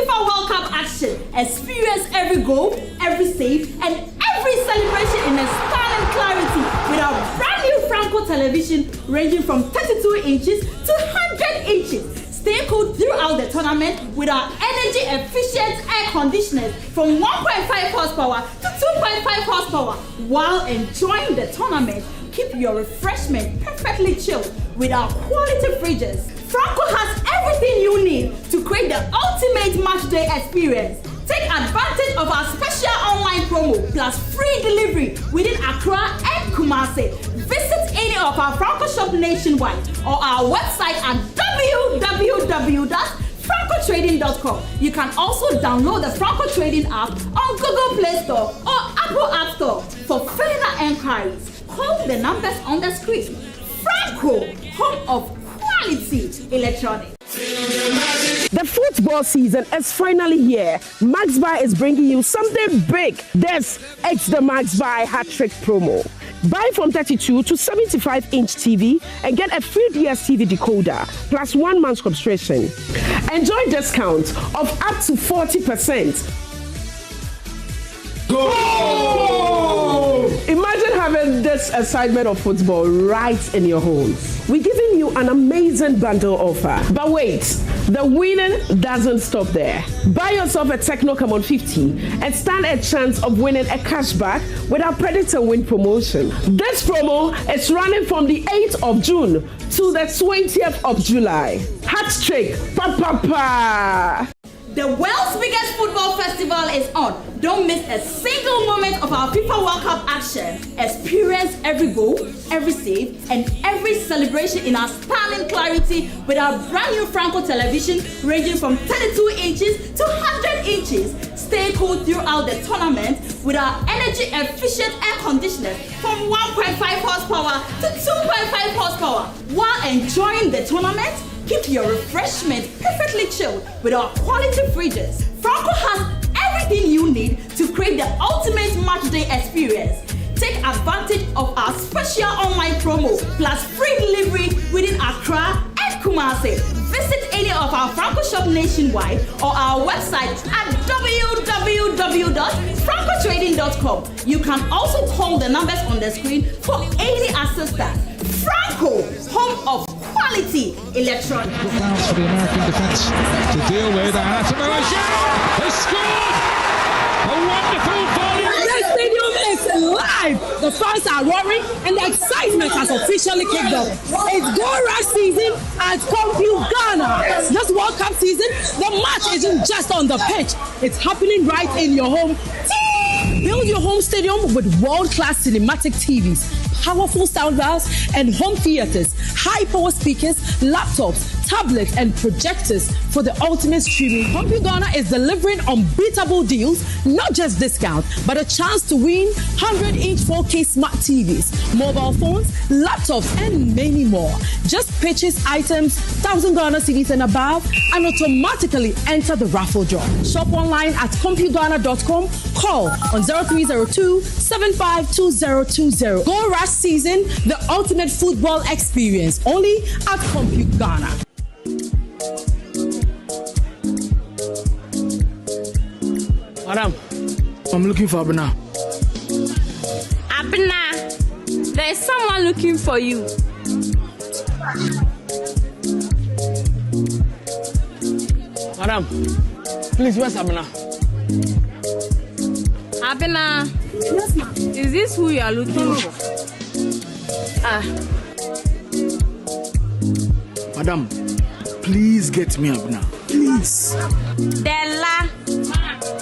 FIFA World Cup action. Experience every goal, every save, and every celebration in a stunning clarity with our brand new Franco television ranging from 32 inches to 100 inches. Stay cool throughout the tournament with our energy-efficient air conditioners from 1.5 horsepower to 2.5 horsepower. While enjoying the tournament, keep your refreshment perfectly chilled with our quality fridges. Franco has everything you need to create the ultimate match day experience. Take advantage of our special online promo plus free delivery within Accra and Kumasi. Visit any of our Franco shop nationwide or our website at www.francotrading.com. You can also download the Franco Trading app on Google Play Store or Apple App Store. For further enquiries, call the numbers on the screen. Franco, home of quality electronics. The football season is finally here. MaxBuy is bringing you something big. It's the MaxBuy hat-trick promo. Buy from 32 to 75-inch TV and get a free DSTV decoder plus 1 month subscription. Enjoy discounts of up to 40%. Go! Imagine having this excitement of football right in your home. We're giving you an amazing bundle offer. But wait, the winning doesn't stop there. Buy yourself a Tecno Camon 50 and stand a chance of winning a cashback with our Predator Win promotion. This promo is running from the 8th of June to the 20th of July. Hat trick, pa pa pa! The world's biggest football festival is on. Don't miss a single moment of our FIFA World Cup action. Experience every goal, every save, and every celebration in our stunning clarity with our brand new Franco television ranging from 32 inches to 100 inches. Stay cool throughout the tournament with our energy-efficient air conditioners from 1.5 horsepower to 2.5 horsepower. While enjoying the tournament, keep your refreshment perfectly chilled with our quality fridges. Franco has everything you need to create the ultimate match day experience. Take advantage of our special online promo plus free delivery within Accra and Kumasi. Visit any of our Franco shop nationwide or our website at www.francotrading.com. You can also call the numbers on the screen for any assistance. Franco, home of quality electronics. Bounce for the American defense to deal with. They scored! A wonderful volley! The stadium is live. The fans are roaring and the excitement has officially kicked off. It's goal rush season at Compute Ghana. This World Cup season, the match isn't just on the pitch. It's happening right in your home. Build your home stadium with world-class cinematic TVs, powerful sound bars, and home theaters, high-power speakers, laptops, tablets, and projectors for the ultimate streaming. Compute Ghana is delivering unbeatable deals, not just discounts, but a chance to win 100-inch 4K smart TVs, mobile phones, laptops, and many more. Just purchase items 1,000 Ghana cedis and above, and automatically enter the raffle draw. Shop online at ComputeGhana.com. Call on 0302-752020. Go Rush season, the ultimate football experience, only at Compute Ghana. Madam, I'm looking for Abena. Abena, there is someone looking for you. Madam, please, where's Abena? Abena, yes, ma'am. Is this who you are looking for? Madam, please get me Abena. Please. Della.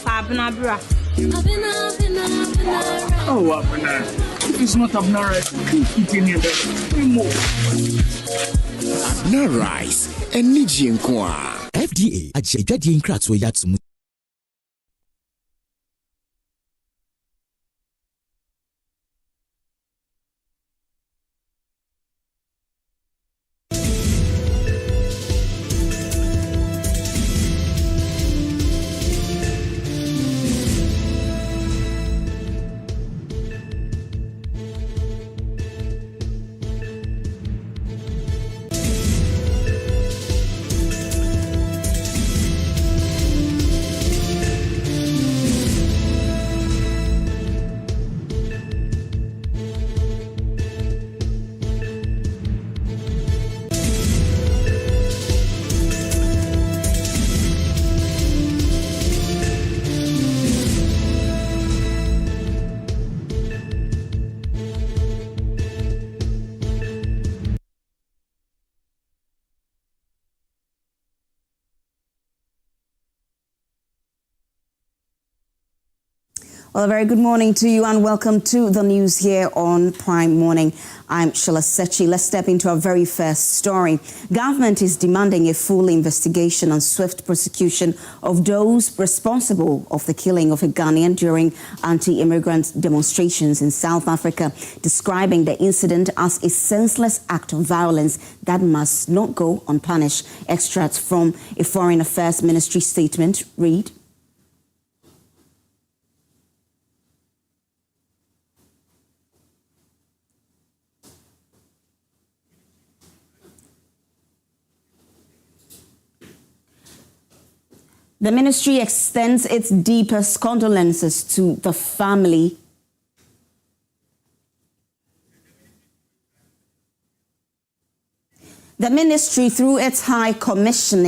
Abena, bra. Oh, Abena. If it's not Abena rice, keep in here. Abena rice. Energy and kwa. FDA. Ajedi inkratso yatsumu. Well, a very good morning to you and welcome to the news here on Prime Morning. I'm Sheila Sechi. Let's step into our very first story. Government is demanding a full investigation and swift prosecution of those responsible of the killing of a Ghanaian during anti-immigrant demonstrations in South Africa, describing the incident as a senseless act of violence that must not go unpunished. Extracts from a Foreign Affairs Ministry statement read, the ministry extends its deepest condolences to the family. The ministry, through its High Commission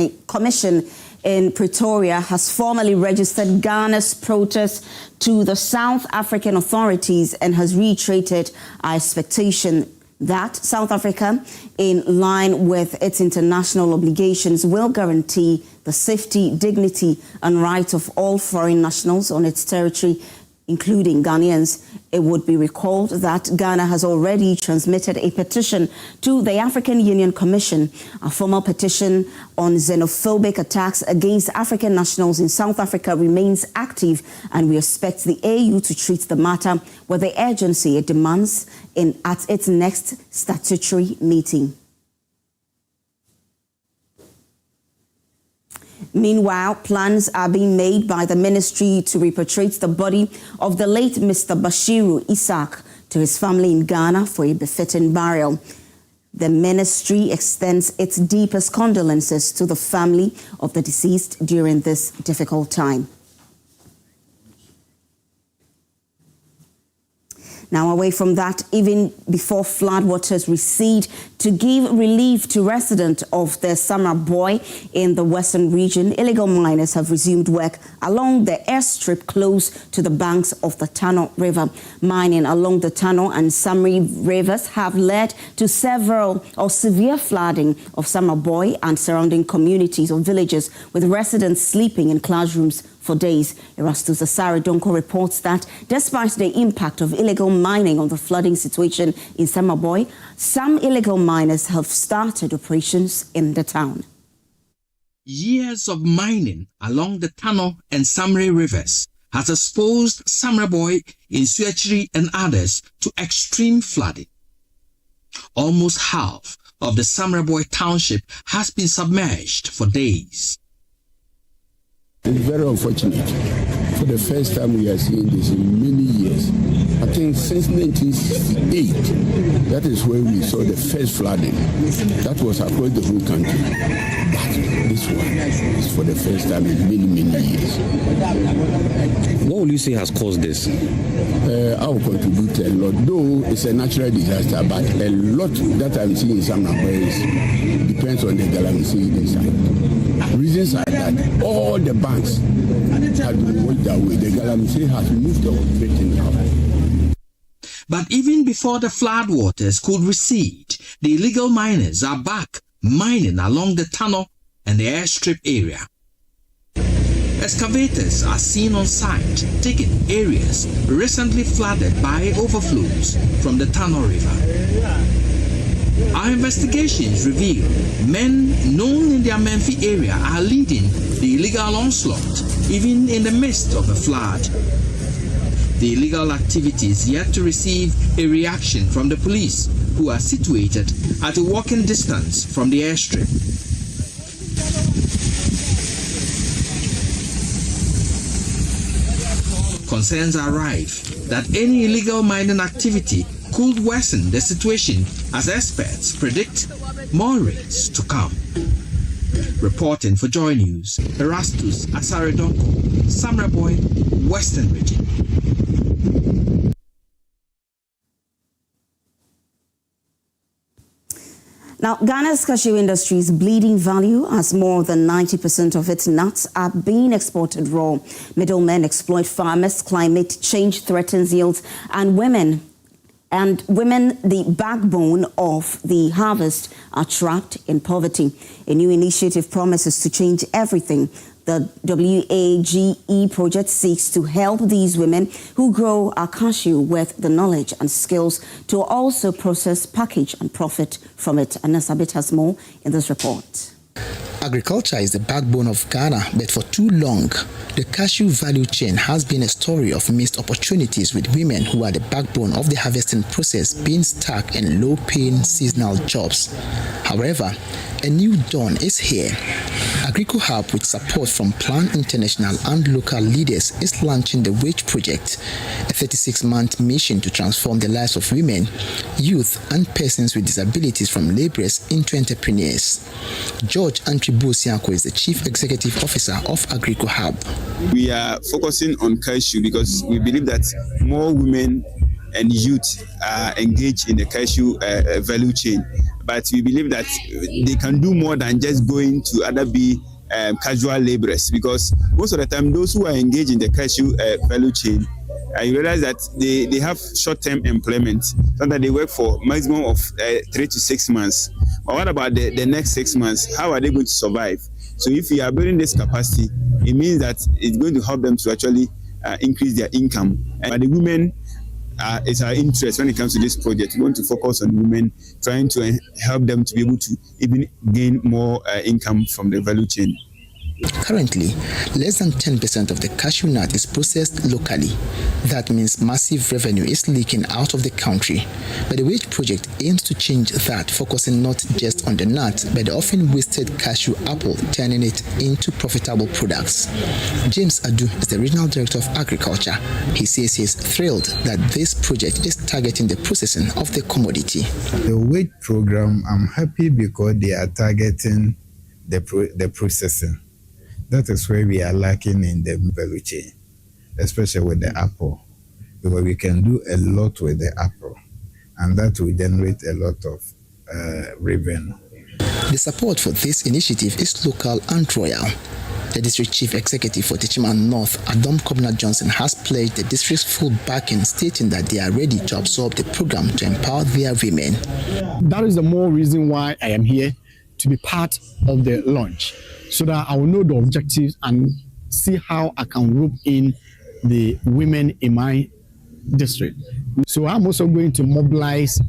in Pretoria, has formally registered Ghana's protest to the South African authorities and has reiterated our expectation that South Africa, in line with its international obligations, will guarantee the safety, dignity and rights of all foreign nationals on its territory, including Ghanaians. It would be recalled that Ghana has already transmitted a petition to the African Union Commission. A formal petition on xenophobic attacks against African nationals in South Africa remains active, and we expect the AU to treat the matter with the urgency it demands at its next statutory meeting. Meanwhile, plans are being made by the ministry to repatriate the body of the late Mr. Bashiru Isaac to his family in Ghana for a befitting burial. The ministry extends its deepest condolences to the family of the deceased during this difficult time. Now, away from that, even before floodwaters recede, to give relief to residents of the Samra Boy in the western region, illegal miners have resumed work along the airstrip close to the banks of the Tano River. Mining along the Tano and Samri rivers have led to severe flooding of Samra Boy and surrounding communities or villages, with residents sleeping in classrooms for days. Erastus Asare Donko reports that despite the impact of illegal mining on the flooding situation in Samra Boy, some illegal miners have started operations in the town. Years of mining along the Tano and Samre rivers has exposed Samra Boy, Insuachiri and others to extreme flooding. Almost half of the Samra Boy township has been submerged for days. It's very unfortunate. For the first time we are seeing this in many years. I think since 1968, that is where we saw the first flooding. That was across the whole country. But this one is for the first time in many, many years. What will you say has caused this? I will contribute a lot. Though it's a natural disaster, but a lot that I'm seeing in some numbers depends on the galamsey inside. Reasons are that all the banks have been washed away. The galamsey has moved everything out. But even before the floodwaters could recede, the illegal miners are back mining along the tunnel and the airstrip area. Excavators are seen on site digging areas recently flooded by overflows from the Tano River. Our investigations reveal men known in the Amenfi area are leading the illegal onslaught even in the midst of a flood. The illegal activity is yet to receive a reaction from the police, who are situated at a walking distance from the airstrip. Concerns are rife that any illegal mining activity could worsen the situation, as experts predict more rains to come. Reporting for Joy News, Erastus Asare Donko, Samra Boy, Western Region. Now, Ghana's cashew industry's bleeding value, as more than 90% of its nuts are being exported raw. Middlemen exploit farmers, climate change threatens yields, and women, the backbone of the harvest, are trapped in poverty. A new initiative promises to change everything. The WAGE project seeks to help these women who grow cashew with the knowledge and skills to also process, package and profit from it. And Nasabit has more in this report. Agriculture is the backbone of Ghana, but for too long, the cashew value chain has been a story of missed opportunities, with women who are the backbone of the harvesting process being stuck in low-paying seasonal jobs. However, a new dawn is here. AgricoHub, with support from Plan International and local leaders, is launching the WAGE project, a 36-month mission to transform the lives of women, youth, and persons with disabilities from laborers into entrepreneurs. George Antribu-Sianko is the Chief Executive Officer of AgricoHub. We are focusing on cashew because we believe that more women and youth are engaged in the cashew value chain. But we believe that they can do more than just going to either be casual laborers, because most of the time those who are engaged in the cashew value chain, you realize that they have short-term employment, so that they work for maximum of 3 to 6 months. But what about the next 6 months? How are they going to survive? So if we are building this capacity, it means that it's going to help them to actually increase their income. And the women, it's our interest when it comes to this project. We want to focus on women, trying to help them to be able to even gain more income from the value chain. Currently, less than 10% of the cashew nut is processed locally. That means massive revenue is leaking out of the country. But the WAGE project aims to change that, focusing not just on the nut, but the often wasted cashew apple, turning it into profitable products. James Adu is the Regional Director of Agriculture. He says he is thrilled that this project is targeting the processing of the commodity. The WAGE program, I'm happy because they are targeting the processing. That is where we are lacking in the value chain, especially with the apple, because we can do a lot with the apple, and that will generate a lot of revenue. The support for this initiative is local and royal. The District Chief Executive for Techiman North, Adam Kobna Johnson, has pledged the district's full backing, stating that they are ready to absorb the program to empower their women. That is the more reason why I am here, to be part of the launch, so that I will know the objectives and see how I can rope in the women in my district. So I'm also going to mobilize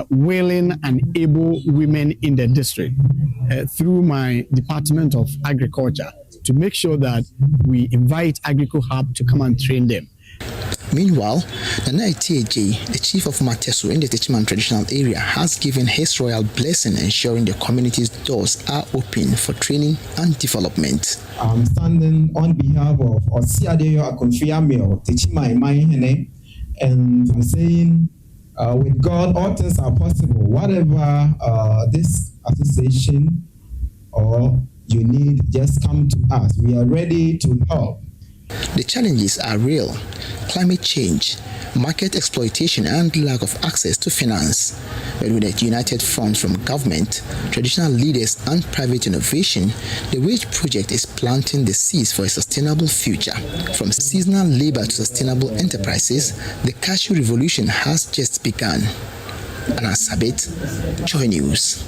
willing and able women in the district through my Department of Agriculture to make sure that we invite AgricoHub to come and train them. Meanwhile, Nana Etiaje, the chief of Mateso in the Techiman traditional area, has given his royal blessing, ensuring the community's doors are open for training and development. I'm standing on behalf of Osiadeyo Akonfiamio, Techiman Imahene, and I'm saying, with God, all things are possible. Whatever this association or you need, just come to us. We are ready to help. The challenges are real: climate change, market exploitation, and lack of access to finance. But with a united front from government, traditional leaders, and private innovation, the WAGE project is planting the seeds for a sustainable future. From seasonal labor to sustainable enterprises, the cashew revolution has just begun. Anna Sabit, Joy News.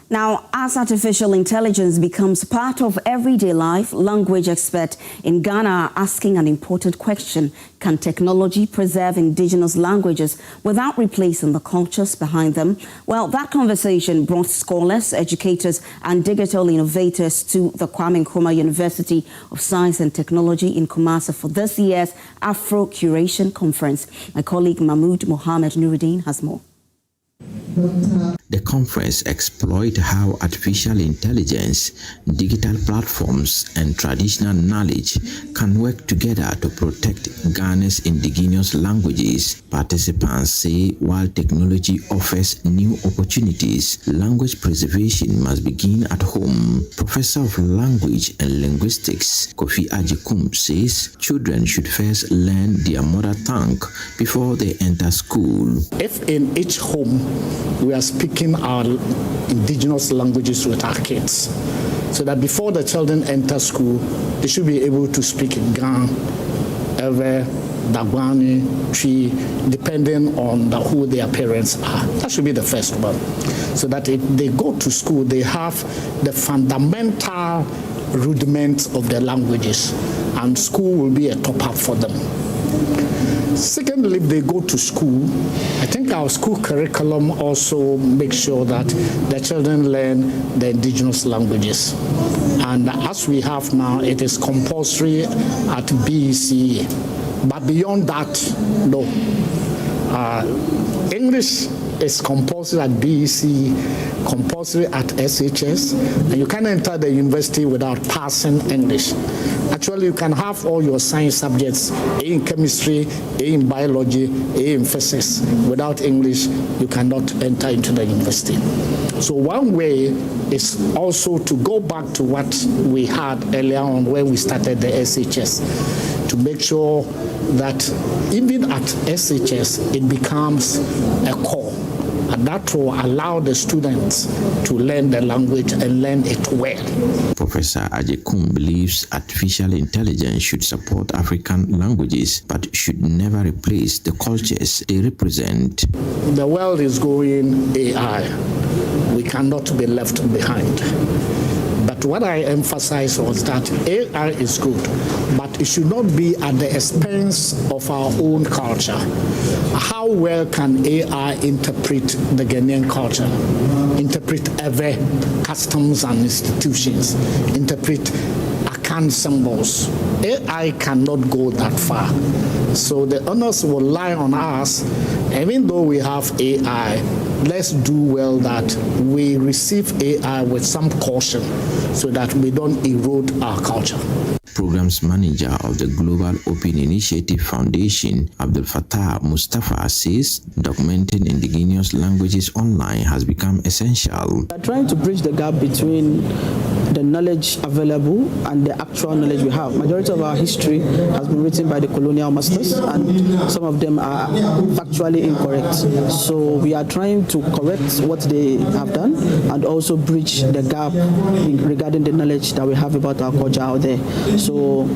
Now, as artificial intelligence becomes part of everyday life, language experts in Ghana are asking an important question: can technology preserve indigenous languages without replacing the cultures behind them? Well, that conversation brought scholars, educators, and digital innovators to the Kwame Nkrumah University of Science and Technology in Kumasi for this year's Afro Curation Conference. My colleague Mahmoud Mohammed Nuruddin has more. The conference explored how artificial intelligence, digital platforms, and traditional knowledge can work together to protect Ghana's indigenous languages. Participants say while technology offers new opportunities, language preservation must begin at home. Professor of Language and Linguistics Kofi Ajikum says children should first learn their mother tongue before they enter school. If in each home we are speaking our indigenous languages with our kids, so that before the children enter school, they should be able to speak Ga, Ewe, Dagwani, Tree, depending on who their parents are. That should be the first one. So that if they go to school, they have the fundamental rudiments of the languages, and school will be a top-up for them. Secondly, if they go to school, I think our school curriculum also makes sure that the children learn the indigenous languages. And as we have now, it is compulsory at BECE. But beyond that, no. English is compulsory at BECE, compulsory at SHS, and you can't enter the university without passing English. Actually, you can have all your science subjects, A in chemistry, A in biology, A in physics. Without English, you cannot enter into the university. So one way is also to go back to what we had earlier on when we started the SHS, to make sure that even at SHS, it becomes a core. And that will allow the students to learn the language and learn it well. Professor Ajekun believes artificial intelligence should support African languages, but should never replace the cultures they represent. The world is going AI. We cannot be left behind. But what I emphasize was that AI is good, but it should not be at the expense of our own culture. How well can AI interpret the Ghanaian culture, interpret every customs and institutions, interpret Akan symbols? AI cannot go that far. So the onus will lie on us. Even though we have AI, let's do well that we receive AI with some caution so that we don't erode our culture. Programs Manager of the Global Open Initiative Foundation, Abdul Fattah Mustafa, says documenting indigenous languages online has become essential. We are trying to bridge the gap between the knowledge available and the actual knowledge we have. Majority of our history has been written by the colonial masters, and some of them are factually incorrect. So we are trying to correct what they have done and also bridge the gap regarding the knowledge that we have about our culture out there. So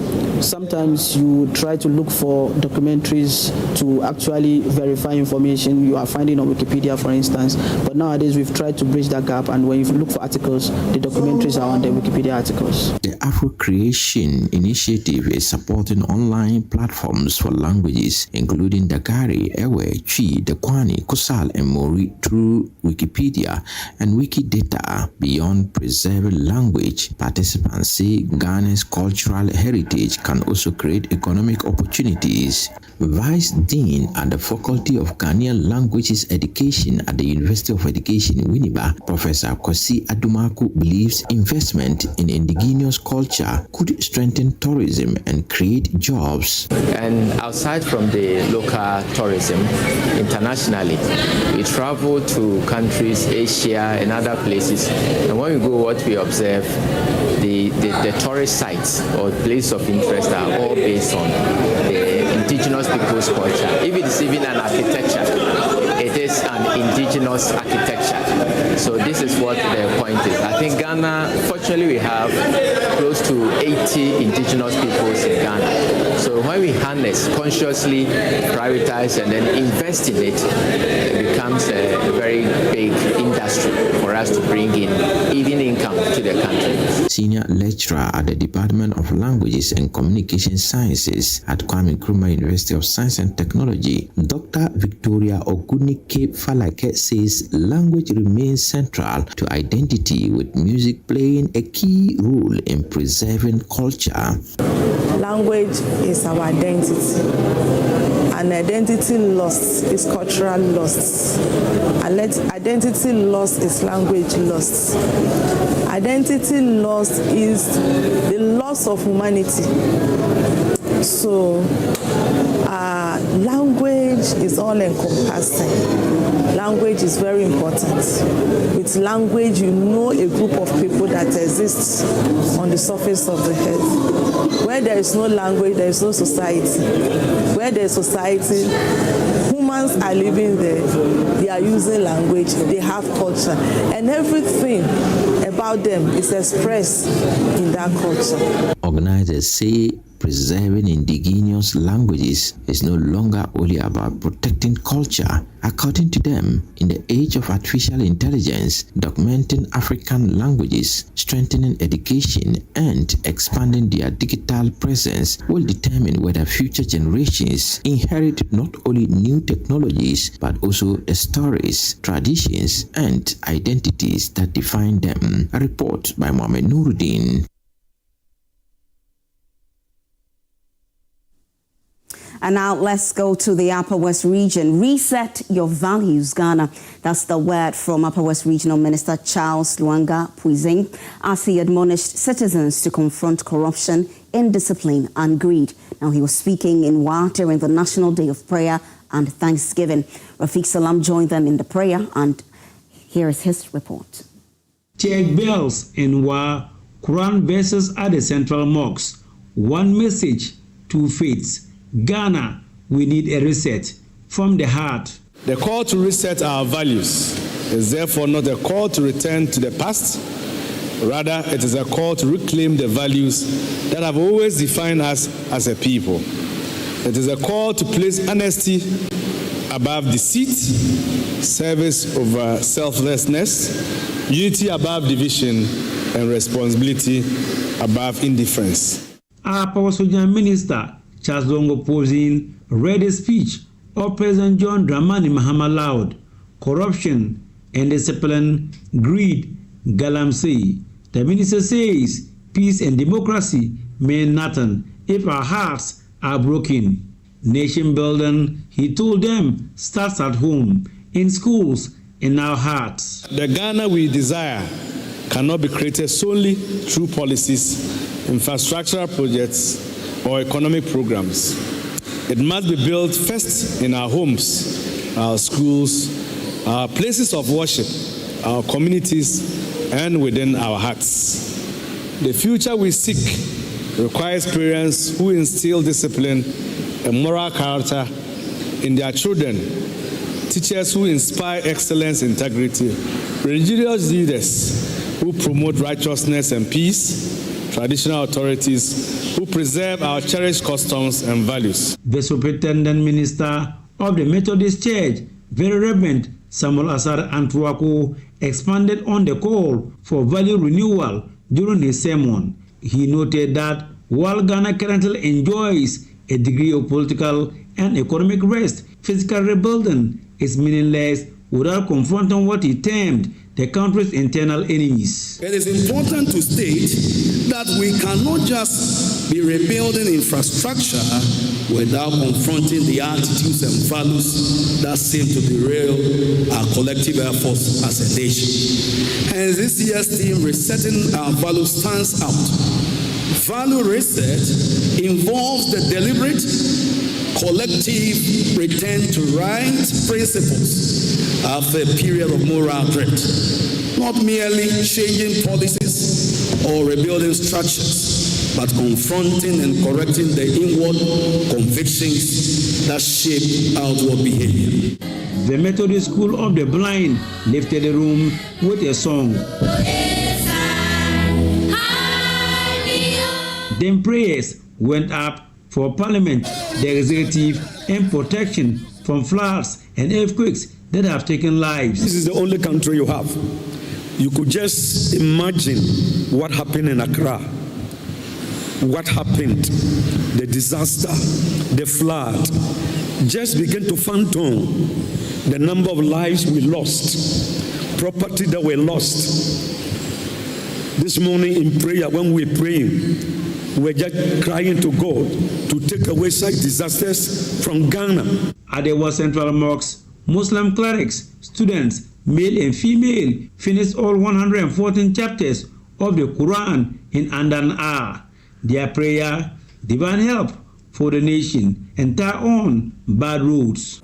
sometimes you try to look for documentaries to actually verify information you are finding on Wikipedia, for instance. But nowadays we've tried to bridge that gap, and when you look for articles, the documentaries are on the Wikipedia articles. The Afro Creation Initiative is supporting online platforms for languages, including Dagari, Ewe, Twi, Dakwani, Kusal, and Mori through Wikipedia and Wikidata. Beyond preserving language, participants say Ghana's cultural heritage can also create economic opportunities. Vice Dean at the Faculty of Ghanaian Languages Education at the University of Education in Winneba, Professor Kwasi Adumaku believes investment in indigenous culture could strengthen tourism and create jobs. And aside from the local tourism, internationally, we travel to countries, Asia and other places, and when we go, what we observe, the tourist sites or places of interest are all based on the indigenous people's culture. If it's even an architecture, it is an indigenous architecture. So this is what the point is. I think Ghana, fortunately we have close to 80 indigenous peoples in Ghana. So when we harness, consciously prioritize and then invest in it, it becomes a very big industry for us to bring in even income to the country. Senior lecturer at the Department of Languages and Communication Sciences at Kwame Nkrumah University of Science and Technology, Dr. Victoria Ogunike Falake says language remains central to identity, with music playing a key role in preserving culture. Language is our identity. An identity lost is cultural loss. Identity lost is language lost. Identity lost is the loss of humanity. So language is all encompassing. Language is very important. With language, you know a group of people that exists on the surface of the earth. Where there is no language, there is no society. Where there is society, humans are living there. They are using language. They have culture. And everything about them is expressed in that culture. Organizers say Preserving indigenous languages is no longer only about protecting culture. According to them, in the age of artificial intelligence, documenting African languages, strengthening education, and expanding their digital presence will determine whether future generations inherit not only new technologies, but also the stories, traditions, and identities that define them. A report by Mohamed Nuruddin. And now let's go to the Upper West region. Reset your values, Ghana. That's the word from Upper West Regional Minister Charles Luanga Puizing as he admonished citizens to confront corruption, indiscipline and greed. Now, he was speaking in Wa during the National Day of Prayer and Thanksgiving. Rafiq Salam joined them in the prayer, and here is his report. Church bells in Wa, Quran verses at the central mosques. One message, two faiths. Ghana, we need a reset from the heart. The call to reset our values is therefore not a call to return to the past. Rather, it is a call to reclaim the values that have always defined us as a people. It is a call to place honesty above deceit, service over selflessness, unity above division, and responsibility above indifference. Our Power Sojan Minister Charles Longo Pozin read a speech of President John Dramani Mahama Loud. Corruption, indiscipline, greed, galamsey. The minister says peace and democracy mean nothing if our hearts are broken. Nation building, he told them, starts at home, in schools, in our hearts. The Ghana we desire cannot be created solely through policies, infrastructural projects, or economic programs. It must be built first in our homes, our schools, our places of worship, our communities, and within our hearts. The future we seek requires parents who instill discipline and moral character in their children, teachers who inspire excellence, integrity, religious leaders who promote righteousness and peace, traditional authorities who preserve our cherished customs and values. The Superintendent Minister of the Methodist Church, Very Reverend Samuel Asar Antwako, expanded on the call for value renewal during his sermon. He noted that while Ghana currently enjoys a degree of political and economic rest, physical rebuilding is meaningless without confronting what he termed the country's internal enemies. It is important to state that we cannot just be rebuilding infrastructure without confronting the attitudes and values that seem to derail our collective efforts as a nation. Hence, this year's theme, Resetting Our Values, stands out. Value reset involves the deliberate collective return to right principles after a period of moral drift, not merely changing policies or rebuilding structures, but confronting and correcting the inward convictions that shape outward behavior. The Methodist School of the Blind lifted the room with a song. Then prayers went up for Parliament, the executive, and protection from floods and earthquakes that have taken lives. This is the only country you have. You could just imagine what happened in Accra. What happened, the disaster, the flood. Just begin to phantom the number of lives we lost, property that were lost. This morning in prayer, when we were praying, we're just crying to God to take away such disasters from Ghana. At the West Central Mosques, Muslim clerics, students, male and female, finished all 114 chapters of the Quran in under an hour. Their prayer, divine help for the nation, and tie on bad roads.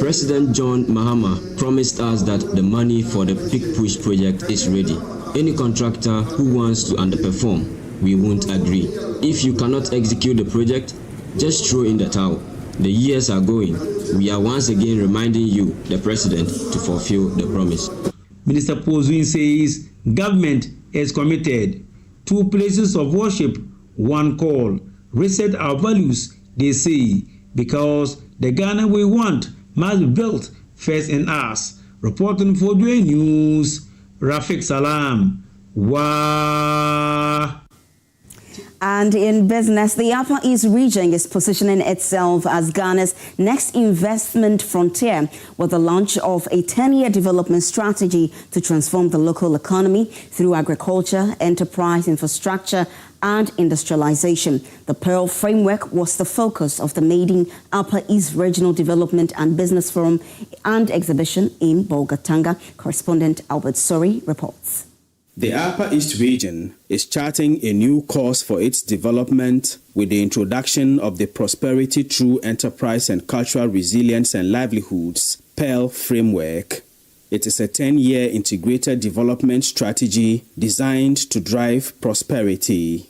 President John Mahama promised us that the money for the Big Push project is ready. Any contractor who wants to underperform, we won't agree. If you cannot execute the project, just throw in the towel. The years are going. We are once again reminding you, the President, to fulfill the promise. Minister Pozin says government is committed. 2 places of worship one call. Reset our values, they say, because the Ghana we want must be built first in us. Reporting for Joy News, Rafiq Salam. Wow. And in business, the Upper East region is positioning itself as Ghana's next investment frontier with the launch of a 10-year development strategy to transform the local economy through agriculture, enterprise, infrastructure, and industrialization. The Pearl Framework was the focus of the maiden Upper East Regional Development and Business Forum and exhibition in Bolgatanga. Correspondent Albert Sori reports. The Upper East region is charting a new course for its development with the introduction of the Prosperity Through Enterprise and Cultural Resilience and Livelihoods (PEARL) framework. It is a 10-year integrated development strategy designed to drive prosperity.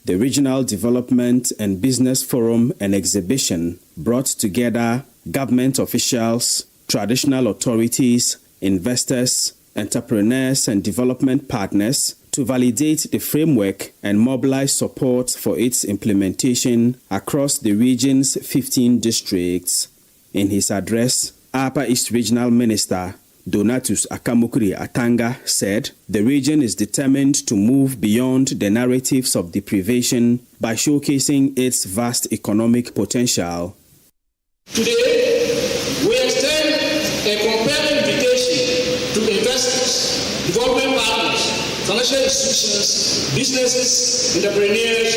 The Regional Development and Business Forum and exhibition brought together government officials, traditional authorities, investors, entrepreneurs and development partners to validate the framework and mobilize support for its implementation across the region's 15 districts. In his address, Upper East Regional Minister Donatus Akamukuri Atanga said the region is determined to move beyond the narratives of deprivation by showcasing its vast economic potential. Today, we extend a compelling invitation to investors, development partners, financial institutions, businesses, entrepreneurs,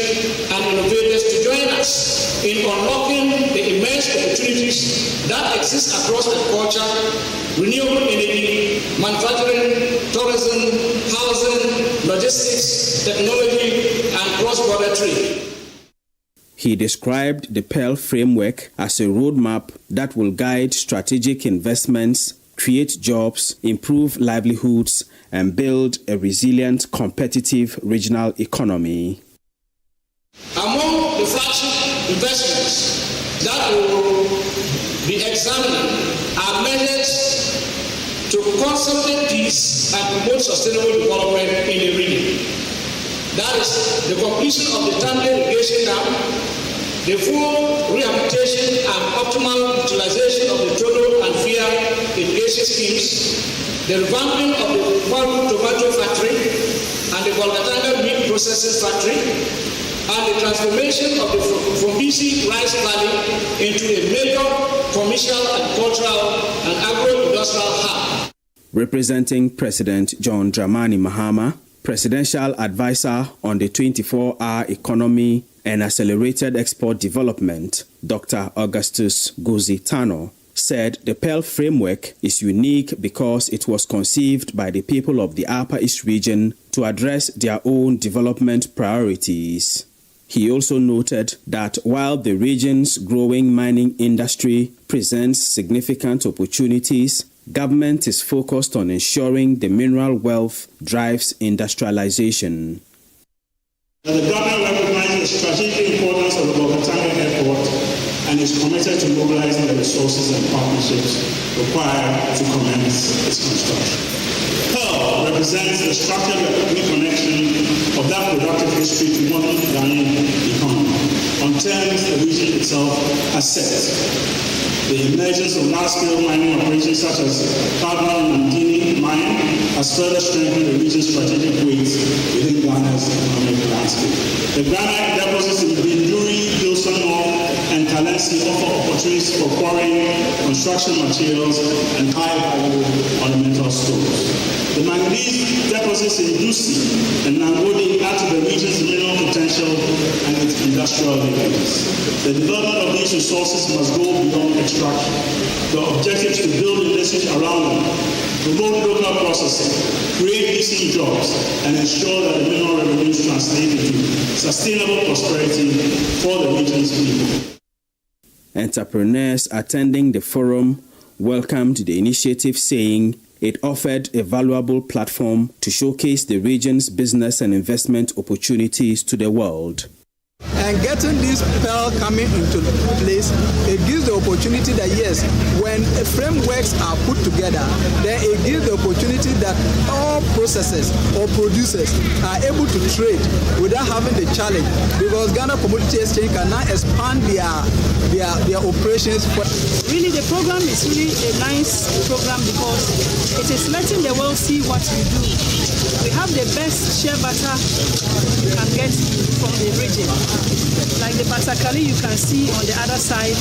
and innovators to join us in unlocking the immense opportunities that exist across agriculture, renewable energy, manufacturing, tourism, housing, logistics, technology, and cross-border trade. He described the PEARL framework as a roadmap that will guide strategic investments, create jobs, improve livelihoods, and build a resilient, competitive regional economy. Among the flagship investments that will be examined are measures to consolidate peace and promote sustainable development in the region. That is the completion of the Tamale irrigation dam, the full rehabilitation and optimal utilization of the Todo and Fia irrigation schemes, the revamping of the Kwaru tomato factory and the Bolgatanga meat processing factory, and the transformation of the Fombisi rice valley into a major commercial, agricultural, and agro-industrial hub. Representing President John Dramani Mahama, Presidential Advisor on the 24-hour Economy and Accelerated Export Development, Dr. Augustus Gozi-Tano, said the PEARL framework is unique because it was conceived by the people of the Upper East region to address their own development priorities. He also noted that while the region's growing mining industry presents significant opportunities, government is focused on ensuring the mineral wealth drives industrialization. The government recognizes the strategic importance of the Bolgatanga Airport and is committed to mobilizing the resources and partnerships required to commence its construction. PEARL represents the structured reconnection of that productive history to modern Ghanaian economy on terms the region itself has set. The emergence of large-scale mining operations such as Cardinal and Mandini mine has further strengthened the region's strategic weight within Ghana's economic landscape. The granite deposits in Binduri, Gilson North, and Talensi offer opportunities for quarrying, construction materials, and high-value ornamental stores. The manganese deposits in Dusi and Nangodi add to the region's mineral potential and its industrial linkages. The development of these resources must go beyond extraction. The objective is to build industries around them, promote local processing, create decent jobs, and ensure that the mineral revenues translate into sustainable prosperity for the region's people. Entrepreneurs attending the forum welcomed the initiative, saying it offered a valuable platform to showcase the region's business and investment opportunities to the world. And getting this pearl coming into place, it gives the opportunity that yes, when frameworks are put together, then it gives the opportunity that all processors or producers are able to trade without having the challenge, because Ghana Commodity Exchange can now expand their operations. Really, the program is really a nice program because it is letting the world see what we do. We have the best shea butter you can get from the region. Like the Batakali you can see on the other side.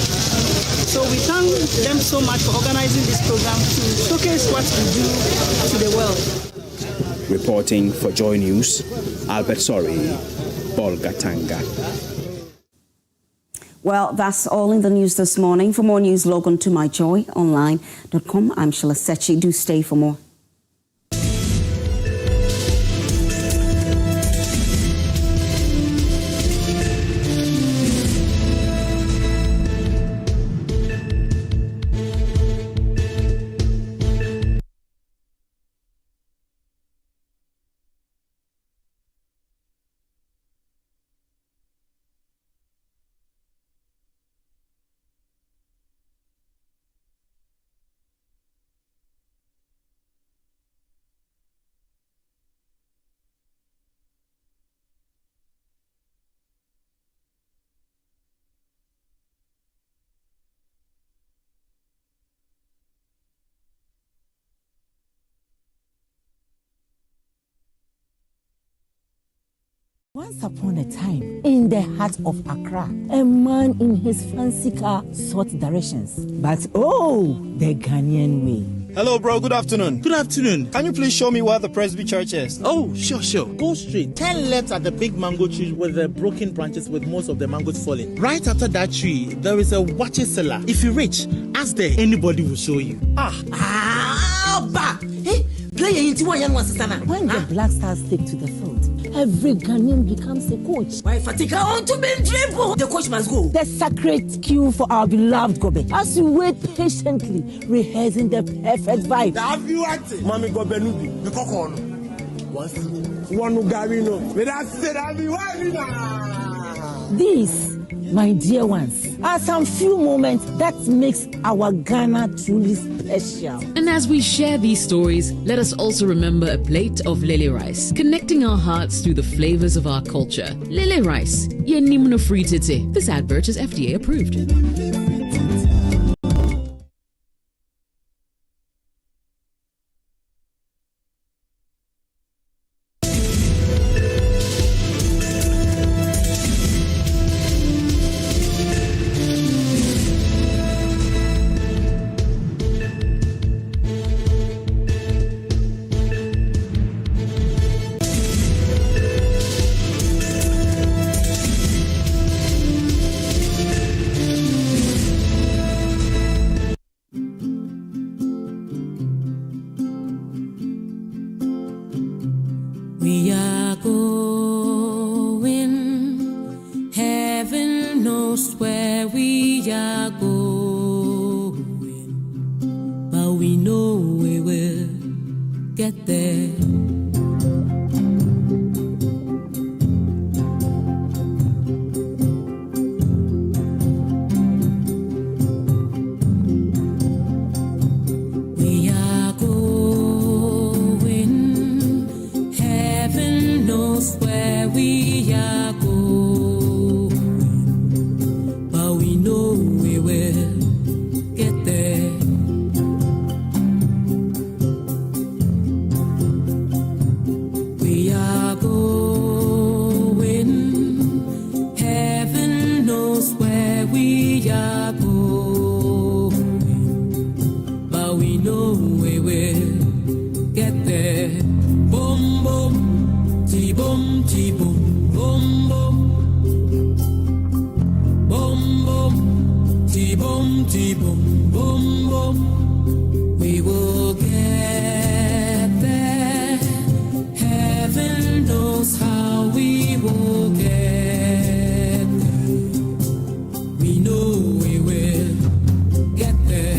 So we thank them so much for organizing this program to showcase what we do to the world. Reporting for Joy News, Albert Sori, Bolga Tanga. Well, that's all in the news this morning. For more news, log on to myjoyonline.com. I'm Sheila Sechi. Do stay for more. Once upon a time, in the heart of Accra, a man in his fancy car sought directions. But oh, the Ghanaian way. Hello, bro. Good afternoon. Good afternoon. Can you please show me where the Presby Church is? Oh, sure. Go straight. 10 left at the big mango tree with the broken branches with most of the mangoes falling. Right after that tree, there is a water cellar. If you reach, ask there. Anybody will show you. Hey, play when the Black Stars take to the field, every Ghanaian becomes a coach. Why Fatika on to be dribble? The coach must go. The sacred cue for our beloved Gobe. As we wait patiently, rehearsing the perfect vibe. Mami Gobe Nubi, the cocoon. One Garino. These, my dear ones, are some few moments that makes our Ghana truly special. And as we share these stories, let us also remember a plate of lily rice, connecting our hearts through the flavors of our culture. Lily rice, ye nimno free tete. This advert is FDA approved. We are going, heaven knows where we are going, but we know we will get there. We will get there. Heaven knows how we will get there. We know we will get there.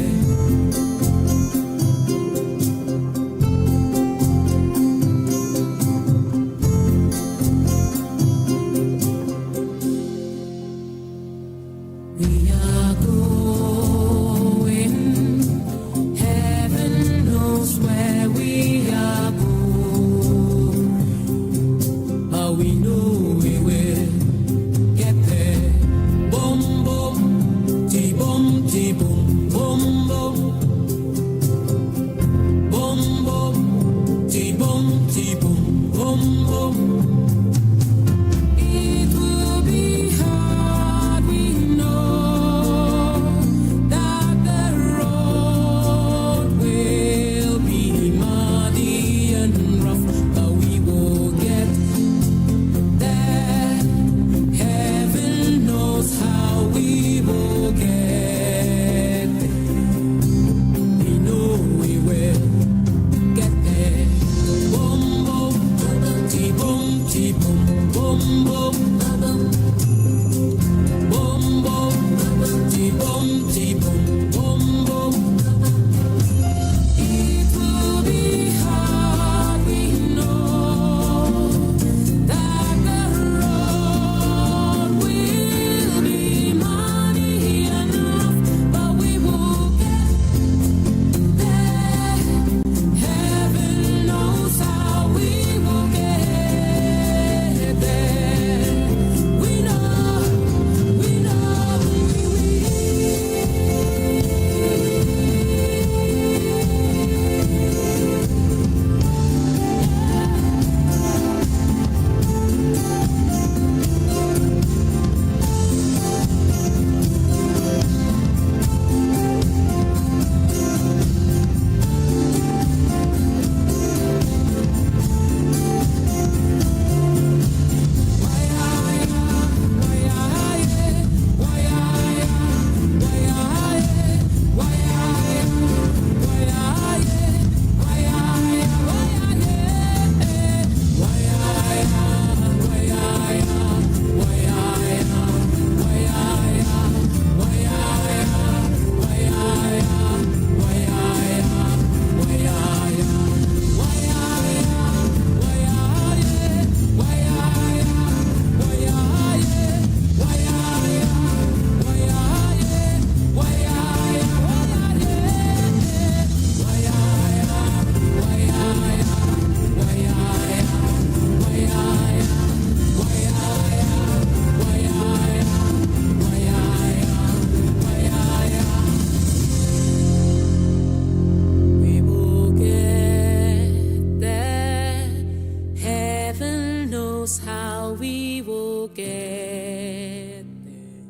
get there,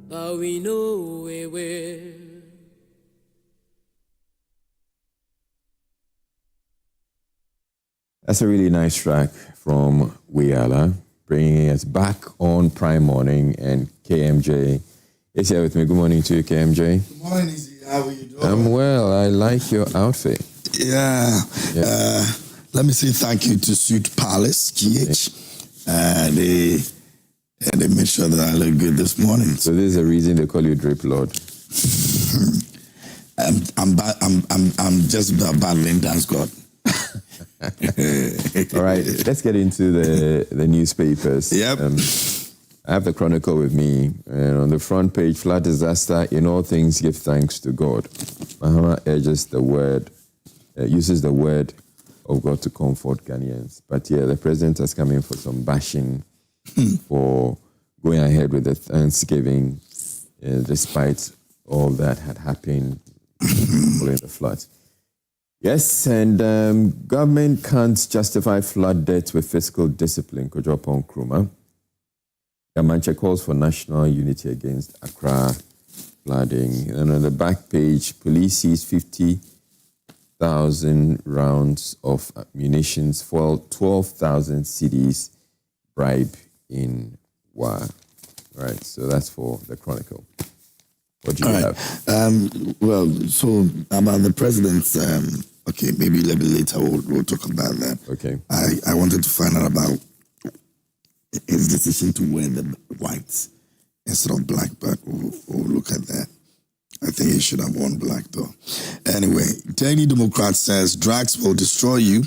but we know we will. That's a really nice track from Weala, bringing us back on Prime Morning, and KMJ is here with me. Good morning to you, KMJ. Good morning, Izzy. How are you doing? I'm well. I like your outfit. Yeah. Let me say thank you to Suit Palace, GH. They made sure that I look good this morning. So this is the reason they call you Drip Lord. I'm just battling dance God. All right, let's get into the newspapers. Yep. I have the Chronicle with me, and on the front page, flood disaster, in all things give thanks to God. Mahama uses the word of God to comfort Ghanaians. But yeah, the president has come in for some bashing for going ahead with the Thanksgiving, despite all that had happened following the floods. Yes, and government can't justify flood debt with fiscal discipline. Kojopon Nkrumah. Gamanche calls for national unity against Accra flooding. And on the back page, police seized 50,000 rounds of munitions for 12,000 cedis bribe in Wa. All right, so that's for the Chronicle. What do you have? So about the president's, okay, maybe a little bit later we'll talk about that. Okay. I wanted to find out about his decision to wear the white instead of black, but we'll look at that. I think he should have worn black though. Anyway, Daily Democrat says drugs will destroy you.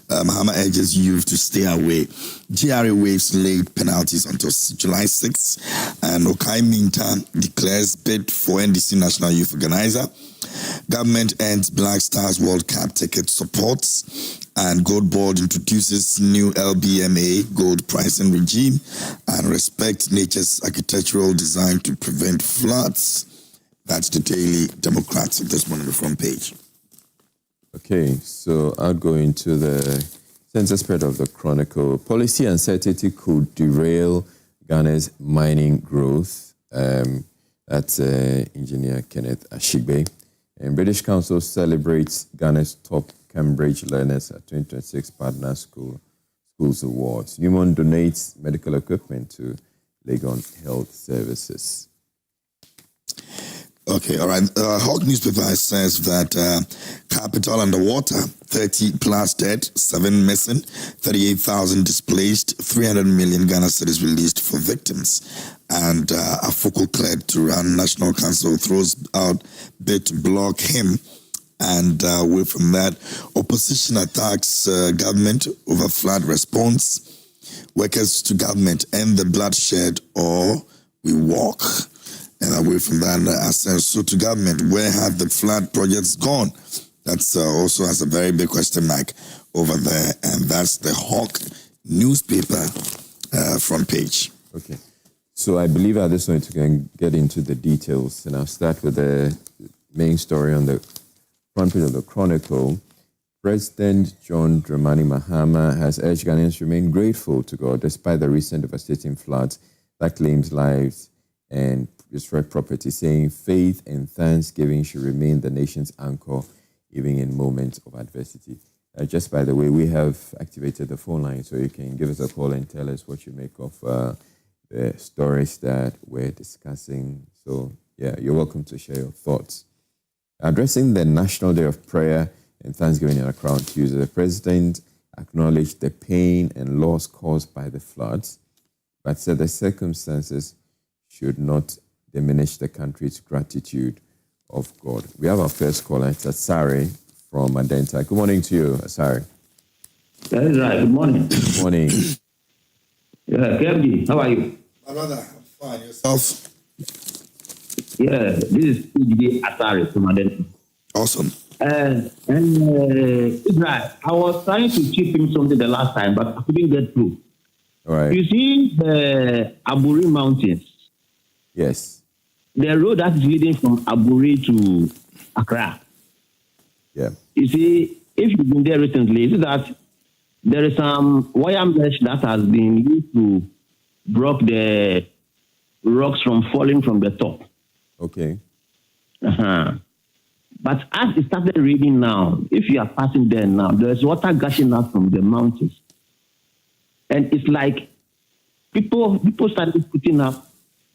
Mahama urges youth to stay away. GRA waives late penalties until July 6th. And Okai Minta declares bid for NDC National Youth Organizer. Government ends Black Stars World Cup ticket supports. And Gold Board introduces new LBMA gold pricing regime and respect nature's architectural design to prevent floods. That's the Daily Democrats of this one on the front page. Okay, so I'll go into the census spread of the Chronicle. Policy uncertainty could derail Ghana's mining growth. That's Engineer Kenneth Ashigbe. And British Council celebrates Ghana's top Cambridge learners at 2026 Partner Schools Awards. Newman donates medical equipment to Legon Health Services. Okay, all right. Hawk newspaper says that capital underwater, 30 plus dead, 7 missing, 38,000 displaced, 300 million Ghana cedis released for victims. And Afoko cleared to run. National Council throws out bid to block him. And away from that, opposition attacks government over flood response. Workers to government, end the bloodshed or we walk. And away from that, I said, so to government, where have the flood projects gone? That's also has a very big question mark over there. And that's the Hawk newspaper front page. Okay. So I believe at this point we can get into the details. And I'll start with the main story on the front page of the Chronicle. President John Dramani Mahama has urged Ghanaians to remain grateful to God despite the recent devastating floods that claims lives and destroy property, saying faith and thanksgiving should remain the nation's anchor even in moments of adversity. Just by the way, we have activated the phone line, so you can give us a call and tell us what you make of the stories that we're discussing. So, yeah, you're welcome to share your thoughts. Addressing the National Day of Prayer and Thanksgiving in Accra on Tuesday, the President acknowledged the pain and loss caused by the floods, but said the circumstances should not diminish the country's gratitude of God. We have our first caller. It's Asari from Adenta. Good morning to you, Asari. That is right. Good morning. Good morning. Yeah, KMG, how are you? My brother, I'm fine. Yourself? Yeah, this is PGD Asari from Adenta. Awesome. Israel, I was trying to chip in something the last time, but I couldn't get through. All right. You see the Aburi Mountains? Yes. The road that is leading from Aburi to Accra. Yeah. You see, if you've been there recently, you see that there is some wire mesh that has been used to block the rocks from falling from the top. Okay. But as it started raining now, if you are passing there now, there's water gushing out from the mountains. And it's like people started putting up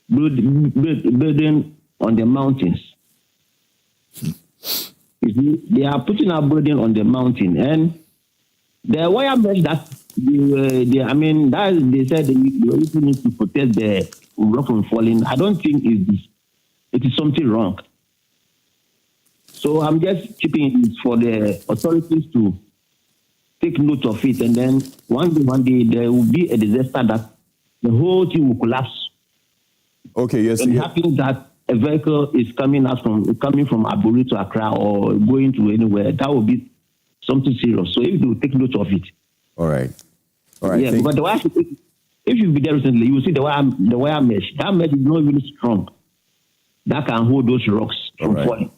building on the mountains. They are putting up building on the mountain. And the wire mesh that they said they need to protect the rock from falling. I don't think it is something wrong. So I'm just keeping it for the authorities to take note of it, and then one day there will be a disaster that the whole thing will collapse. Okay, yes. And it happens that a vehicle is coming from Aburi to Accra or going to anywhere, that will be something serious. So if you take note of it. All right. Yeah, but if you've been there recently, you will see the wire mesh. That mesh is not really strong. That can hold those rocks from falling.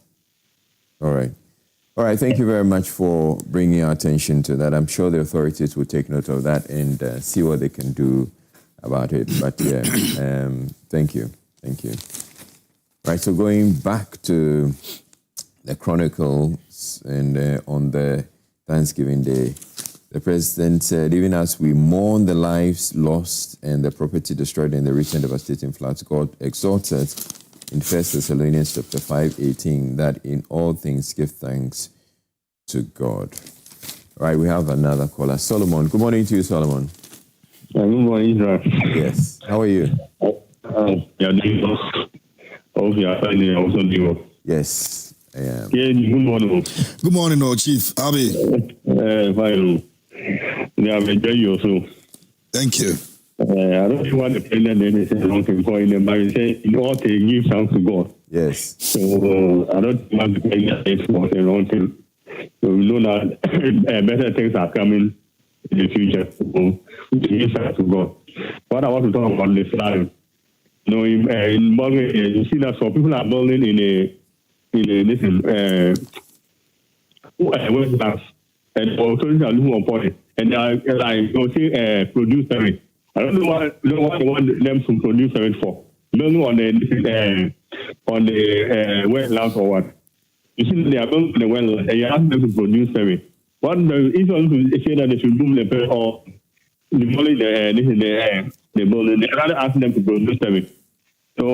All right. Thank you very much for bringing our attention to that. I'm sure the authorities will take note of that and see what they can do about it. But yeah, thank you. Right. So going back to the Chronicle, and on the Thanksgiving Day, the president said, even as we mourn the lives lost and the property destroyed in the recent devastating floods, God exhorts us in 1 Thessalonians chapter 5:18 that in all things give thanks to God. All right, we have another caller. Solomon. Good morning to you, Solomon. Good morning, Israel. Yes. How are you? Yes, I am. Yeah, good morning. Good morning, Chief. Abi. Fine. Yeah, I'm enjoying you also. Thank you. I don't know what the president is saying, but he said, in all things, give thanks to God. Yes. So I don't want the president is for the wrong thing. So we know that better things are coming in the future. So we give thanks to God. What I want to talk about the flooding. You know, in Morgan, you see that some people are building in a wetlands, and authorities are looking upon it, and they are like produce service. I don't know what they want them to produce service for. Building on the wetlands or what? You see, they are building the wetlands, and you ask them to produce service. What if you say that they should move the place or demolish the building? They rather ask them to produce service. So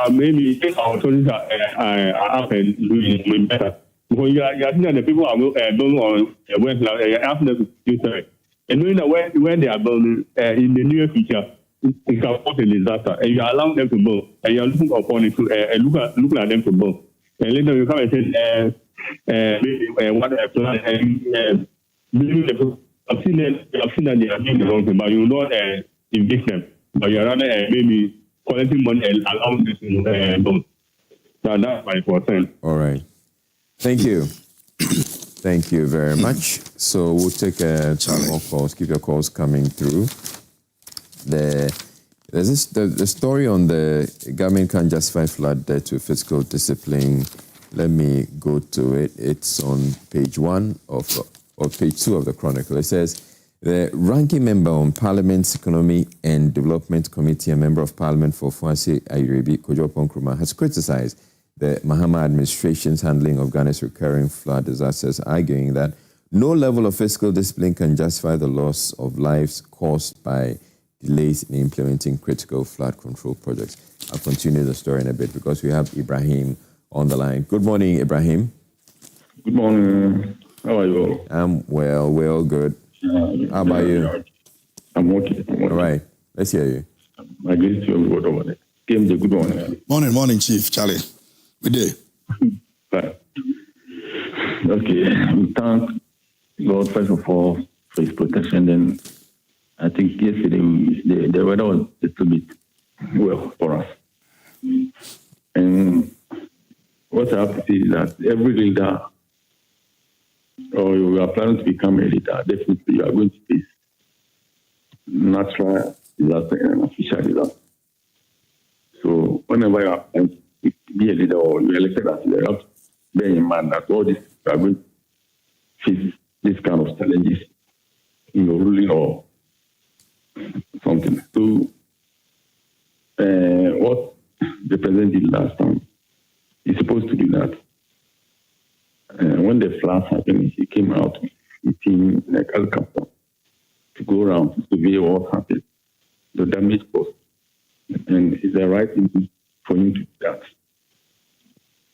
maybe our authorities are up and doing better. Because you are seeing that the people are building on the wetland, you ask them to produce service. And knowing that when they are building in the near future, it can cause a disaster. And you are allowing them to build, and you are looking upon it to looking at them to build. And later you come and say, maybe what a plan and believe the I've seen that they are doing the wrong thing, but you will not evict them. But you are rather maybe collecting money and allowing them to build. So that's my concern. All right. Thank you. Thank you very much. So we'll take more calls. Keep your calls coming through. There's the story on the government can't justify flood debt with fiscal discipline. Let me go to it. It's on page 1 or page 2 of the Chronicle. It says, the ranking member on Parliament's Economy and Development Committee, a member of Parliament for Fuasi Ayurebi, Kojo Nkrumah, has criticized the Mahama administration's handling of Ghana's recurring flood disasters, arguing that no level of fiscal discipline can justify the loss of lives caused by delays in implementing critical flood control projects. I'll continue the story in a bit because we have Ibrahim on the line. Good morning, Ibrahim. Good morning. How are you? I'm well, good. How about you? I'm okay. All right, let's hear you. I greet you everybody over there. Good morning. Morning, Chief. Charlie. Good day. Right. Okay. We thank God, first of all, for his protection. Then I think yesterday the weather was a little bit well for us. And what I have to say is that every leader, or you are planning to become a leader, definitely you are going to face natural disaster and official disaster. So whenever you are planning to be a leader or you are elected as a leader, you have to bear in mind that all this you are going to face this kind of challenges in your ruling or something. So what the president did last time. He's supposed to do that. When the floods happened, he came out with a team in a helicopter to go around to survey what happened, the damage caused. And it's the right thing for him to do that.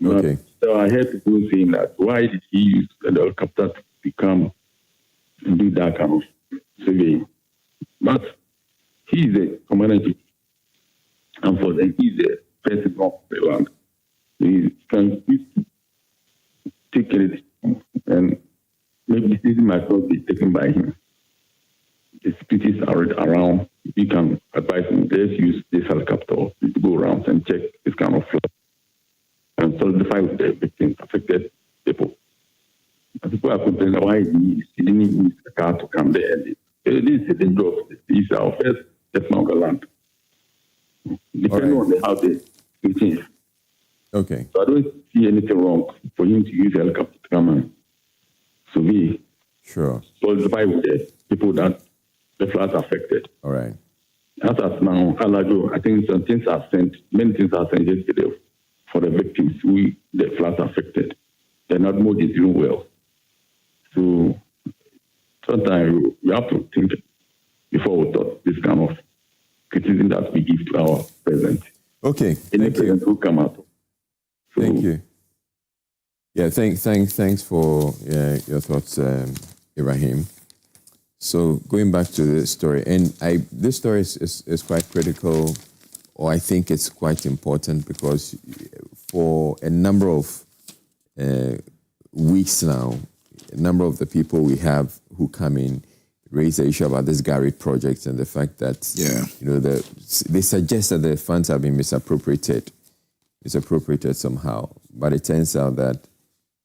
Okay. So I heard people saying that, why did he use the helicopter to come and do that kind of surveying? But he is a commander, and for them, he's the president of the land. He can take credit, and maybe this might not be taken by him. The securities are around. You can advise him, let's use this helicopter to go around and check this kind of flood and solidify with the victims, affected people. And people are complaining why he didn't use the car to come there. This is the danger of this. This is our first settlement of the land. Depending on how the change. Okay. So I don't see anything wrong for him to use a helicopter to come and survey. Sure. Solidify with the people that the floods affected. All right. As of now, I think some things are sent, many things are sent yesterday for the victims who the floods affected. They're not more doing well. So sometimes we have to think before we thought this kind of criticism that we give to our president. Okay. Any president who come out. So, thank you. Yeah, thanks for your thoughts, Ibrahim. So going back to the story, and this story is quite critical, or I think it's quite important, because for a number of weeks now, a number of the people we have who come in raise the issue about this Garrett project and the fact that they suggest that the funds have been misappropriated somehow, but it turns out that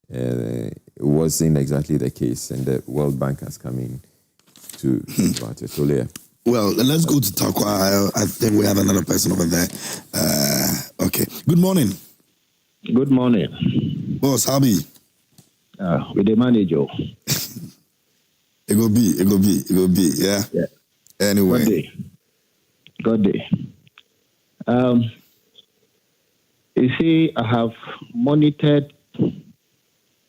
it wasn't exactly the case, and the World Bank has come in to about it. So, well, let's go to Takwa. I think we have another person over there. Okay. Good morning. Good morning. Boss, how be? With the manager. It will be, yeah. Anyway. Good day. You see, I have monitored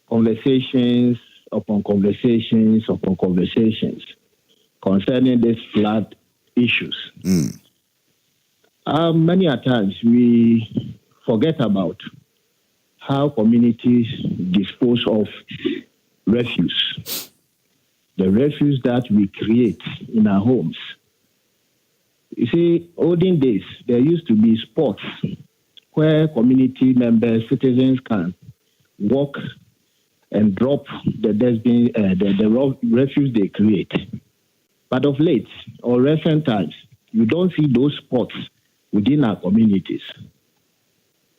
conversations upon conversations concerning these flood issues. Many a times we forget about how communities dispose of refuse, the refuse that we create in our homes. You see, olden days, there used to be spots where community members, citizens can walk and drop the dustbin, the refuse they create. But of late, or recent times, you don't see those spots within our communities.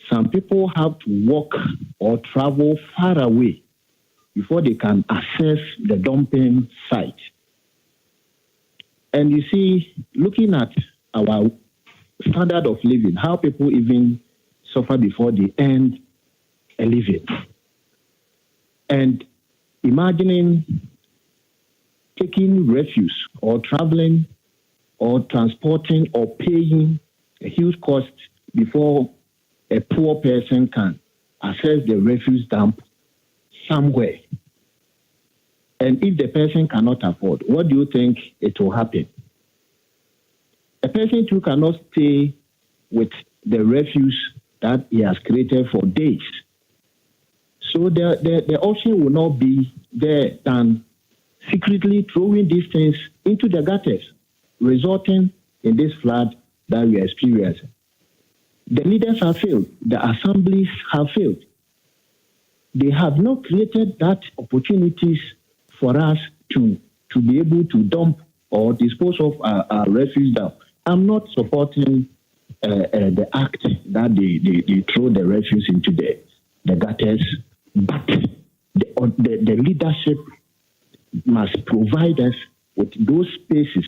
Some people have to walk or travel far away before they can access the dumping site. And you see, looking at our standard of living, how people even suffer before they earn a living. And imagining taking refuse or traveling or transporting or paying a huge cost before a poor person can access the refuse dump somewhere. And if the person cannot afford, what do you think it will happen? A person too cannot stay with the refuse that he has created for days. So the option will not be there than secretly throwing these things into the gutters, resulting in this flood that we are experiencing. The leaders have failed. The assemblies have failed. They have not created that opportunities for us to be able to dump or dispose of our refuse dump. I'm not supporting the act that they throw the refuse into the gutters, but the leadership must provide us with those spaces.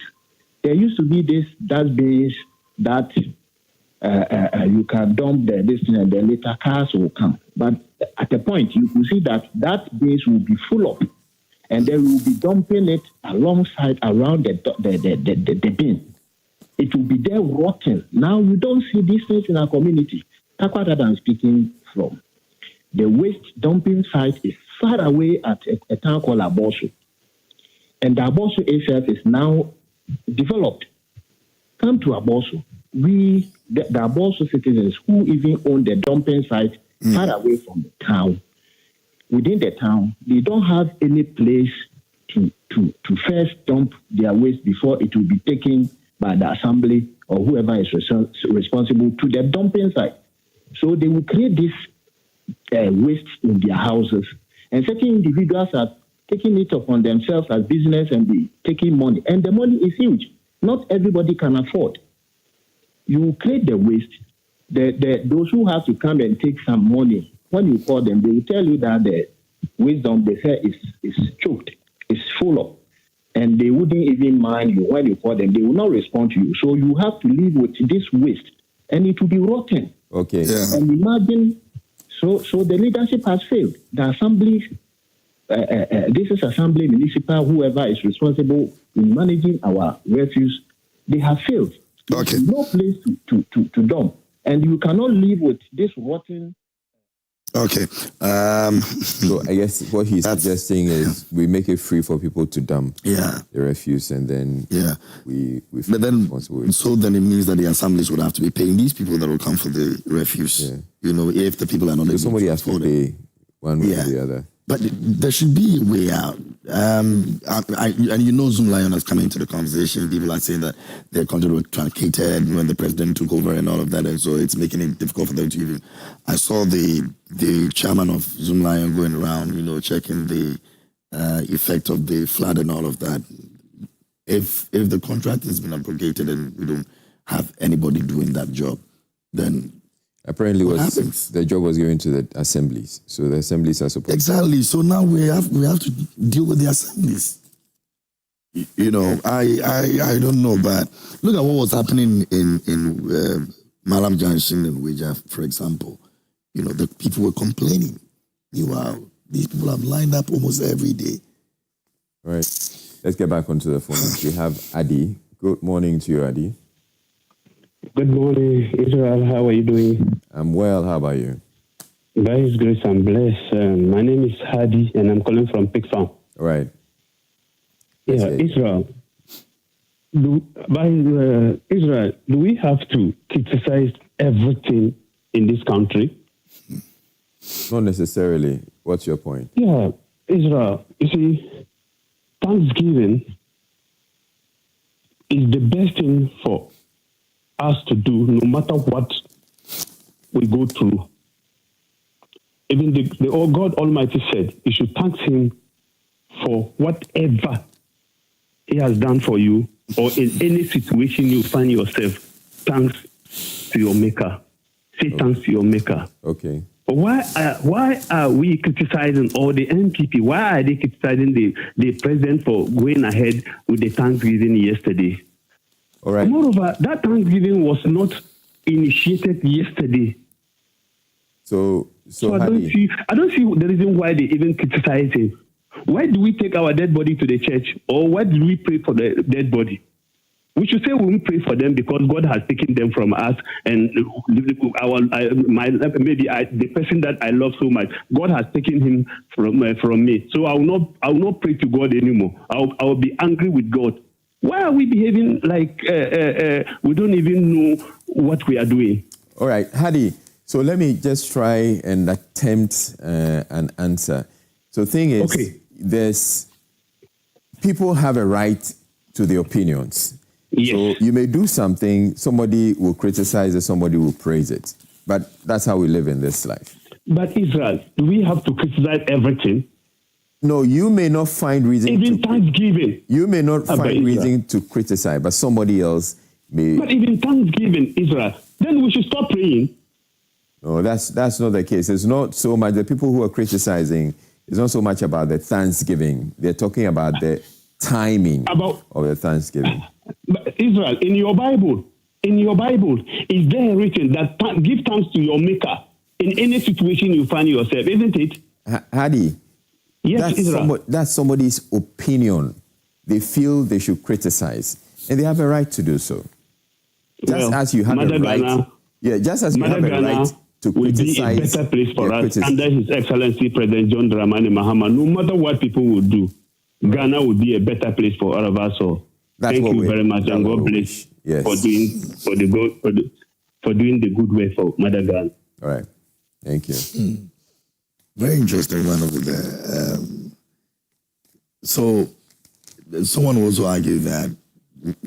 There used to be this dustbins that you can dump this thing and the later cars will come. But at a point, you will see that base will be full up, and then we will be dumping it alongside around the bin. it will be there rotten. Now you don't see these things in our community. Takwata I'm speaking from. The waste dumping site is far away at a town called Abosu. And the Abosu itself is now developed. Come to Abosu. The Abosu citizens who even own the dumping site far away from the town, within the town, they don't have any place to first dump their waste before it will be taken by the assembly or whoever is responsible to the dumping site. So they will create this waste in their houses. And certain individuals are taking it upon themselves as business and be taking money. And the money is huge. Not everybody can afford. You create the waste. Those who have to come and take some money, when you call them, they will tell you that the waste dump they say is choked, is full of. And they wouldn't even mind you when you call them. They will not respond to you. So you have to live with this waste. And it will be rotten. Okay. Yeah. And imagine, so the leadership has failed. The assembly, this is assembly, municipal, whoever is responsible in managing our refuse, they have failed. Okay. There's no place to dump. And you cannot live with this rotten. Okay. So I guess what he's suggesting is we make it free for people to dump the refuse, and then we but then so then it means that the assemblies would have to be paying these people that will come for the refuse. Yeah. You know, if the people are not able somebody to has to pay one way or the other. But there should be a way out. And you know, Zoom Lion has come into the conversation. People are saying that their content was truncated when the president took over and all of that, and so it's making it difficult for them to even. I saw the chairman of Zoom Lion going around, you know, checking the effect of the flood and all of that. If the contract has been abrogated and we don't have anybody doing that job, then. Apparently, the job was given to the assemblies, so the assemblies are supposed. Exactly. So now we have to deal with the assemblies. You know, I don't know, but look at what was happening in Malam Junction and Wija, for example. You know, the people were complaining. These people have lined up almost every day. All right. Let's get back onto the phone. We have Adi. Good morning to you, Adi. Good morning, Israel. How are you doing? I'm well. How about you? By His grace, I'm blessed. My name is Hadi, and I'm calling from Pig Farm. All right. Yeah, Israel. Israel, do we have to criticize everything in this country? Not necessarily. What's your point? Yeah, Israel. You see, Thanksgiving is the best thing for us to do, no matter what we go through. Even the God Almighty said you should thank Him for whatever He has done for you, or in any situation you find yourself. Thanks to your Maker. Say thanks to your Maker. Okay. But why are we criticizing, or the NPP? Why are they criticizing the president for going ahead with the Thanksgiving yesterday? All right. Moreover, that Thanksgiving was not initiated yesterday. So I don't see the reason why they even criticize him. Why do we take our dead body to the church, or why do we pray for the dead body? We should say we will pray for them because God has taken them from us, and the person that I love so much, God has taken him from me. So I will not pray to God anymore. I will be angry with God. Why are we behaving like we don't even know what we are doing? All right, Hadi. So let me just try and attempt an answer. So the thing is, there's people have a right to their opinions. Yes. So you may do something, somebody will criticize it, somebody will praise it. But that's how we live in this life. But Israel, do we have to criticize everything? No, you may not find reason even Thanksgiving. You may not find reason to criticize, but somebody else may. But even Thanksgiving, Israel, then we should stop praying. No, that's not the case. It's not so much the people who are criticizing. It's not so much about the Thanksgiving. They're talking about the timing of the Thanksgiving. But Israel, in your Bible, is there written that give thanks to your Maker in any situation you find yourself, isn't it? Hadi. Yes, that's somebody's opinion. They feel they should criticize, and they have a right to do so. Just as you have a right, just as you have a right to criticize, will be a better place for us under His Excellency President John Dramani Mahama. No matter what people will do, Ghana will be a better place for all of us. So thank you very much, and God bless for doing the good way for Mother Ghana. All right, thank you. Very interesting one over there. So someone also argued that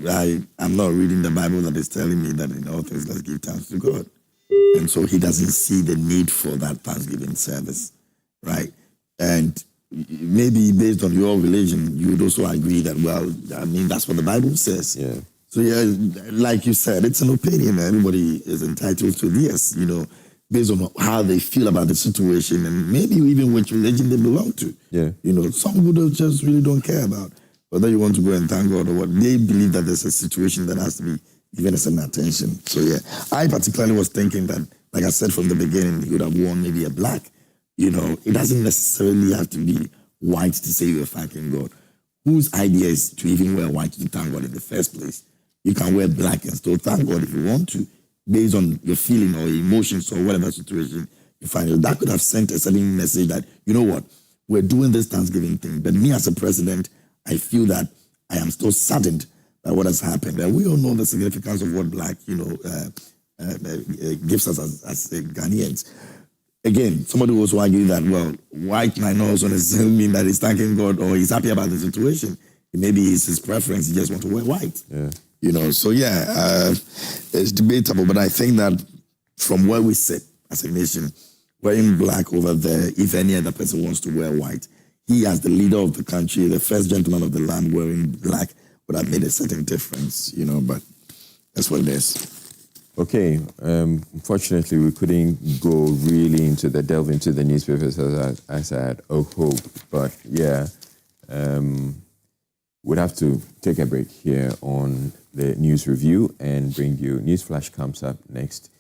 I'm not reading the Bible that is telling me that in all things let's give thanks to God. And so he doesn't see the need for that Thanksgiving service, right? And maybe based on your religion, you would also agree that, well, I mean, that's what the Bible says. Yeah. So, like you said, it's an opinion. Everybody is entitled to this, based on how they feel about the situation and maybe even which religion they belong to. Yeah. Some people just really don't care about whether you want to go and thank God or what. They believe that there's a situation that has to be given a certain attention. So, I particularly was thinking that, like I said from the beginning, you would have worn maybe a black. It doesn't necessarily have to be white to say you're thanking God. Whose idea is to even wear white to thank God in the first place? You can wear black and still thank God if you want to, based on your feeling or emotions or whatever situation you find. That could have sent a certain message that, you know what, we're doing this Thanksgiving thing, but me as a president, I feel that I am still saddened by what has happened. And we all know the significance of what black, gives us as Ghanaians. Again, somebody will also argue that, well, white might not also necessarily mean that he's thanking God or he's happy about the situation. Maybe it's his preference, he just wants to wear white. Yeah. It's debatable, but I think that from where we sit as a nation, wearing black over there, if any other person wants to wear white, he as the leader of the country, the first gentleman of the land wearing black would have made a certain difference, but that's what it is. Okay, unfortunately, we couldn't go really delve into the newspapers as I had hoped, but we'd have to take a break here on the news review and bring you News Flash comes up next.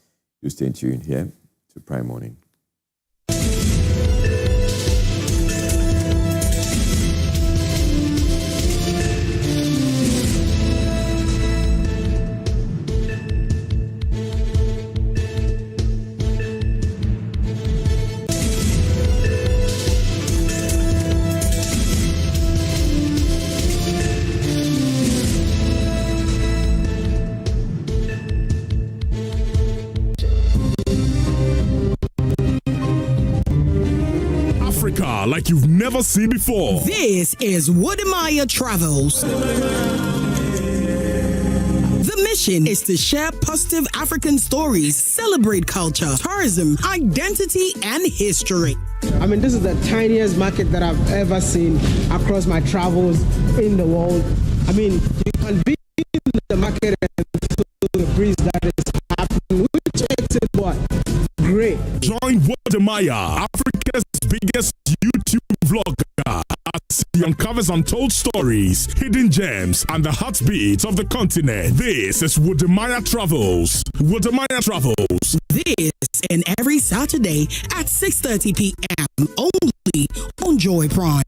You stay tuned here to Prime Morning. Like you've never seen before. This is Wodemaya Travels. The mission is to share positive African stories, celebrate culture, tourism, identity, and history. I mean, this is the tiniest market that I've ever seen across my travels in the world. I mean, you can be in the market and feel the breeze that is happening, which makes it what? Great. Join Wodemaya, Africa's biggest YouTube vlogger, as he uncovers untold stories, hidden gems, and the heartbeats of the continent. This is Wodemaya Travels. Wodemaya Travels. This and every Saturday at 6:30 p.m. only on JoyPrime.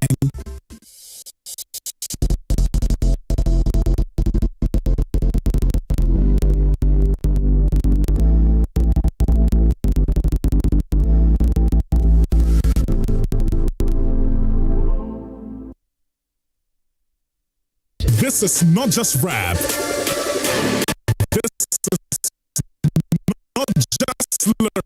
This is not just rap. This is not just lyrics.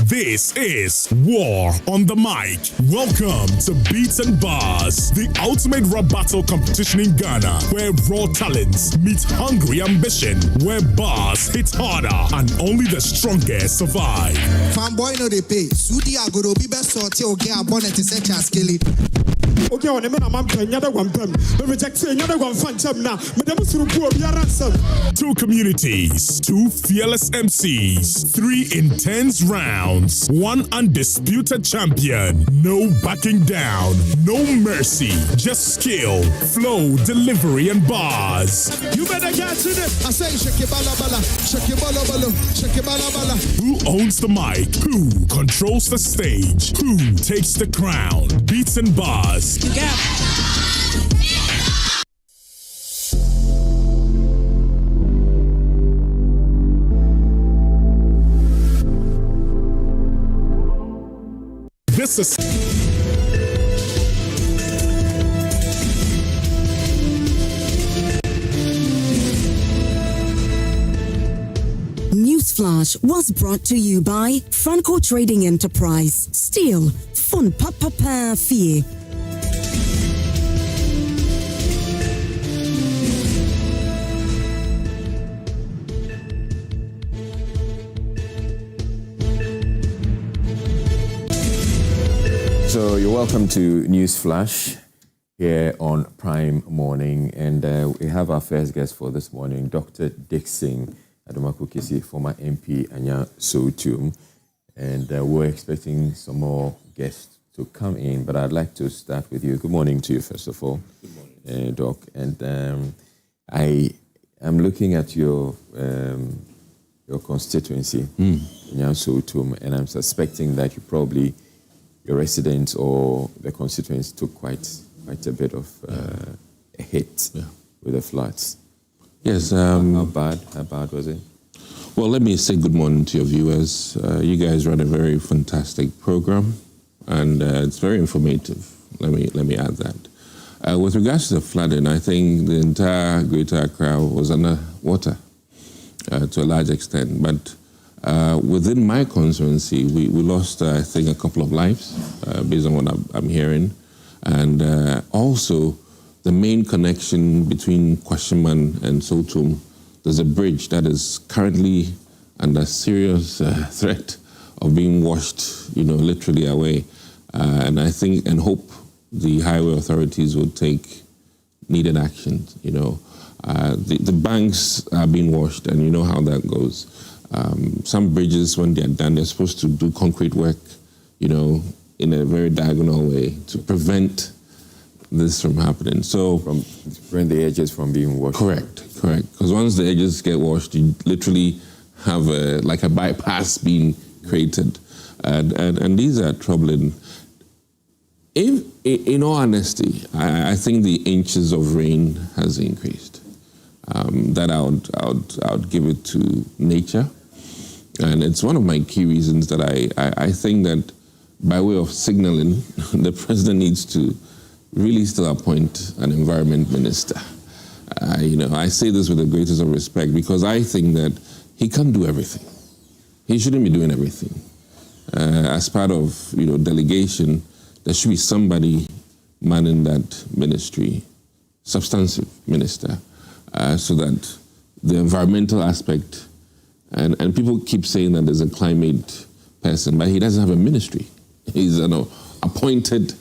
This is War on the Mic. Welcome to Beats and Bars, the ultimate rap battle competition in Ghana, where raw talents meet hungry ambition, where bars hit harder and only the strongest survive. Fanboy no they pay. Sudi agoro be best sorti oge abonnet is such a skilly. Okay, on the man I'm paying another one pem. But reject another one fan chum now. Madame Surupu be a ransom. 2 communities, 2 fearless MCs, 3 intense rounds, 1 undisputed champion. No backing down, no mercy, just skill, flow, delivery, and bars. You better get to it. I say shake your bala bala, shake your bala bala, shake your bala bala. Who owns the mic? Who controls the stage? Who takes the crown? Beats and Bars us. This is Newsflash was brought to you by Franco Trading Enterprise. Still, fun papa fee. So you're welcome to Newsflash here on Prime Morning, and we have our first guest for this morning, Dr. Dixon Adomako-Kisi, former MP Anya Sotum, and we're expecting some more guests to come in, but I'd like to start with you. Good morning to you, first of all. Good morning, Doc. And I am looking at your constituency, Anya Sotum, and I'm suspecting that your residents or the constituents took quite a bit of a hit with the floods. Yes. How bad was it? Well, let me say good morning to your viewers. You guys run a very fantastic program, and it's very informative. Let me add that. With regards to the flooding, I think the entire Greater Accra was under water to a large extent. But within my constituency, we lost, I think, a couple of lives based on what I'm hearing, and also the main connection between Kwashiman and Sotum, there's a bridge that is currently under serious threat of being washed, literally away. And I think and hope the highway authorities will take needed action. The banks are being washed, and you know how that goes. Some bridges, when they're done, they're supposed to do concrete work, in a very diagonal way to prevent this from happening. So from prevent the edges from being washed. Correct. Because once the edges get washed, you literally have a bypass being created, and these are troubling. In all honesty, I think the inches of rain has increased. That I would give it to nature, and it's one of my key reasons that I think that by way of signaling, the president needs to really still appoint an environment minister. I say this with the greatest of respect because I think that he can't do everything. He shouldn't be doing everything. As part of delegation, there should be somebody manning that ministry, substantive minister, so that the environmental aspect, and people keep saying that there's a climate person, but he doesn't have a ministry. He's appointed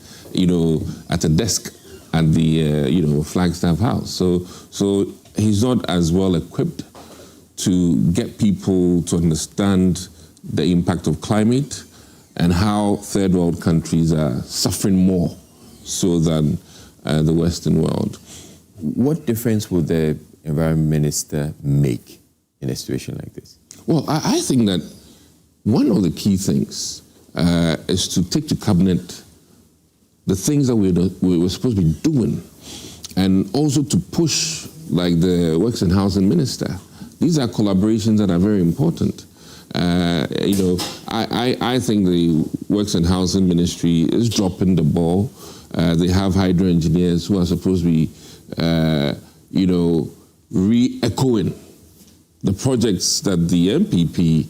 at a desk at the Flagstaff House. So he's not as well equipped to get people to understand the impact of climate and how third world countries are suffering more so than the Western world. What difference would the environment minister make in a situation like this? Well, I think that one of the key things is to take to cabinet the things that we were supposed to be doing, and also to push, like the Works and Housing Minister. These are collaborations that are very important. I think the Works and Housing Ministry is dropping the ball. They have hydro engineers who are supposed to be, re-echoing the projects that the MPP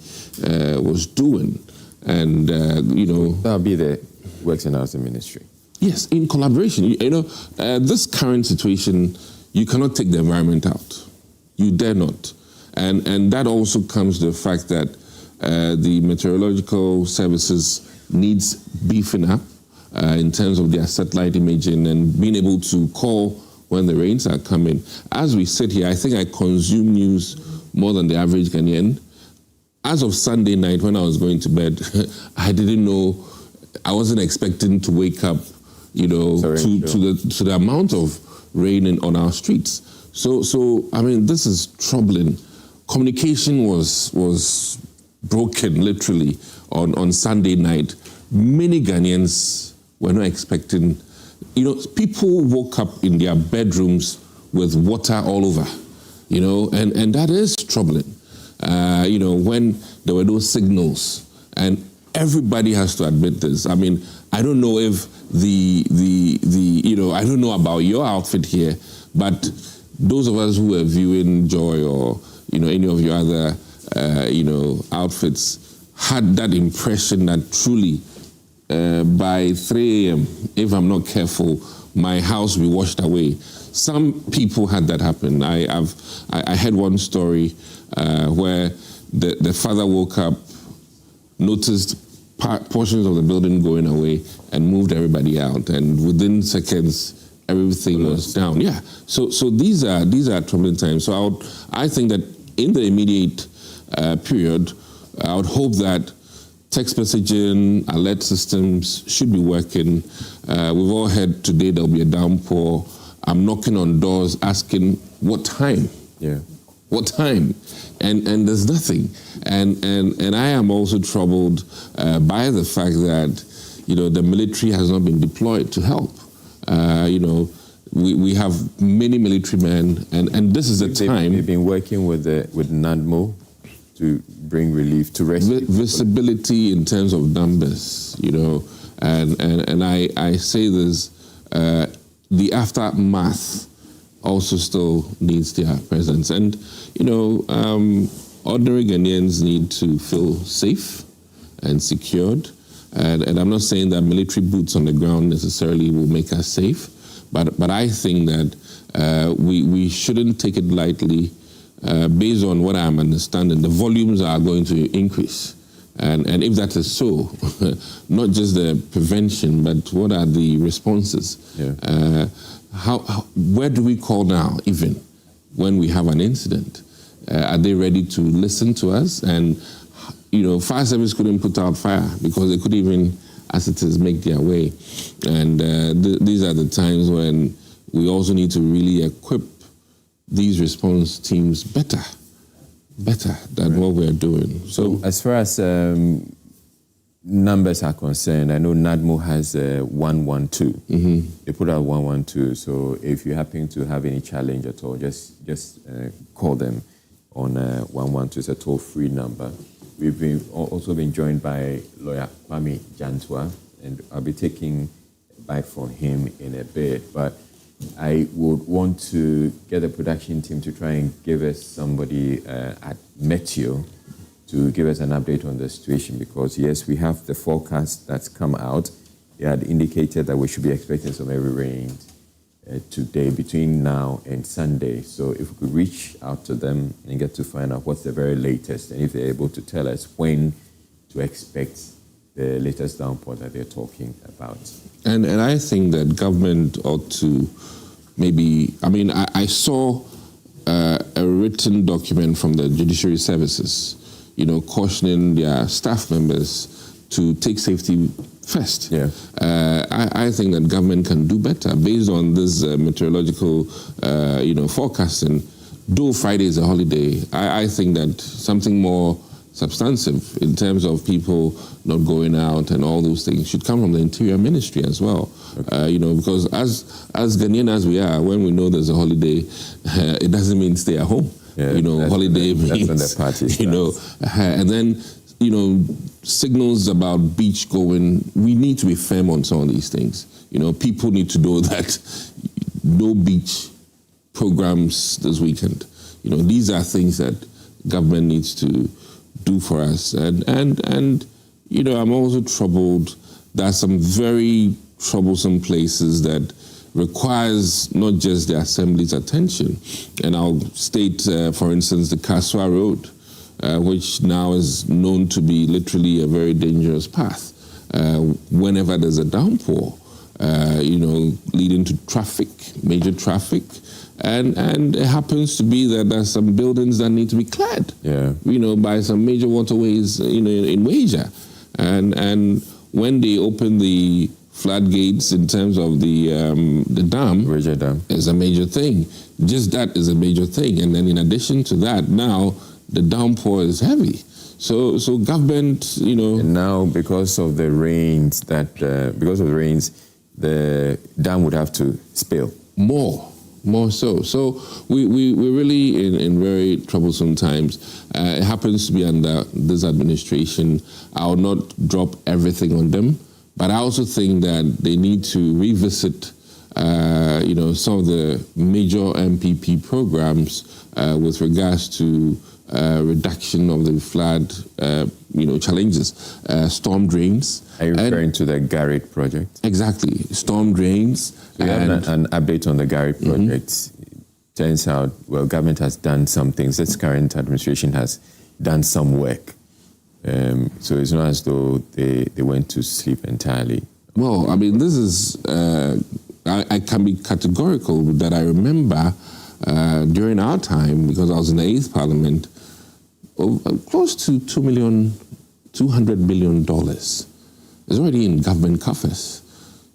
was doing. And, That'll be the Works and Housing Ministry. Yes, in collaboration. This current situation, you cannot take the environment out. You dare not. And that also comes to the fact that the meteorological services needs beefing up in terms of their satellite imaging and being able to call when the rains are coming. As we sit here, I think I consume news more than the average Ghanaian. As of Sunday night, when I was going to bed, I didn't know, I wasn't expecting to wake up, to the amount of rain on our streets. So I mean, this is troubling. Communication was broken literally on Sunday night. Many Ghanaians were not expecting people woke up in their bedrooms with water all over, and that is troubling. When there were those signals, and everybody has to admit this. I mean, I don't know if I don't know about your outfit here, but those of us who are viewing Joy or, any of your other, outfits had that impression that truly by 3 a.m., if I'm not careful, my house will be washed away. Some people had that happen. I heard one story where the father woke up, noticed portions of the building going away, and moved everybody out. And within seconds, everything was down. Yeah. So these are troubling times. So I think that in the immediate period, I would hope that text messaging, alert systems should be working. We've all heard today there'll be a downpour. I'm knocking on doors asking what time. Yeah. What time? And there's nothing. And I am also troubled by the fact that the military has not been deployed to help. We have many military men, and this is the time. We've been working with NADMO to bring relief to rescue visibility in terms of numbers, and I say this, the aftermath also still needs their presence. And, ordinary Ghanaians need to feel safe and secured. And I'm not saying that military boots on the ground necessarily will make us safe, but I think that we shouldn't take it lightly. Based on what I'm understanding, the volumes are going to increase. And if that is so, not just the prevention, but what are the responses? Yeah. Where do we call now, even when we have an incident? Are they ready to listen to us? And, fire service couldn't put out fire because they couldn't even, as it is, make their way. And these are the times when we also need to really equip these response teams better than what we're doing. So as far as numbers are concerned, I know NADMO has 112. Mm-hmm. They put out 112. So if you happen to have any challenge at all, just call them on 112. It's a toll-free number. We've also been joined by lawyer Pami Jantwa, and I'll be taking back from him in a bit. But I would want to get the production team to try and give us somebody at Meteo to give us an update on the situation, because yes, we have the forecast that's come out. They had indicated that we should be expecting some heavy rain today between now and Sunday. So if we could reach out to them and get to find out what's the very latest, and if they're able to tell us when to expect the latest downpour that they're talking about. And I think that government ought to maybe, I saw a written document from the judiciary services, cautioning their staff members to take safety first. Yeah. I think that government can do better based on this meteorological, forecasting. Though Friday is a holiday, I think that something more substantive in terms of people not going out and all those things should come from the Interior Ministry as well. Okay. Because as Ghanaian as we are, when we know there's a holiday, it doesn't mean stay at home. Yeah, holiday means, that's when the party starts. And then, signals about beach going, we need to be firm on some of these things. People need to know that no beach programs this weekend. These are things that government needs to do for us. And I'm also troubled. There are some very troublesome places that requires not just the Assembly's attention. And I'll state, for instance, the Kaswa Road, which now is known to be literally a very dangerous path. Whenever there's a downpour, leading to traffic, major traffic. And it happens to be that there's some buildings that need to be cleared, by some major waterways, in Waja. And when they open the floodgates in terms of the dam, Waja Dam, is a major thing. Just that is a major thing. And then in addition to that, now the downpour is heavy. So government, And now because of the rains the dam would have to spill. More so. So we're really in very troublesome times. It happens to be under this administration. I'll not drop everything on them, but I also think that they need to revisit some of the major MPP programs with regards to reduction of the flood, challenges, storm drains. Are you referring to the Garrett project? Exactly, storm drains. We have an update on the Garrett project. Turns out, government has done some things. This current administration has done some work. So it's not as though they went to sleep entirely. Well, I mean, this is, I can be categorical that I remember during our time, because I was in the 8th Parliament, close to $200 billion is already in government coffers.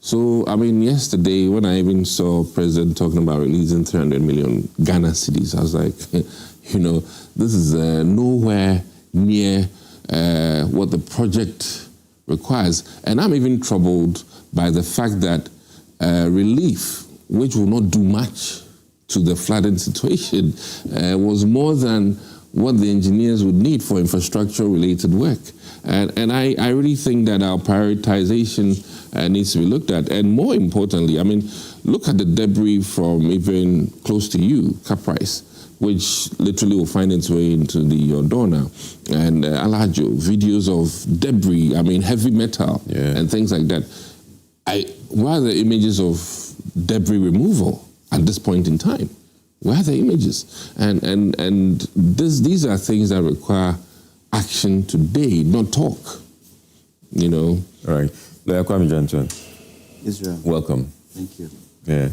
So, I mean, yesterday when I even saw President talking about releasing 300 million Ghana cedis, I was like, this is nowhere near what the project requires. And I'm even troubled by the fact that relief, which will not do much to the flooding situation, was more than what the engineers would need for infrastructure-related work. And I really think that our prioritization needs to be looked at. And more importantly, I mean, look at the debris from even close to you, Caprice, which literally will find its way into your door now. And Alajo, videos of debris, I mean, heavy metal and things like that. Where are the images of debris removal at this point in time? Where are the images? And these are things that require action today, not talk. All right. Lawyer Kwame Johnson. Israel. Welcome. Thank you. Yeah.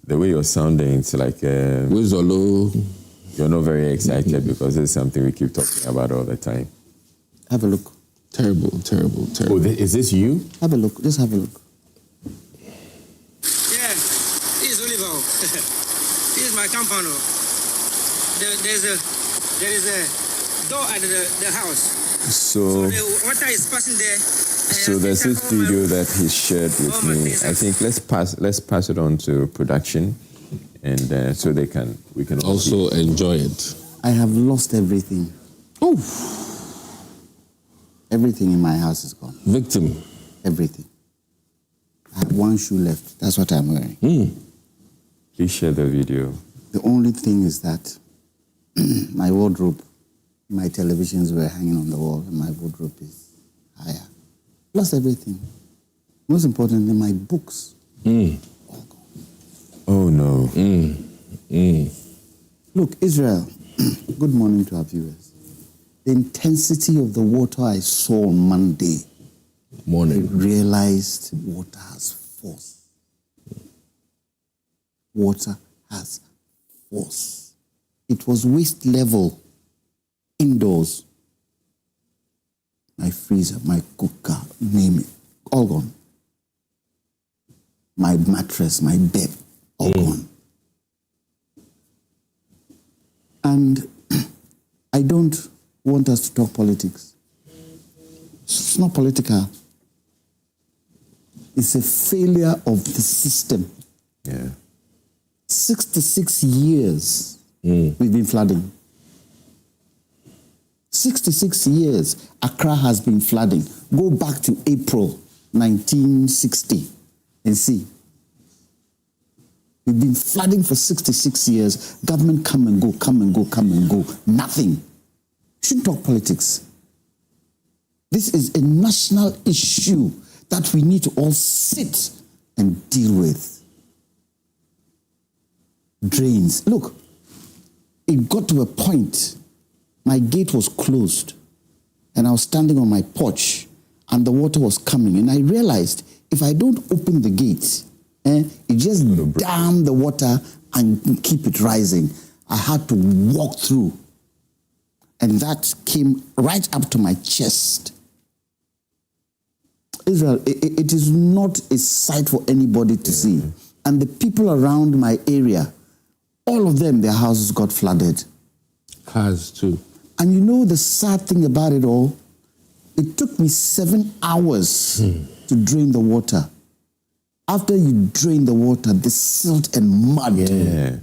The way you're sounding, it's like... Where's Olo? You're not very excited because it's something we keep talking about all the time. Have a look. Terrible. Oh, is this you? Have a look. Just have a look. Yeah, this is Oliver. This is my compound. There is a door at the house. So the water is passing there. So there's this video that he shared with me. I think let's pass it on to production, and so we can also enjoy it. I have lost everything. Oh, everything in my house is gone. Victim. Everything. I have one shoe left. That's what I'm wearing. Please share the video. The only thing is that my wardrobe, my televisions were hanging on the wall, and my wardrobe is higher. Lost everything. Most importantly, my books. All gone. Oh no. Look, Israel, good morning to our viewers. The intensity of the water I saw on Monday, I realized water has force. Water has force. It was waist level indoors. My freezer, my cooker, name it, all gone. My mattress, my bed, all gone. And I don't want us to talk politics. It's not political. It's a failure of the system. Yeah. 66 years we've been flooding. 66 years Accra has been flooding. Go back to April 1960 and see. We've been flooding for 66 years. Government come and go, come and go, come and go. Nothing. Shouldn't talk politics. This is a national issue that we need to all sit and deal with. Drains. Look, it got to a point, my gate was closed and I was standing on my porch and the water was coming, and I realized if I don't open the gate, it just dam the water and keep it rising. I had to walk through, and that came right up to my chest. Israel, it is not a sight for anybody to see. And the people around my area, all of them, their houses got flooded. Cars too. And you know the sad thing about it all? It took me 7 hours to drain the water. after you drain the water, the silt and mud. Yeah.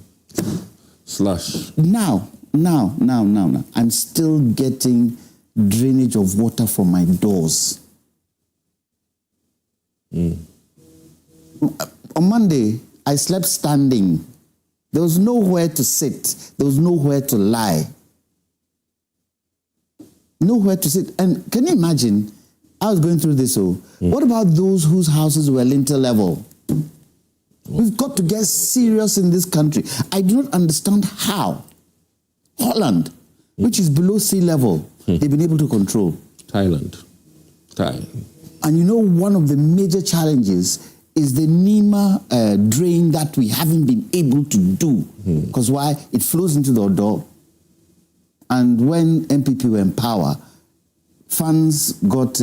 Slush. Now, I'm still getting drainage of water from my doors. On Monday, I slept standing. There was nowhere to sit. There was nowhere to lie. Nowhere to sit. And can you imagine? I was going through this. What about those whose houses were lintel level? We've got to get serious in this country. I do not understand how Holland, which is below sea level, they've been able to control. Thailand. And you know, one of the major challenges is the Nima drain that we haven't been able to do. Because why? It flows into the Odo. And when MPP were in power, funds got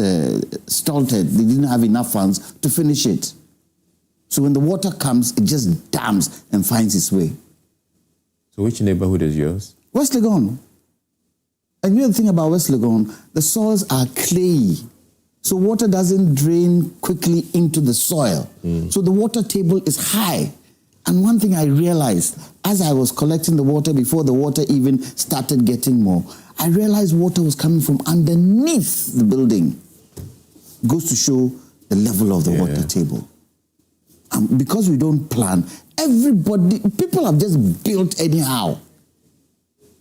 stalled. They didn't have enough funds to finish it. So when the water comes, it just dams and finds its way. So which neighborhood is yours? West Legon. And you know the thing about West Legon, the soils are clayey. So water doesn't drain quickly into the soil. So the water table is high. And one thing I realized, as I was collecting the water before the water even started getting more, I realized water was coming from underneath the building. Goes to show the level of the water table. Because we don't plan, people have just built anyhow.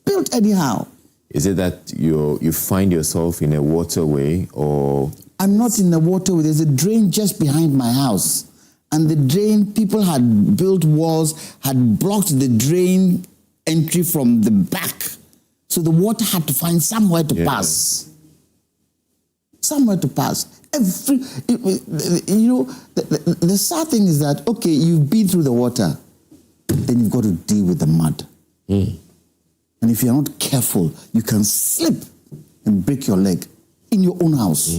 Built anyhow. Is it that you find yourself in a waterway, or? I'm not in the waterway. There's a drain just behind my house. And the drain, people had built walls, had blocked the drain entry from the back. So the water had to find somewhere to pass. Somewhere to pass. The sad thing is that, okay, you've been through the water, then you've got to deal with the mud. And if you're not careful, you can slip and break your leg in your own house.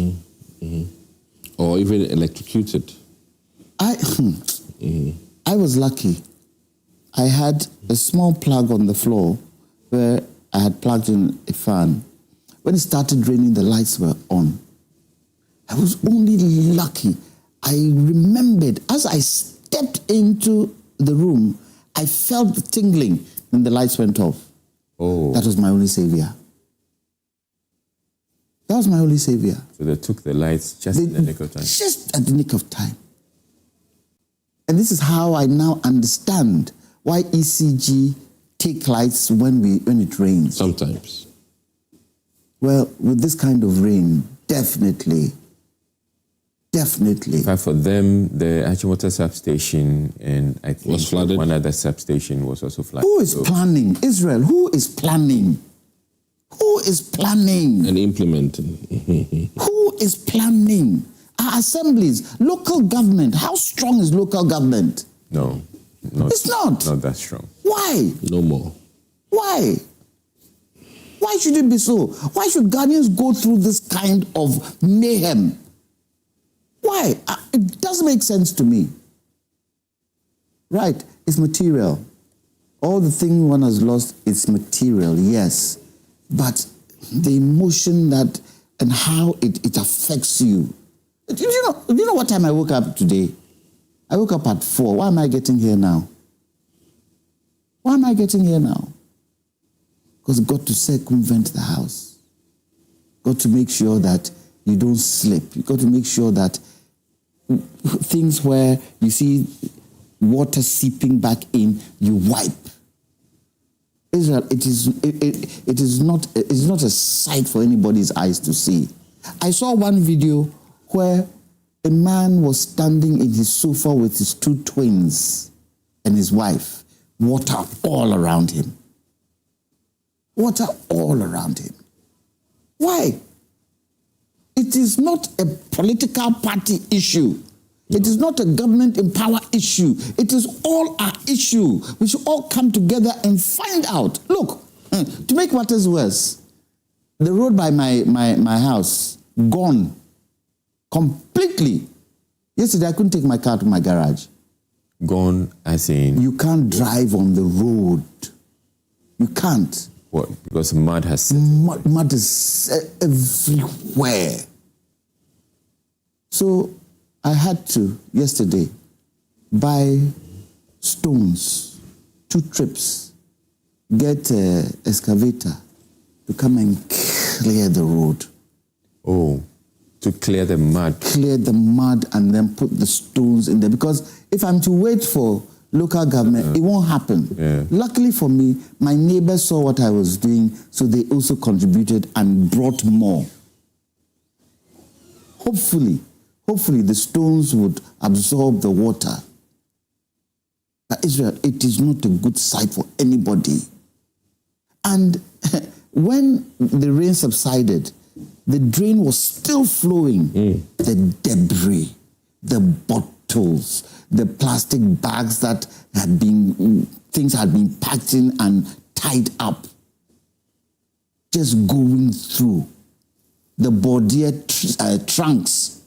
Or even electrocuted. I was lucky. I had a small plug on the floor where I had plugged in a fan. When it started raining, the lights were on. I was only lucky. I remembered as I stepped into the room, I felt the tingling when the lights went off. That was my only savior. That was my only savior. So they took the lights just in the nick of time. Just at the nick of time. And this is how I now understand why ECG take lights when it rains. Sometimes. Well, with this kind of rain, definitely. In fact, for them, the Achimota substation and I think was flooded. One other substation was also flooded. Who is planning? Israel, who is planning? Who is planning? And implementing. Who is planning? Our assemblies, local government. How strong is local government? No. It's not. Not that strong. Why? No more. Why? Why should it be so? Why should Ghanaians go through this kind of mayhem? Why? It doesn't make sense to me. Right, it's material. All the thing one has lost, it's material, yes. But the emotion that and how it affects you. Do you know what time I woke up today? I woke up at 4. Why am I getting here now? Why am I getting here now? Because I've got to circumvent the house. Got to make sure that you don't slip. You've got to make sure that things where you see water seeping back in, you wipe. Israel, it is not a sight for anybody's eyes to see. I saw one video where a man was standing in his sofa with his 2 twins and his wife, water all around him. Water all around him. Why? It is not a political party issue. It is not a government in power issue. It is all our issue. We should all come together and find out. Look, to make matters worse, the road by my house, gone. Completely. Yesterday, I couldn't take my car to my garage. Gone as in? You can't drive on the road. You can't. What? Because mud has... Mud is everywhere. So I had to, yesterday, buy stones, 2 trips, get an excavator to come and clear the road. Oh, to clear the mud. Clear the mud and then put the stones in there. Because if I'm to wait for local government, it won't happen. Yeah. Luckily for me, my neighbors saw what I was doing, so they also contributed and brought more. Hopefully the stones would absorb the water. But Israel, it is not a good sight for anybody. And when the rain subsided, the drain was still flowing. The debris, the bottles, the plastic bags that things had been packed in and tied up, just going through. The bordia trunks,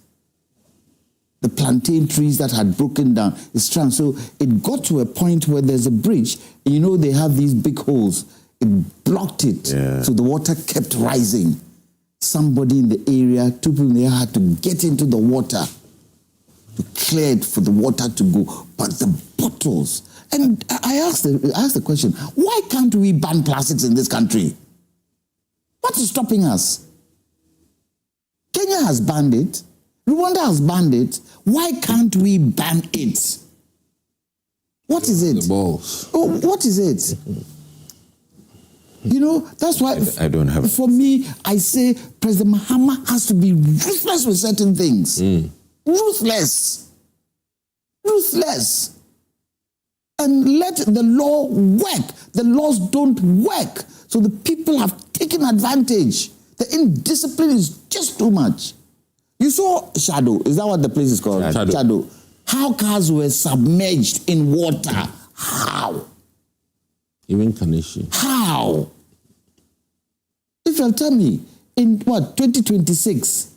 the plantain trees that had broken down, it's trunk. So it got to a point where there's a bridge, and you know they have these big holes. It blocked it, so the water kept rising. Somebody in the area, 2 people in the area had to get into the water to clear it for the water to go. But the bottles, and I asked the question, why can't we ban plastics in this country? What is stopping us? Kenya has banned it. Rwanda has banned it. Why can't we ban it? What is it? The balls. Oh, what is it? You know, that's why I don't have. For me, I say President Mahama has to be ruthless with certain things. Ruthless. And let the law work. The laws don't work. So the people have taken advantage. The indiscipline is just too much. You saw Shadow. Is that what the place is called? Shadow. How cars were submerged in water. How? Even Kanishi. How? If you'll tell me, in 2026,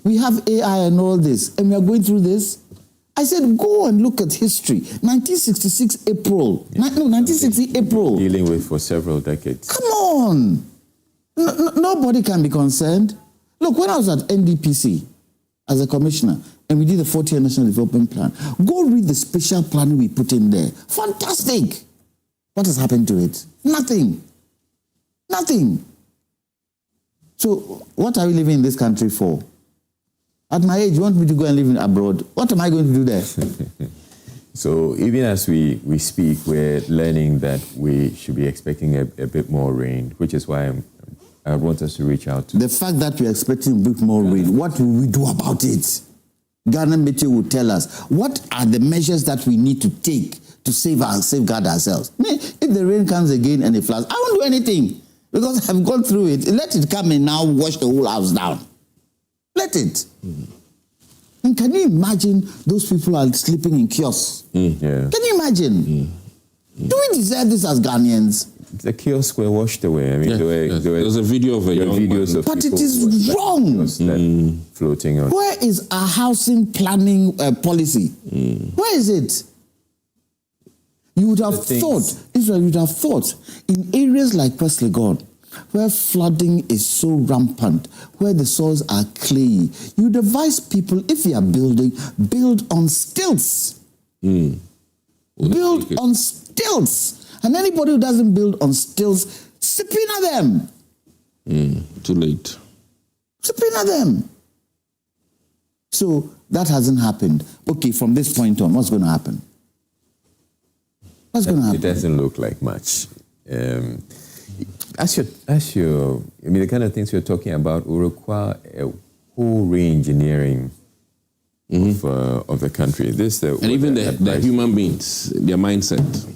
we have AI and all this, and we are going through this. I said, go and look at history. 1966 April. 1960 April. Dealing with for several decades. Come on. Nobody can be concerned. Look, when I was at NDPC as a commissioner, and we did the 40-year National Development Plan, go read the special plan we put in there. Fantastic. What has happened to it? Nothing. So what are we living in this country for? At my age, you want me to go and live abroad? What am I going to do there? So even as we speak, we're learning that we should be expecting a bit more rain, which is why I want us to reach out to... The fact that we're expecting a bit more rain, what will we do about it? Ghana Meteo will tell us, what are the measures that we need to take to safeguard ourselves? If the rain comes again and it floods, I won't do anything because I've gone through it. Let it come and now wash the whole house down. Let it. And can you imagine those people are sleeping in kiosks? Can you imagine? Do we deserve this as Ghanaians? The kiosks were washed away. I mean, there's a video of a young videos man. Of but it is wrong. Floating on. Where is our housing planning policy? Where is it? You would have thought, Israel, you would have thought, in areas like West Legon, where flooding is so rampant, where the soils are clayey, you would advise people, if you are building, build on stilts. Build on stilts. And anybody who doesn't build on stilts, subpoena them. Too late. Subpoena them. So that hasn't happened. Okay, from this point on, what's going to happen? What's going to happen? It doesn't look like much. As you're, I mean, the kind of things you're talking about will require a whole re-engineering of the country. And even the human beings, their mindset,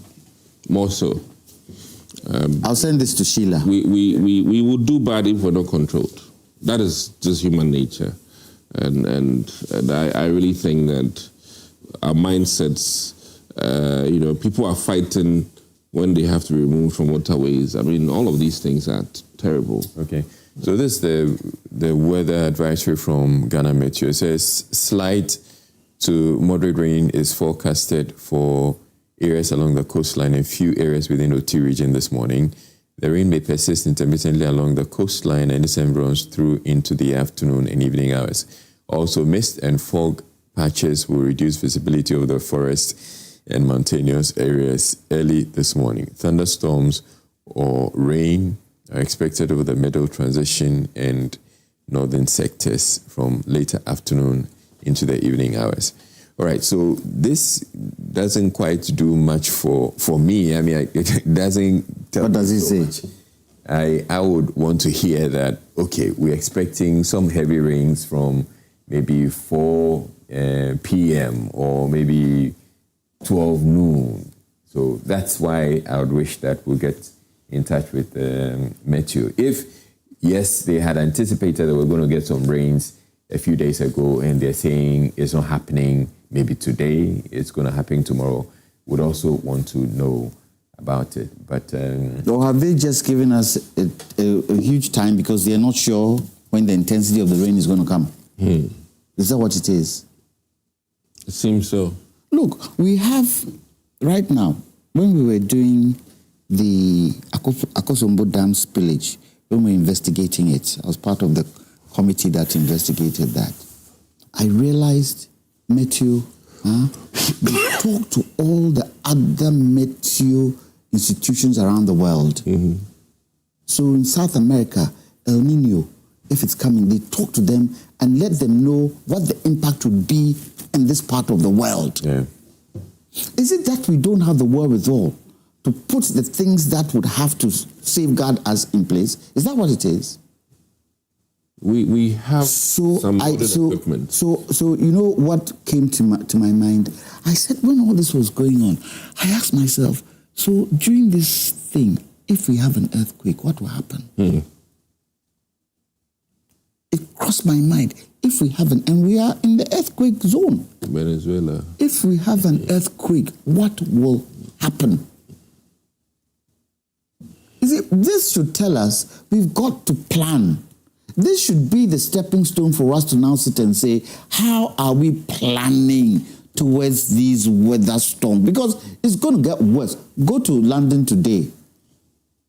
more so. I'll send this to Sheila. We would do bad if we're not controlled. That is just human nature. And I really think that our mindsets, people are fighting when they have to be removed from waterways. I mean, all of these things are terrible. Okay. So this is the weather advisory from Ghana Meteo. It says slight to moderate rain is forecasted for areas along the coastline and few areas within the OT region this morning. The rain may persist intermittently along the coastline and this runs through into the afternoon and evening hours. Also, mist and fog patches will reduce visibility over the forest and mountainous areas early this morning. Thunderstorms or rain are expected over the middle transition and northern sectors from later afternoon into the evening hours. All right, so this doesn't quite do much for me. I mean, it doesn't tell What does it say? Much. I would want to hear that, okay, we're expecting some heavy rains from maybe 4 p.m. or maybe 12 noon. So that's why I would wish that we'll get in touch with Meteo. If, yes, they had anticipated that we're going to get some rains a few days ago and they're saying it's not happening maybe today, it's going to happen tomorrow, would also want to know about it. But or have they just given us a huge time because they're not sure when the intensity of the rain is going to come? Is that what it is? It seems so. Look, we have right now, when we were doing the Akosombo Dam spillage, when we were investigating it, I was part of the committee that investigated that. I realized Meteo, they talk to all the other Meteo institutions around the world. So in South America, El Nino, if it's coming, they talk to them and let them know what the impact would be in this part of the world. Yeah. Is it that we don't have the wherewithal to put the things that would have to safeguard us in place? Is that what it is? We have some equipment. So you know what came to my mind? I said, when all this was going on, I asked myself, so during this thing, if we have an earthquake, what will happen? It crossed my mind. If we have and we are in the earthquake zone. Venezuela. If we have an earthquake, what will happen? This should tell us we've got to plan. This should be the stepping stone for us to now sit and say, how are we planning towards these weather storms? Because it's going to get worse. Go to London today.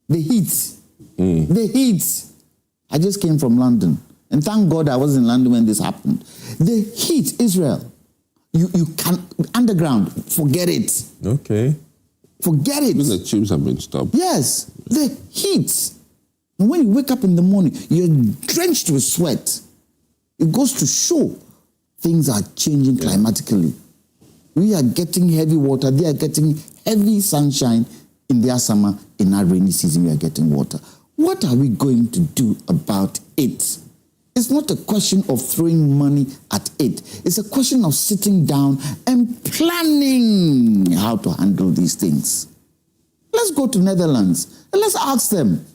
The heat. The heat. I just came from London. And thank God I was in London when this happened. The heat, Israel. You can, underground, forget it. Okay. Forget it. Even the tubes have been stopped. Yes. The heat. And when you wake up in the morning, you're drenched with sweat. It goes to show things are changing climatically. We are getting heavy water. They are getting heavy sunshine in their summer. In our rainy season, we are getting water. What are we going to do about it? It's not a question of throwing money at it. It's a question of sitting down and planning how to handle these things. Let's go to Netherlands and let's ask them.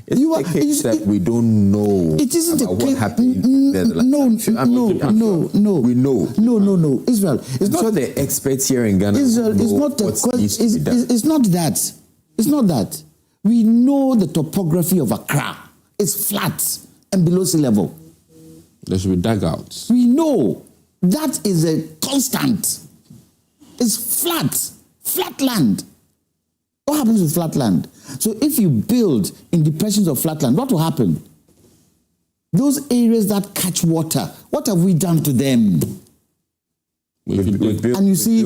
It's a case that we don't know. It isn't about what happened in Netherlands. No. We know. No. Israel. I'm sure the experts here in Ghana. Israel is not a question. It's not that. It's not that. We know the topography of Accra. It's flat and below sea level. There should be dugouts. We know that is a constant. It's flat land. What happens with flat land? So if you build in depressions of flat land, what will happen? Those areas that catch water, what have we done to them? And you see,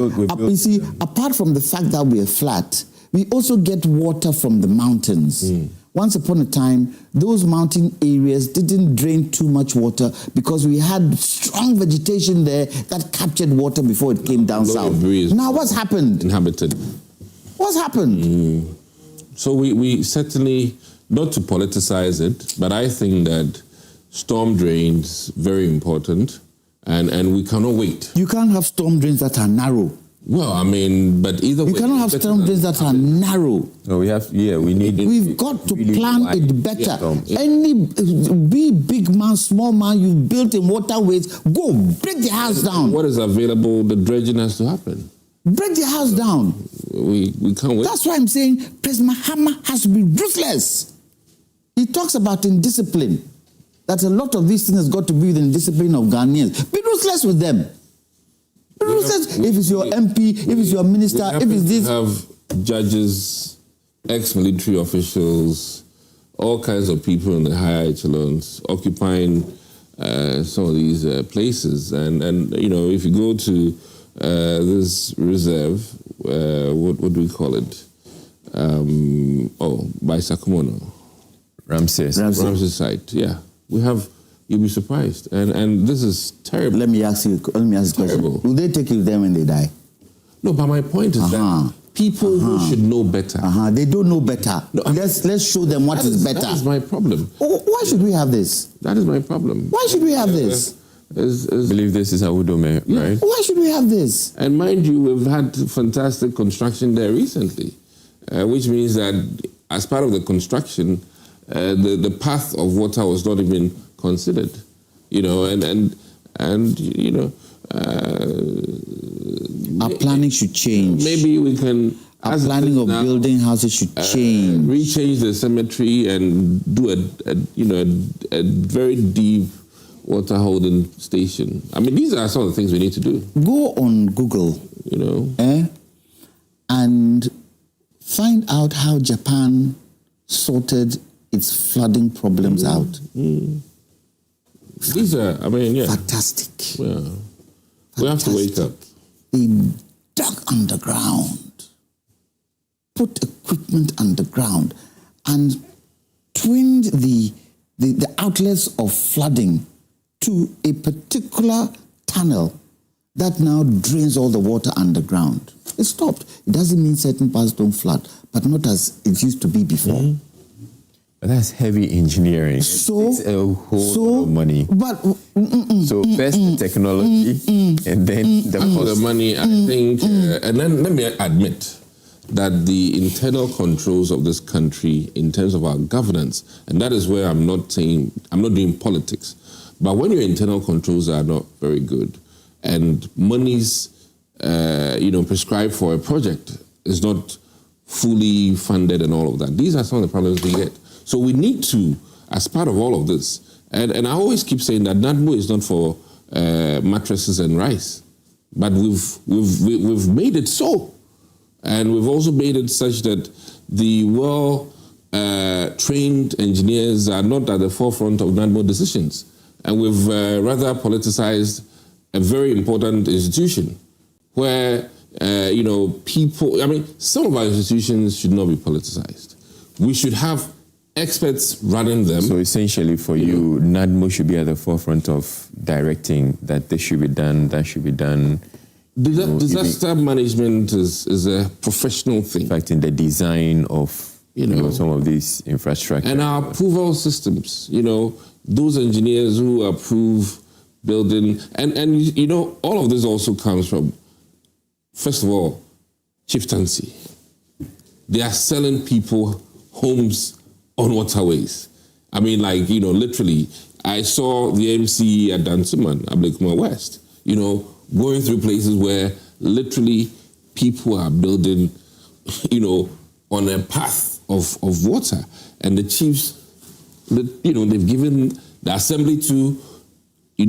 apart from the fact that we are flat, we also get water from the mountains. Once upon a time, those mountain areas didn't drain too much water because we had strong vegetation there that captured water before it came down south. Now what's happened? Inhabited. What's happened? So we certainly, not to politicize it, but I think that storm drains very important and we cannot wait. You can't have storm drains that are narrow. Well, I mean, but either way. You cannot have storm drains that are narrow. No, we've got to plan it better. Be big man, small man, you built in waterways, go break the house down. What is available, the dredging has to happen. Break the house down. We can't wait. That's why I'm saying President Mahama has to be ruthless. He talks about indiscipline. That a lot of these things has got to be within the discipline of Ghanaians. Be ruthless with them. Be ruthless. If it's your MP, if it's your minister, if it's this. We have judges, ex-military officials, all kinds of people in the higher echelons occupying some of these places. And you know, if you go to this reserve, what do we call it? By Sakumono. Ramses site. Yeah, we have. You'll be surprised, and this is terrible. Let me ask you a question. Will they take you there when they die? No, but my point is that people who should know better. They don't know better. No, let's show them what is better. That is my problem. Why should we have this? That is my problem. Why should we have this? I believe this is Awudome, right? Why should we have this? And mind you, we've had fantastic construction there recently, which means that as part of the construction, the path of water was not even considered, you know, and you know, our planning should change. Maybe we can. Our planning of building houses should change. Rechange the cemetery and do a very deep water holding station. I mean, these are some of the things we need to do. Go on Google, you know, and find out how Japan sorted its flooding problems out. These are, I mean, yeah. Fantastic. Yeah. We have to wake up. They dug underground, put equipment underground, and twinned the outlets of flooding to a particular tunnel that now drains all the water underground. It stopped. It doesn't mean certain parts don't flood, but not as it used to be before. But that's heavy engineering. So it's a whole lot of money. But so first the technology, and then the money. I think, and then let me admit that the internal controls of this country, in terms of our governance, and that is where I'm not doing politics. But when your internal controls are not very good, and monies, prescribed for a project is not fully funded and all of that, these are some of the problems we get. So we need to, as part of all of this, and I always keep saying that NADMO is not for mattresses and rice, but we've made it so, and we've also made it such that the trained engineers are not at the forefront of NADMO decisions, and we've rather politicized a very important institution where people. I mean, some of our institutions should not be politicized. We should have experts running them. So essentially for you, NADMO should be at the forefront of directing that this should be done, that should be done. Disaster management is a professional thing. In fact, in the design of some of these infrastructure. And our approval systems, those engineers who approve building, and all of this also comes from, first of all, chieftaincy. They are selling people homes on waterways. I mean, literally, I saw the MC at Dansuman, Ablekuma West, going through places where literally people are building, on a path of water. And the chiefs, they've given the assembly to,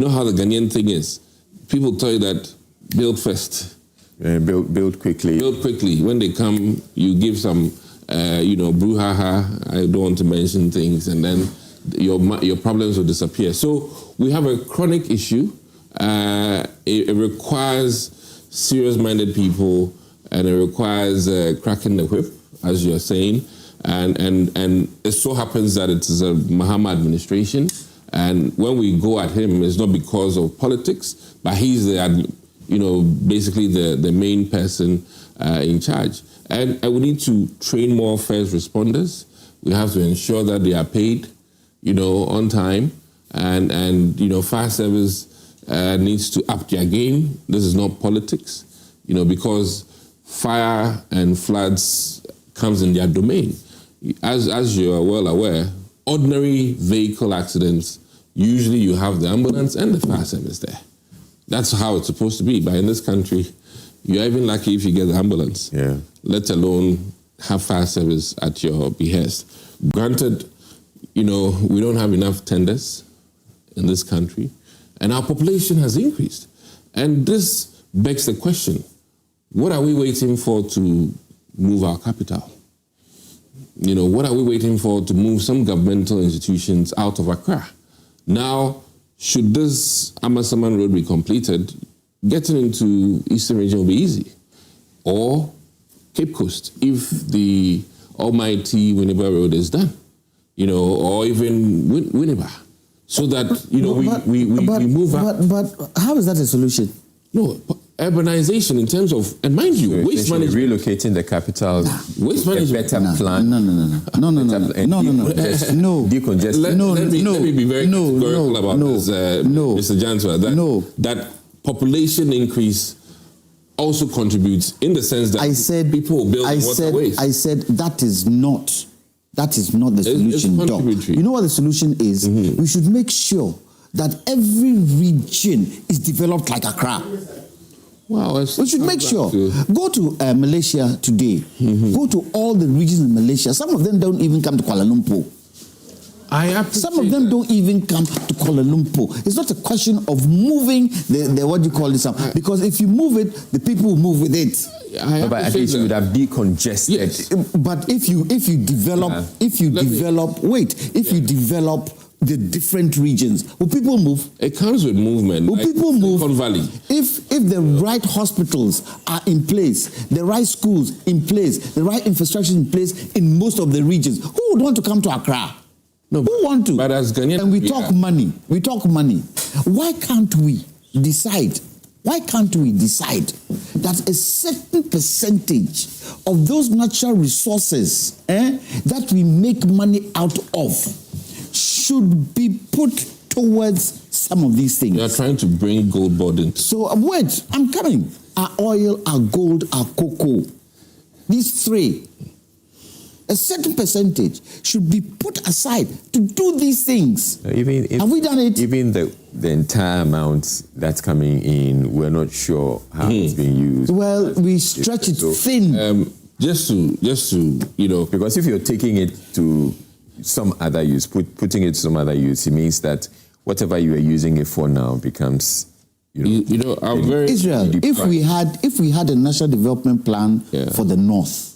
how the Ghanaian thing is. People tell you that build first. Build quickly. Build quickly. When they come, you give some brouhaha, I don't want to mention things, and then your problems will disappear. So we have a chronic issue. It requires serious-minded people, and it requires cracking the whip, as you're saying. And it so happens that it is a Mahama administration, and when we go at him, it's not because of politics, but he's basically the main person in charge. And we need to train more first responders. We have to ensure that they are paid, on time. And fire service needs to up their game. This is not politics, because fire and floods comes in their domain. As you are well aware, ordinary vehicle accidents, usually you have the ambulance and the fire service there. That's how it's supposed to be. But in this country, you're even lucky if you get the ambulance, let alone have fire service at your behest. Granted, we don't have enough tenders in this country, and our population has increased. And this begs the question, what are we waiting for to move our capital? What are we waiting for to move some governmental institutions out of Accra? Now, should this Amasaman Road be completed, getting into Eastern Region will be easy. Or Cape Coast, if the almighty Winneba Road is done, or even Winneba, so that, we move up. But how is that a solution? No, urbanization in terms of, and mind you, so waste management. Relocating the capital, waste management. Better plan. No. Decongest. Let me be very categorical about this, Mr. Janswa, that population increase also contributes in the sense that people will build waterways. I said that is not the solution, Doc. You know what the solution is? Mm-hmm. We should make sure that every region is developed like Accra. Wow, we should make sure. Go to Malaysia today. Mm-hmm. Go to all the regions in Malaysia. Some of them don't even come to Kuala Lumpur. Some of them don't even come to Kuala Lumpur. It's not a question of moving the what do you call this? Because if you move it, the people will move with it. But at least you would have decongested. Yes. But if you develop the different regions, will people move? It comes with movement. Will people move? Silicon Valley. If the right hospitals are in place, the right schools in place, the right infrastructure in place in most of the regions, who would want to come to Accra? No, who want to? But as Ghanaian, and we talk money. Why can't we decide? That a certain percentage of those natural resources that we make money out of should be put towards some of these things? You are trying to bring gold boarding. So wait, I'm coming. Our oil, our gold, our cocoa. These three. A certain percentage should be put aside to do these things. Have we done it? Even the entire amount that's coming in, we're not sure how it's being used. Well, we stretch it thin. Just to because if you're taking it to some other use, putting it to some other use, it means that whatever you are using it for now becomes, Israel. If we had a national development plan for the north.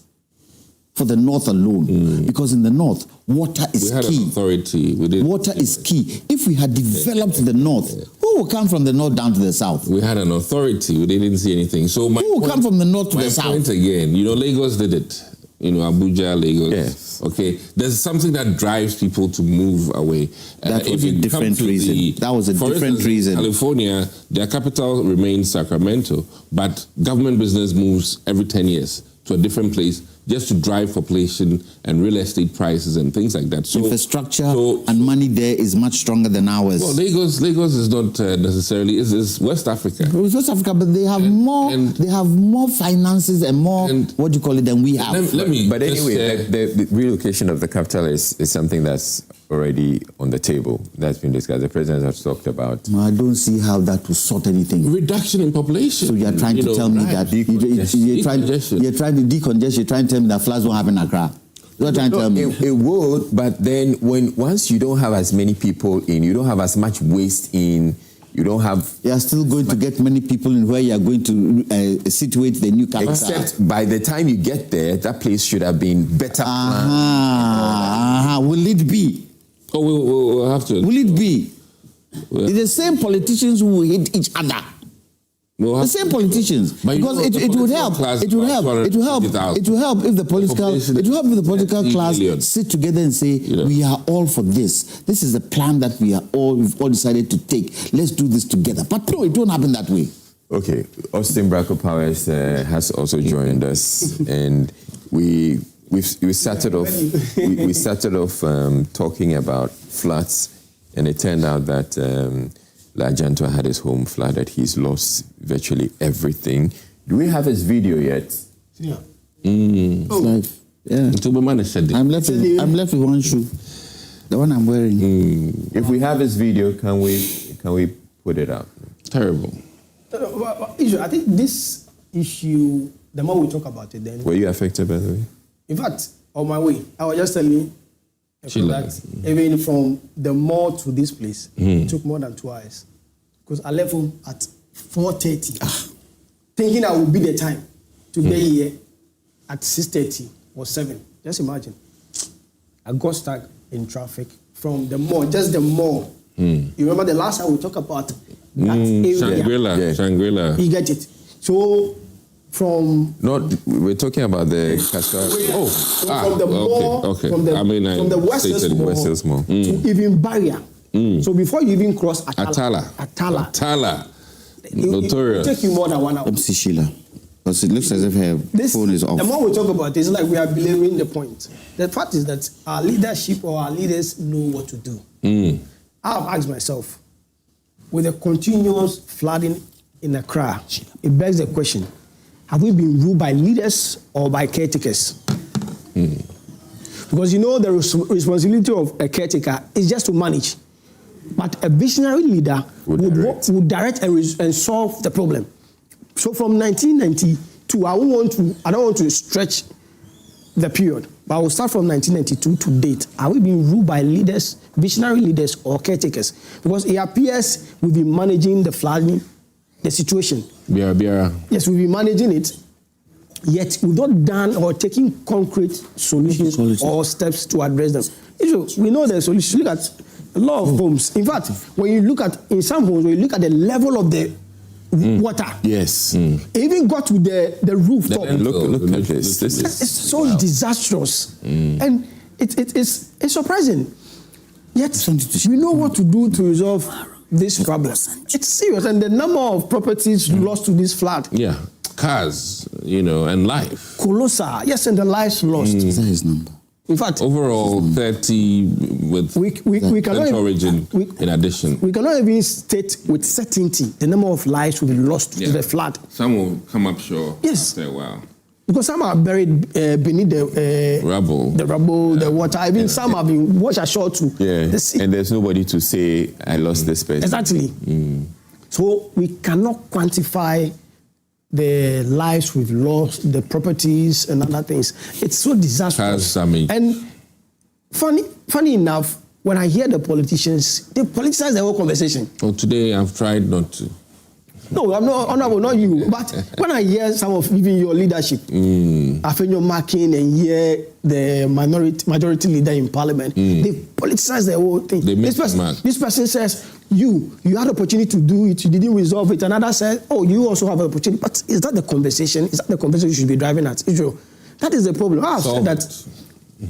For the north alone, because in the north, water is key. An authority. Water is key. If we had developed the north, who will come from the north down to the south? We had an authority. We didn't see anything. So who will come from the north to the south? My point again, Lagos did it. Abuja, Lagos. Yes. Okay. There's something that drives people to move away. That was a different reason. That was a different reason. California, their capital remains Sacramento, but government business moves every 10 years to a different place, just to drive population and real estate prices and things like that. So infrastructure and money there is much stronger than ours. Well, Lagos is not necessarily. It's West Africa. It's West Africa, but they have more. They have more finances and more than we have. But anyway, the relocation of the capital is something that's already on the table. That's been discussed. The president has talked about. I don't see how that will sort anything. Reduction in population. So you're trying to tell me that you're trying to decongest. You're trying to tell me that floods won't happen in Accra. You're trying to tell me it would, but then once you don't have as many people in, you don't have as much waste in. You don't have. You are still going to get many people in where you are going to situate the new capital. Except by the time you get there, that place should have been better planned. Will it be? Oh, we'll have to. Will it be? It's the same politicians who hate each other. The same politicians, because it would help. It will help if the political class sit together and say, we are all for this. This is the plan that we've all decided to take. Let's do this together. But no, it won't happen that way. Okay, Austin Bracco Powers has also joined us, and we started off talking about floods, and it turned out that Lajanto had his home flooded. He's lost virtually everything. Do we have his video yet? Yeah. Yeah. I'm left with one shoe, the one I'm wearing. If we have his video, can we put it up? Terrible. I think this issue, the more we talk about it, then. Were you affected, by the way? In fact, on my way, I was just telling you that even from the mall to this place, it took more than 2 hours. Because I left home at 4:30, thinking I would be the time to get here at 6:30 or 7. Just imagine. I got stuck in traffic from the mall, just the mall, You remember the last time we talked about that area? Shangri-La. You get it. So from we're talking about the Kasha. From the mall, from the Western Mall to even Barrier. So before you even cross Atala. Notorious. It take you more than 1 hour. MC Sheila. Because it looks as if her phone is off. The more we talk about it, it's like we are belaboring the point. The fact is that our leadership or our leaders know what to do. I have asked myself, with the continuous flooding in Accra, it begs the question, have we been ruled by leaders or by caretakers? Because you know the responsibility of a caretaker is just to manage. But a visionary leader would direct and solve the problem. So from 1992, I don't want to stretch the period, but I will start from 1992 to date. Are we being ruled by leaders, visionary leaders or caretakers? Because it appears we've been managing the flooding, the situation. Yes, we've been managing it, yet we've not done or taken concrete solutions or steps to address them. We know the solution. Look at a lot of homes. In fact, when you look at, in some homes, when you look at the level of the water. Yes. It even got to the rooftop. Look at this. It's so disastrous. And it's surprising. Yet we know what to do to resolve this problem. It's serious. And the number of properties lost to this flood. Yeah. Cars, and life. Colossal. Yes, and the lives lost. Is that his number? In fact, overall 30 with we cannot origin in addition. We cannot even state with certainty the number of lives will be lost to the flood. Some will come up short after a while. Because some are buried beneath the rubble, the water. Even some have been washed ashore too. And there's nobody to say, I lost this person. Exactly. So we cannot quantify the lives we've lost, the properties and other things. It's so disastrous. And funny enough, when I hear the politicians, they politicize the whole conversation. Well, today I've tried not to. No, I'm not honorable, not you. But when I hear some of even your leadership, Afenyo Markin and hear the majority leader in parliament, they politicize the whole thing. This person says, you had the opportunity to do it, you didn't resolve it. Another says, you also have an opportunity. But is that the conversation? Is that the conversation you should be driving at? Israel? That is the problem. I've said that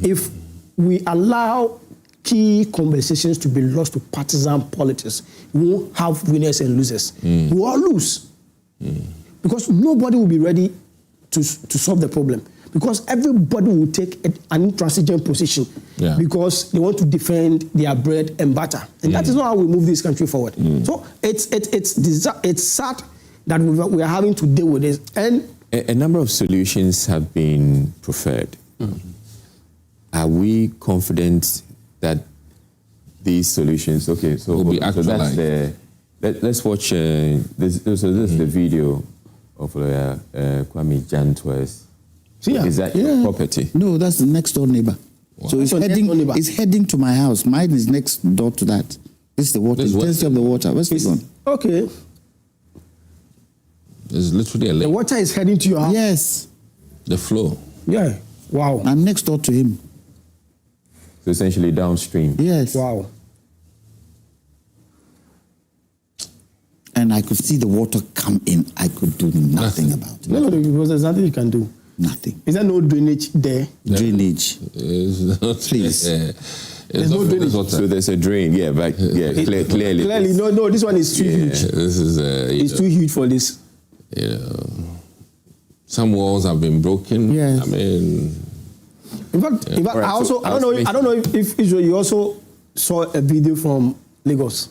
if we allow key conversations to be lost to partisan politics, we won't have winners and losers. We will all lose. Because nobody will be ready to solve the problem. Because everybody will take an intransigent position because they want to defend their bread and butter. And that is not how we move this country forward. So it's sad that we are having to deal with this. And a number of solutions have been preferred. Are we confident that these solutions, will be actualized? Let's watch, this is the video of Kwame Jantwer's. Is that your property? No, that's the next door neighbor. Wow. So it's heading to my house. Mine is next door to that. This is the water. This intensity of the water. Where's this one? Okay. There's literally a lake. The water is heading to your house? Yes. The flow. Yeah. Wow. I'm next door to him. So essentially downstream. Yes. Wow. And I could see the water come in. I could do nothing about it. No, because there's nothing you can do. Nothing. Is there no drainage there? Drainage. Please. There's no drainage. So there's a drain, clearly. Clearly, no, this one is too huge. This is it's too huge for this. Some walls have been broken. Yes. I mean, in fact, I don't know if Israel, you also saw a video from Lagos.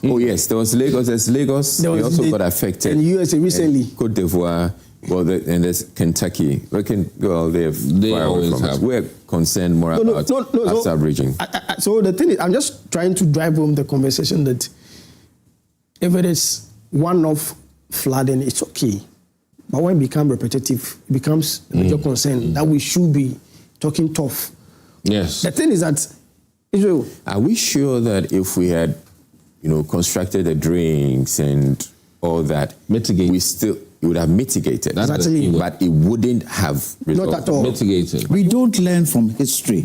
Oh yes, there was Lagos. There's Lagos. They also got affected. In USA recently. Cote d'Ivoire. And there's Kentucky. They always have. We're concerned more about after bridging. So the thing is, I'm just trying to drive home the conversation that if it is one-off flooding, it's okay. But when it becomes repetitive, it becomes a major concern that we should be talking tough. Yes. The thing is that, Israel, are we sure that if we had, constructed the drains and all that, it would have mitigated. Exactly. But it wouldn't have resolved. Not at all. Mitigated. We don't learn from history.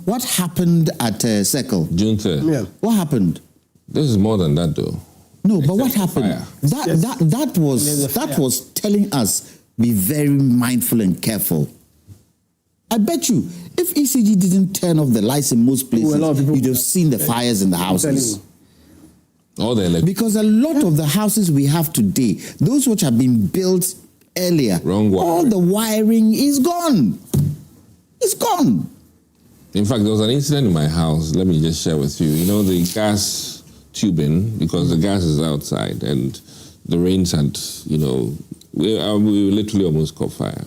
What happened at Circle? Junta. Yeah. What happened? This is more than that, though. No, but what happened? That was telling us be very mindful and careful. I bet you, if ECG didn't turn off the lights in most places, you'd have seen the fires in the houses. Because a lot of the houses we have today, those which have been built earlier, all the wiring is gone. It's gone. In fact, there was an incident in my house. Let me just share with you. You know, the gas tubing, because the gas is outside and the rains had, you know, we literally almost caught fire.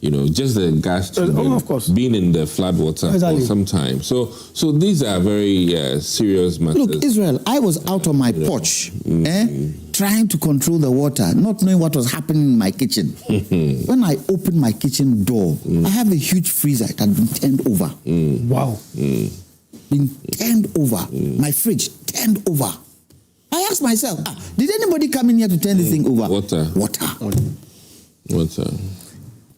You know, just the gas tubing being in the flood water for some time. So these are very serious matters. Look, Israel, I was out on my porch, trying to control the water, not knowing what was happening in my kitchen. When I opened my kitchen door, I have a huge freezer that had been turned over. Wow. Been turned over. My fridge turned over. I asked myself, did anybody come in here to turn this thing over? Water.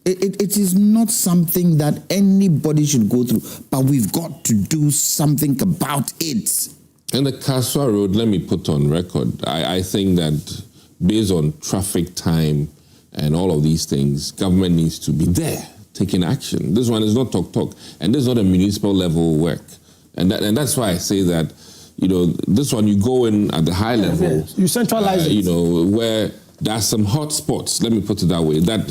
It is not something that anybody should go through, but we've got to do something about it. And the Kaswa Road, let me put on record, I think that based on traffic time and all of these things, government needs to be there, taking action. This one is not talk, and this is not a municipal level work. And that's why I say that, you know, this one you go in at the high level. You centralize it. You know, where there are some hot spots, let me put it that way, that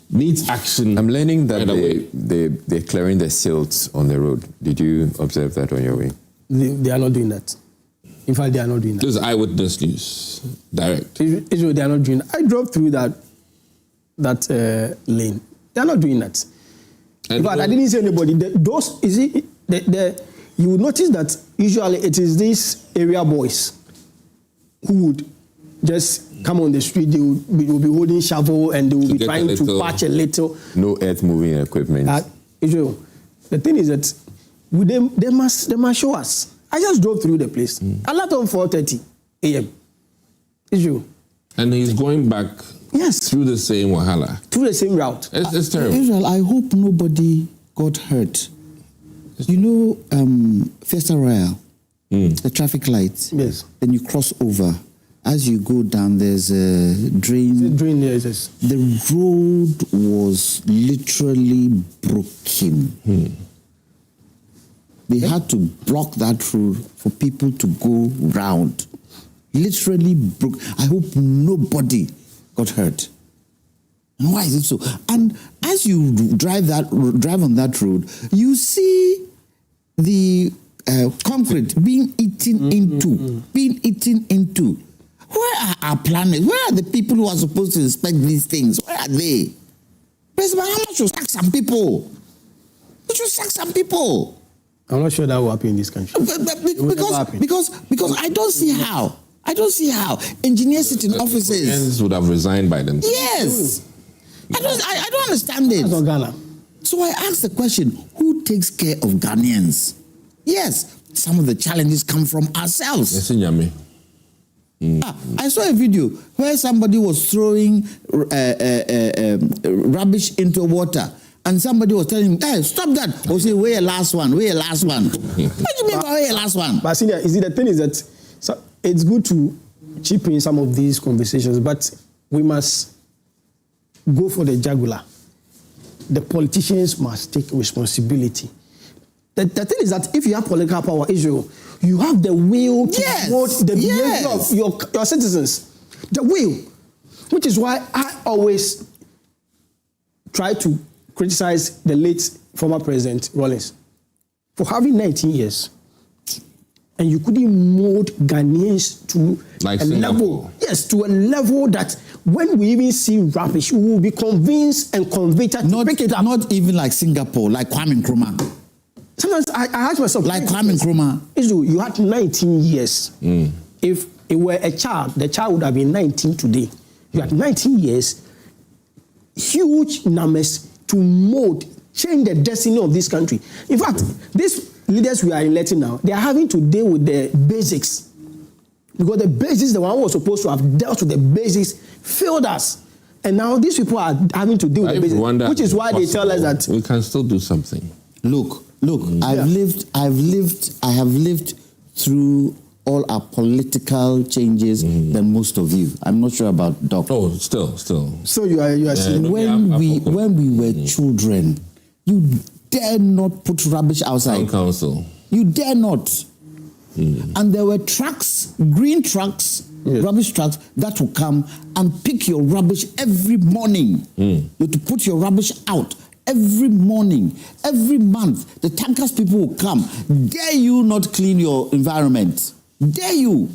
needs action. I'm learning that they're clearing the silts on the road. Did you observe that on your way? They are not doing that. In fact, they are not doing that. This is Eyewitness News, direct. Israel, they are not doing that. I drove through that lane. They are not doing that. In fact, I didn't see anybody. You would notice that usually it is these area boys who would just come on the street. They will be holding shovel and they will be trying to patch a little. No earth moving equipment. Israel, the thing is that they must show us. I just drove through the place. A lot of 4:30 a.m. Israel. And he's going back through the same wahala. Through the same route. It's terrible. Israel, I hope nobody got hurt. You know, Fiesta Royale, the traffic lights. Yes. Then you cross over. As you go down, there's a drain. Yes. The road was literally broken. They had to block that road for people to go round. Literally broke. I hope nobody got hurt. And why is it so? And as you drive on that road, you see the concrete being eaten into. Where are our planners? Where are the people who are supposed to inspect these things? Where are they? President Mahama should sack some people. He should sack some people. I'm not sure that will happen in this country. Because I don't see how. Engineers sit in offices. Engineers would have resigned by themselves. Yes. I don't understand it. So I asked the question, who takes care of Ghanaians? Yes, some of the challenges come from ourselves. Yes, Nyame. I saw a video where somebody was throwing rubbish into water, and somebody was telling him, "Hey, stop that!" Or say, "Where your last one? Where your last one?" What do you mean by where your last one? But senior, the thing is that it's good to chip in some of these conversations, but we must go for the jugular. The politicians must take responsibility. The thing is that if you have political power, Israel, you have the will to promote the behavior of your citizens. The will. Which is why I always try to criticize the late former President Rawlings for having 19 years. And you couldn't mold Ghanaians to a level. Yes, to a level that when we even see rubbish, we will be convinced and convicted to pick it up. Not even like Singapore, like Kwame Nkrumah. Sometimes I ask myself, like Kwame Nkrumah. You had 19 years. If it were a child, the child would have been 19 today. You had 19 years, huge numbers to mold, change the destiny of this country. In fact, these leaders we are electing now, they are having to deal with the basics. Because the basics, the one who was supposed to have dealt with the basics, failed us. And now these people are having to deal with the basics, which is why they tell us that we can still do something. Look, I have lived through all are political changes than most of you. I'm not sure about Doc. Oh, still. So you are saying when we were children, you dare not put rubbish outside. Town council. You dare not. And there were trucks, green trucks, rubbish trucks that will come and pick your rubbish every morning. You have to put your rubbish out every morning, every month. The tankers people will come. Dare you not clean your environment? Dare you?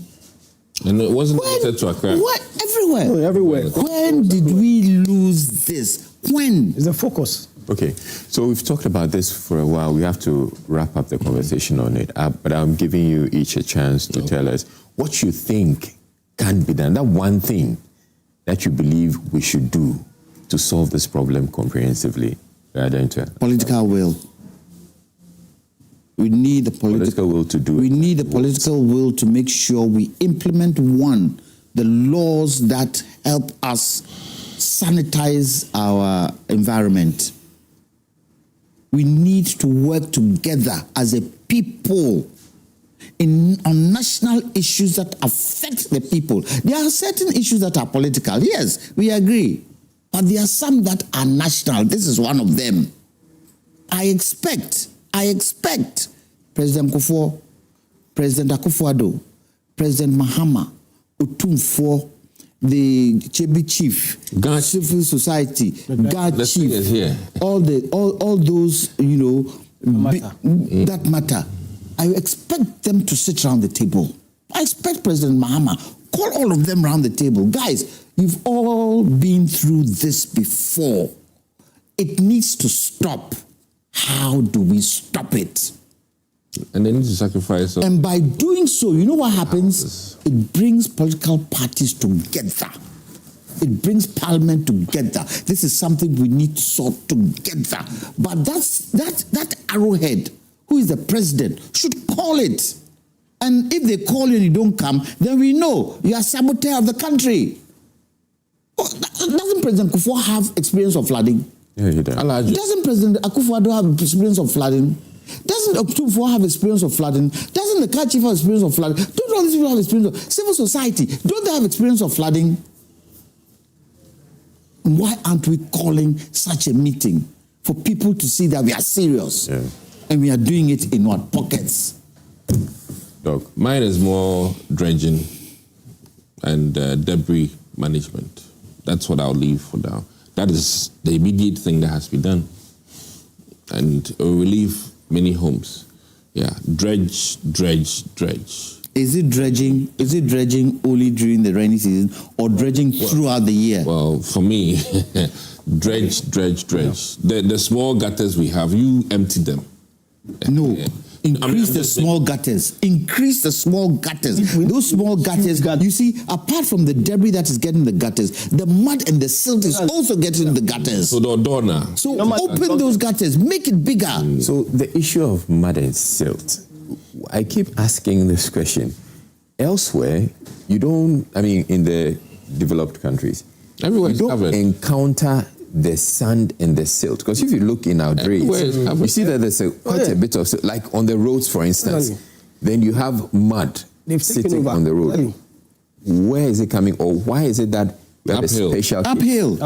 And it wasn't limited to Accra. What? Everywhere. Oh, everywhere. When did we lose this? When? It's the focus. Okay, so we've talked about this for a while. We have to wrap up the conversation on it. But I'm giving you each a chance to tell us what you think can be done. That one thing that you believe we should do to solve this problem comprehensively. Political will. We need the political will to do it. We need the political will to make sure we implement the laws that help us sanitize our environment. We need to work together as a people on national issues that affect the people. There are certain issues that are political. Yes, we agree. But there are some that are national. This is one of them. I expect President Kufuor, President Akufo-Addo, President Mahama, Otumfuo, the Chebi Chief, civil society, God Chief, is here. all those, that matter. I expect them to sit around the table. I expect President Mahama, call all of them around the table. Guys, you've all been through this before. It needs to stop. How do we stop it? And they need to sacrifice. And by doing so, you know what happens? It brings political parties together. It brings parliament together. This is something we need to sort together. But that arrowhead, who is the president, should call it. And if they call you and you don't come, then we know you are saboteur of the country. Oh, doesn't President Kufuor have experience of flooding? Yeah, he does. Doesn't President Akufo-Addo have experience of flooding? Doesn't Otumfuo have experience of flooding? Doesn't the car chief have experience of flooding? Don't all these people have experience of civil society? Don't they have experience of flooding? Why aren't we calling such a meeting for people to see that we are serious and we are doing it in what pockets? Doc, mine is more dredging and debris management. That's what I'll leave for now. That is the immediate thing that has to be done. And it will relieve many homes. Yeah, dredge. Is it dredging only during the rainy season or dredging throughout the year? Well, for me, dredge. The small gutters we have, you empty them. No. Increase the small gutters. Increase the small gutters. Those small gutters, you see, apart from the debris that is getting the gutters, the mud and the silt is also getting the gutters. So So open those gutters, make it bigger. So the issue of mud and silt, I keep asking this question. Elsewhere, you don't, in the developed countries, everywhere you don't covered. Encounter the sand and the silt. Because if you look in our drains, you see that there's quite a bit of silt. Like on the roads, for instance, then you have mud sitting on the road. Where is it coming, or why is it that we have Uphill. a special Uphill.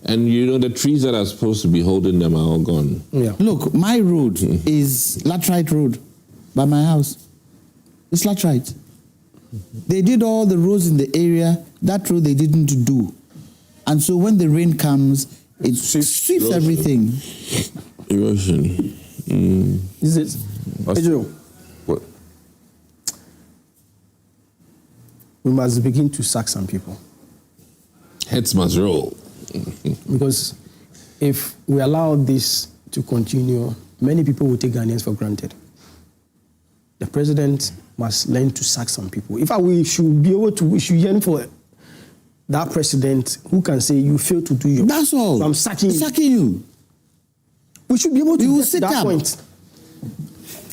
And the trees that are supposed to be holding them are all gone. Yeah. Look, my road is Latrite Road by my house. It's Latrite. They did all the roads in the area. That road they didn't do. And so when the rain comes, it sweeps everything. Erosion. Is it? What? We must begin to sack some people. Heads must roll. Because if we allow this to continue, many people will take Ghanaians for granted. The president must learn to sack some people. In fact, we should yearn for that president who can say, you failed to do your job. That's all. So I'm sacking you. We should be able to get to that point.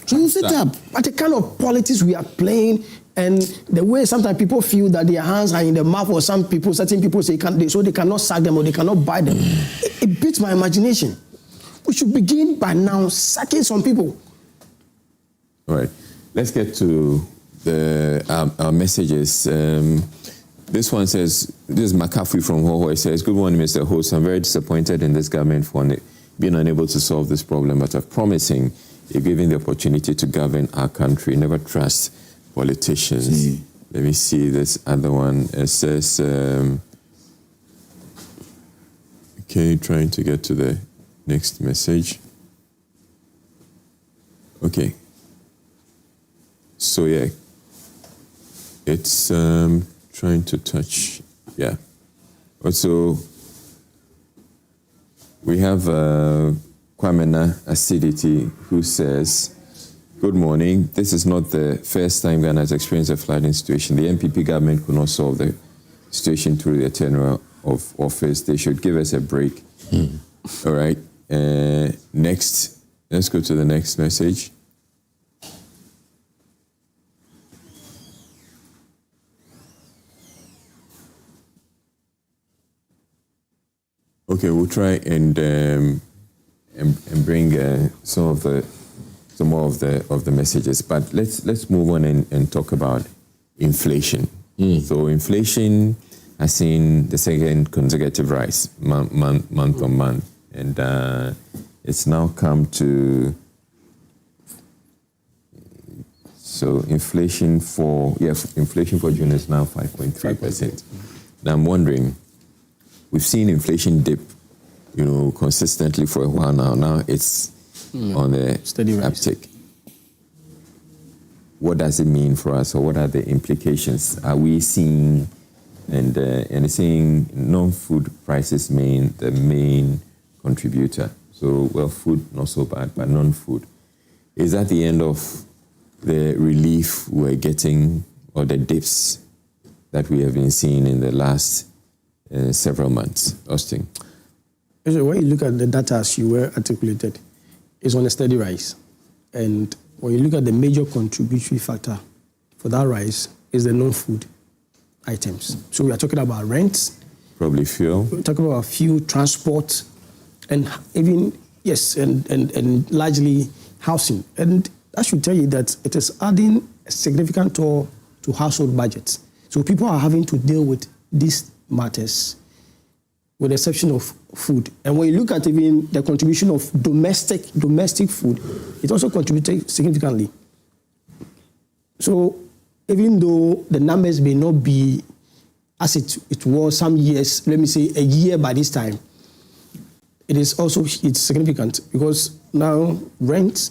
You will sit up. But the kind of politics we are playing and the way sometimes people feel that their hands are in the mouth, or certain people say so they cannot sack them or they cannot buy them. It beats my imagination. We should begin by now sacking some people. All right. Let's get to our messages. This one says, this is McCaffrey from Hoho. It says, good morning, Mr. Host. I'm very disappointed in this government for being unable to solve this problem, but I'm promising, if given the opportunity to govern our country, never trust politicians. Let me see this other one. It says, okay, trying to get to the next message. Okay. So, yeah, it's trying to touch, yeah. Also, we have Kwamena Acidity, who says, good morning. This is not the first time Ghana has experienced a flooding situation. The NPP government could not solve the situation through their tenure of office. They should give us a break. All right. Next, let's go to the next message. Okay, we'll try and bring some more of the messages, but let's move on and talk about inflation. So inflation has seen the second consecutive rise month on month, and it's now come to inflation for June is now 5.3%. Now I'm wondering, we've seen inflation dip, consistently for a while now. Now it's on a steady uptick. What does it mean for us, or what are the implications? Are we seeing and seeing non-food prices the main contributor? So, food not so bad, but non-food. Is that the end of the relief we're getting, or the dips that we have been seeing in the last several months? Austin? When you look at the data as you were articulated, it's on a steady rise. And when you look at the major contributory factor for that rise is the non-food items. So we are talking about rent. Probably fuel. We're talking about fuel, transport, and even, and largely housing. And I should tell you that it is adding a significant toll to household budgets. So people are having to deal with these matters, with the exception of food. And when you look at even the contribution of domestic food, it also contributed significantly. So even though the numbers may not be as it was some years, let me say a year by this time, it's significant, because now rent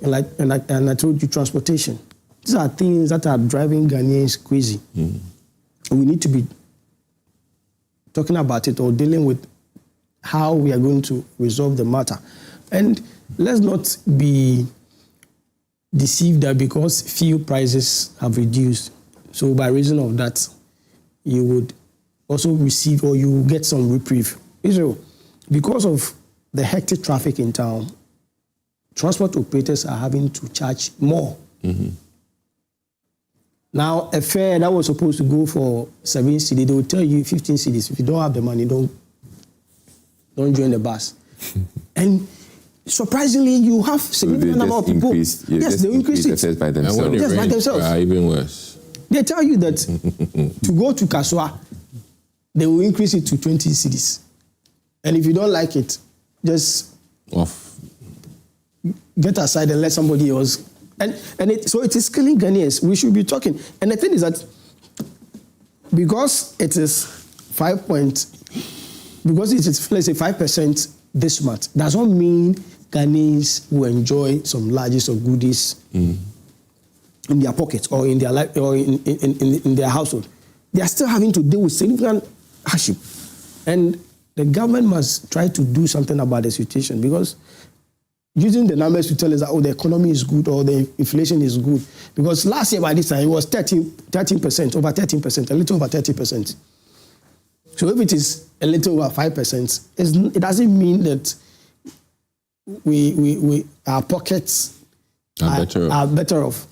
and I told you, transportation, these are things that are driving Ghanaians crazy. We need to be talking about it or dealing with how we are going to resolve the matter. And let's not be deceived that because fuel prices have reduced, so by reason of that, you would also receive, or you will get some reprieve. So, because of the hectic traffic in town, transport operators are having to charge more. Now, a fare that was supposed to go for 7 cedis, they will tell you 15 cedis. If you don't have the money, don't join the bus. And surprisingly, you have significant number of people. Yes, they increase it. By themselves. And when it by themselves. Even worse. They tell you that to go to Kaswa, they will increase it to 20 cedis. And if you don't like it, just get aside and let somebody else. So it is killing Ghanaians. We should be talking. And the thing is that because it is 5% this month, does not mean Ghanaians will enjoy some largesse of goodies in their pockets or in their life or in their household. They are still having to deal with significant hardship, and the government must try to do something about the situation, because using the numbers to tell us that the economy is good or the inflation is good, because last year by this time it was 13%, over 13%, a little over 30%. So if it is a little over 5%, it doesn't mean that our pockets are better off.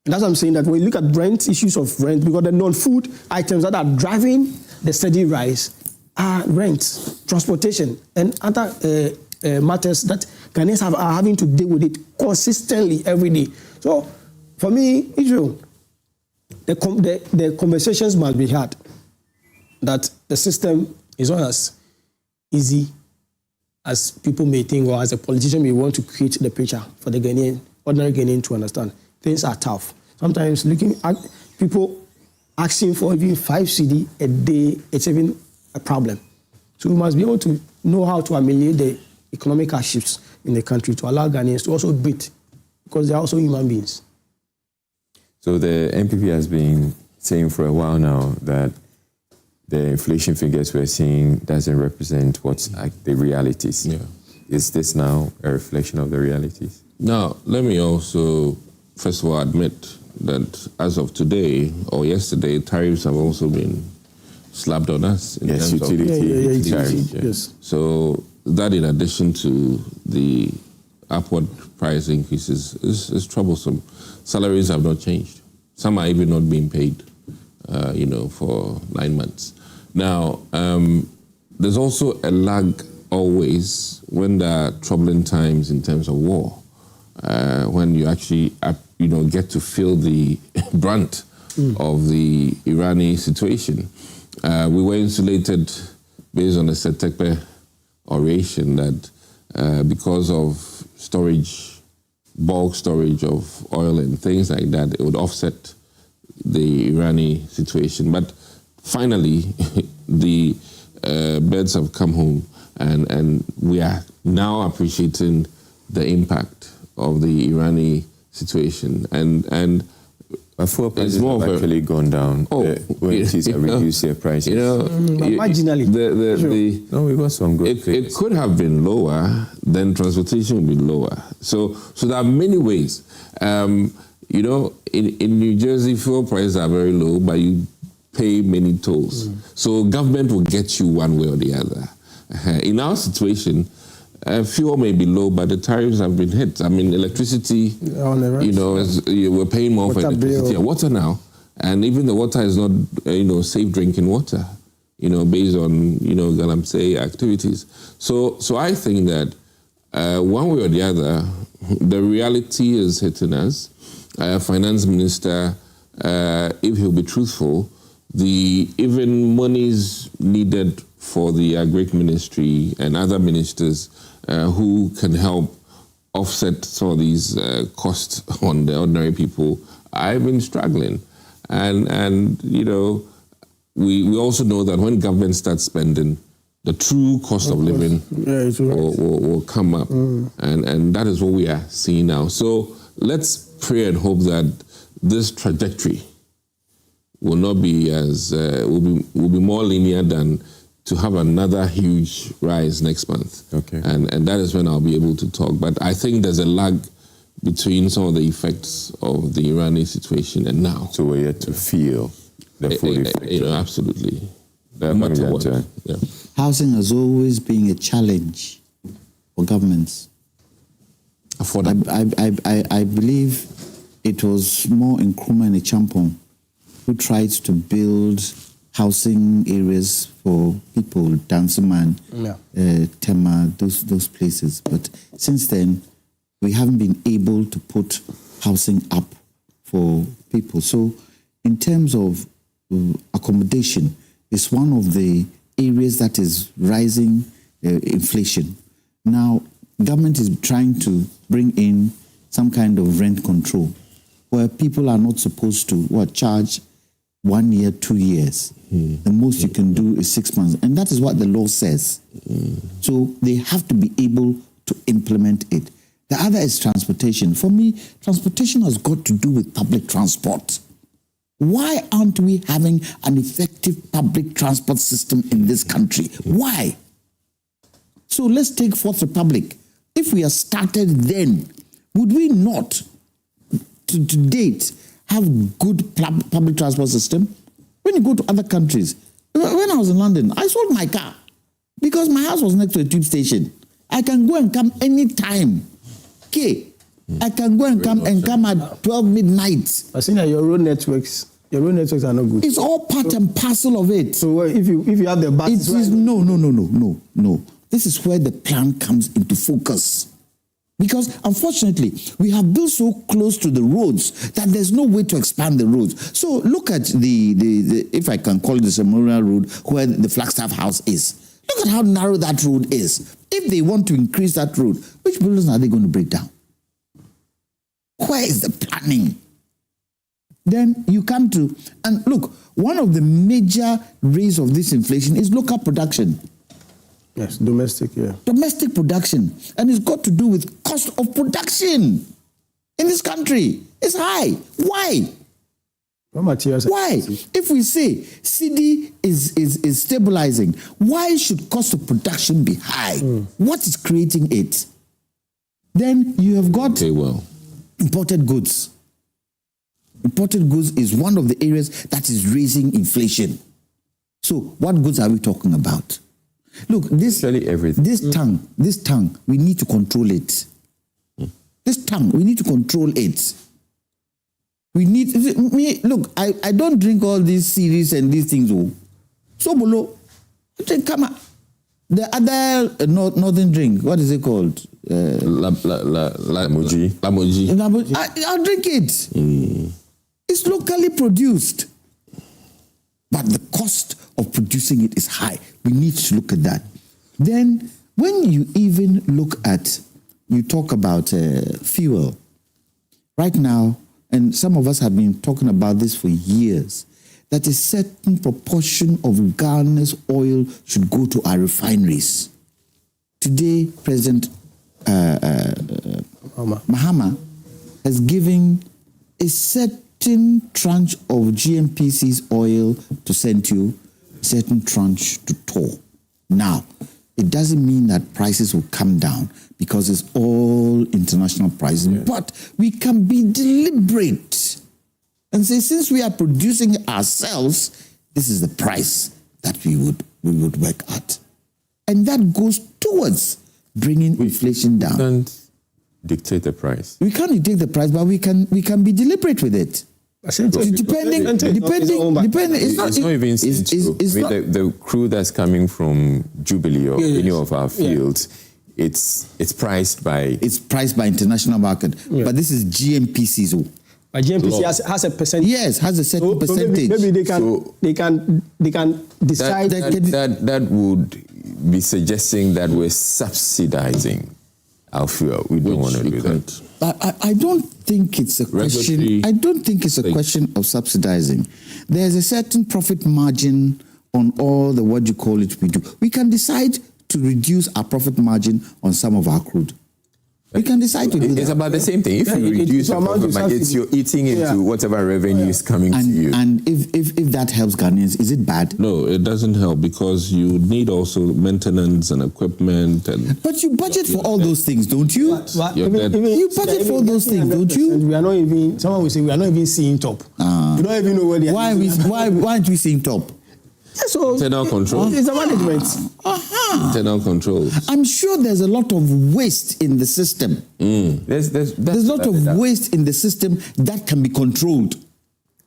And that's what I'm saying, that when you look at rent, issues of rent, because the non-food items that are driving the steady rise are rent, transportation, and other matters that Ghanaians are having to deal with it consistently every day. So For me, Israel, the conversations must be had that the system is not as easy as people may think, or as a politician may want to create the picture for the Ghanaian, ordinary Ghanaian to understand. Things are tough. Sometimes looking at people asking for even 5 cedi a day, it's even a problem. So we must be able to know how to ameliorate the economic hardships in the country to allow Ghanaians to also breathe, because they are also human beings. So the NPP has been saying for a while now that the inflation figures we're seeing doesn't represent what's the realities. Yeah. Is this now a reflection of the realities? Now, let me also, first of all, admit that as of today or yesterday, tariffs have also been slapped on us. In terms utility tariffs. Yes. So that, in addition to the upward price increases, is troublesome. Salaries have not changed. Some are even not being paid, for 9 months. Now, there's also a lag always when there are troubling times in terms of war, when you actually, get to feel the brunt of the Iranian situation. We were insulated based on the Setekpe oration that because of bulk storage of oil and things like that, it would offset the Iranian situation. But finally, the birds have come home, and we are now appreciating the impact of the Iranian situation. And fuel prices have actually gone down. ONGs have reduced their prices. Marginally. We got some good figures. It could have been lower, then transportation would be lower. So there are many ways. In New Jersey, fuel prices are very low, but you pay many tolls. So government will get you one way or the other. In our situation, fuel may be low, but the tariffs have been hit. I mean, electricity, we're paying more for electricity and water now. And even the water is not, safe drinking water, based on, Galamsey activities. So I think that one way or the other, the reality is hitting us. Finance Minister, if he'll be truthful, the even monies needed for the Agric Ministry and other ministers who can help offset some of these costs on the ordinary people, I've been struggling. And we also know that when government starts spending, the true cost of living will come up. And that is what we are seeing now. So let's pray and hope that this trajectory will not be will be more linear than to have another huge rise next month. Okay. And that is when I'll be able to talk. But I think there's a lag between some of the effects of the Iranian situation and now. So we're yet to feel the full effect. Absolutely. No matter what. Yeah. Housing has always been a challenge for governments. I believe it was more Nkrumah and Champong who tried to build housing areas for people, Dansoman, Tema, those places. But since then, we haven't been able to put housing up for people. So in terms of accommodation, it's one of the areas that is rising inflation. Now, government is trying to bring in some kind of rent control where people are not supposed to charge 1 year, 2 years. The most you can do is 6 months. And that is what the law says. So they have to be able to implement it. The other is transportation. For me, transportation has got to do with public transport. Why aren't we having an effective public transport system in this country? Why? So let's take Fourth Republic. If we had started then, would we not, to date, have good public transport system? When you go to other countries, when I was in London, I sold my car because my house was next to a tube station. I can go and come anytime. Okay, I can go and come at 12 midnight. I think that your road networks are not good. It's all part and parcel of it. So if you have the buses, no. This is where the plan comes into focus. Because unfortunately, we have built so close to the roads that there's no way to expand the roads. So look at the if I can call it the ceremonial road where the Flagstaff House is. Look at how narrow that road is. If they want to increase that road, which buildings are they going to break down? Where is the planning? Then you come to, and look, one of the major rays of this inflation is local production. Yes, domestic, yeah. Domestic production. And it's got to do with cost of production in this country. It's high. Why? Why? If we say CD is stabilizing, why should cost of production be high? What is creating it? Then you have got imported goods. Imported goods is one of the areas that is raising inflation. So what goods are we talking about? Look, this tongue, we need to control it. This tongue, we need to control it. We need, look, I don't drink all these series and these things. So below, come on. The other northern drink, what is it called? Lamoji. I'll drink it. It's locally produced. But the cost of producing it is high. We need to look at that. Then, when you even look at, you talk about fuel. Right now, and some of us have been talking about this for years, that a certain proportion of Ghana's oil should go to our refineries. Today, President Mahama has given a certain tranche of GMPC's oil to send to a certain tranche to Tor. Now, it doesn't mean that prices will come down because it's all international prices, but we can be deliberate and say, since we are producing it ourselves, this is the price that we would work at. And that goes towards bringing inflation down. We can't dictate the price. We can't dictate the price, but we can be deliberate with it. Depending, it's not even the crew that's coming from Jubilee or any of our fields. It's priced by international market, but this is GMPC's. But GMPC has a percentage. Yes, has a certain percentage. Maybe they can decide that would be suggesting that we're subsidizing our fuel. We don't want to do that. But I don't think it's a question. I don't think it's a question of subsidizing. There's a certain profit margin on all the what you call it we do. We can decide to reduce our profit margin on some of our crude. We can decide to do that. It's about the same thing. If you reduce your profit margin, you're eating into whatever revenue is coming to you. And if that helps Ghanaians, is it bad? No, it doesn't help because you need also maintenance and equipment. But you budget for all those things, don't you? You budget for all those things, don't you? We are not even. Someone will say we are not even seeing top. We don't even know where they are. Why aren't we seeing top? So internal control. It's a management. Internal control. I'm sure there's a lot of waste in the system. There's a lot of waste in the system that can be controlled.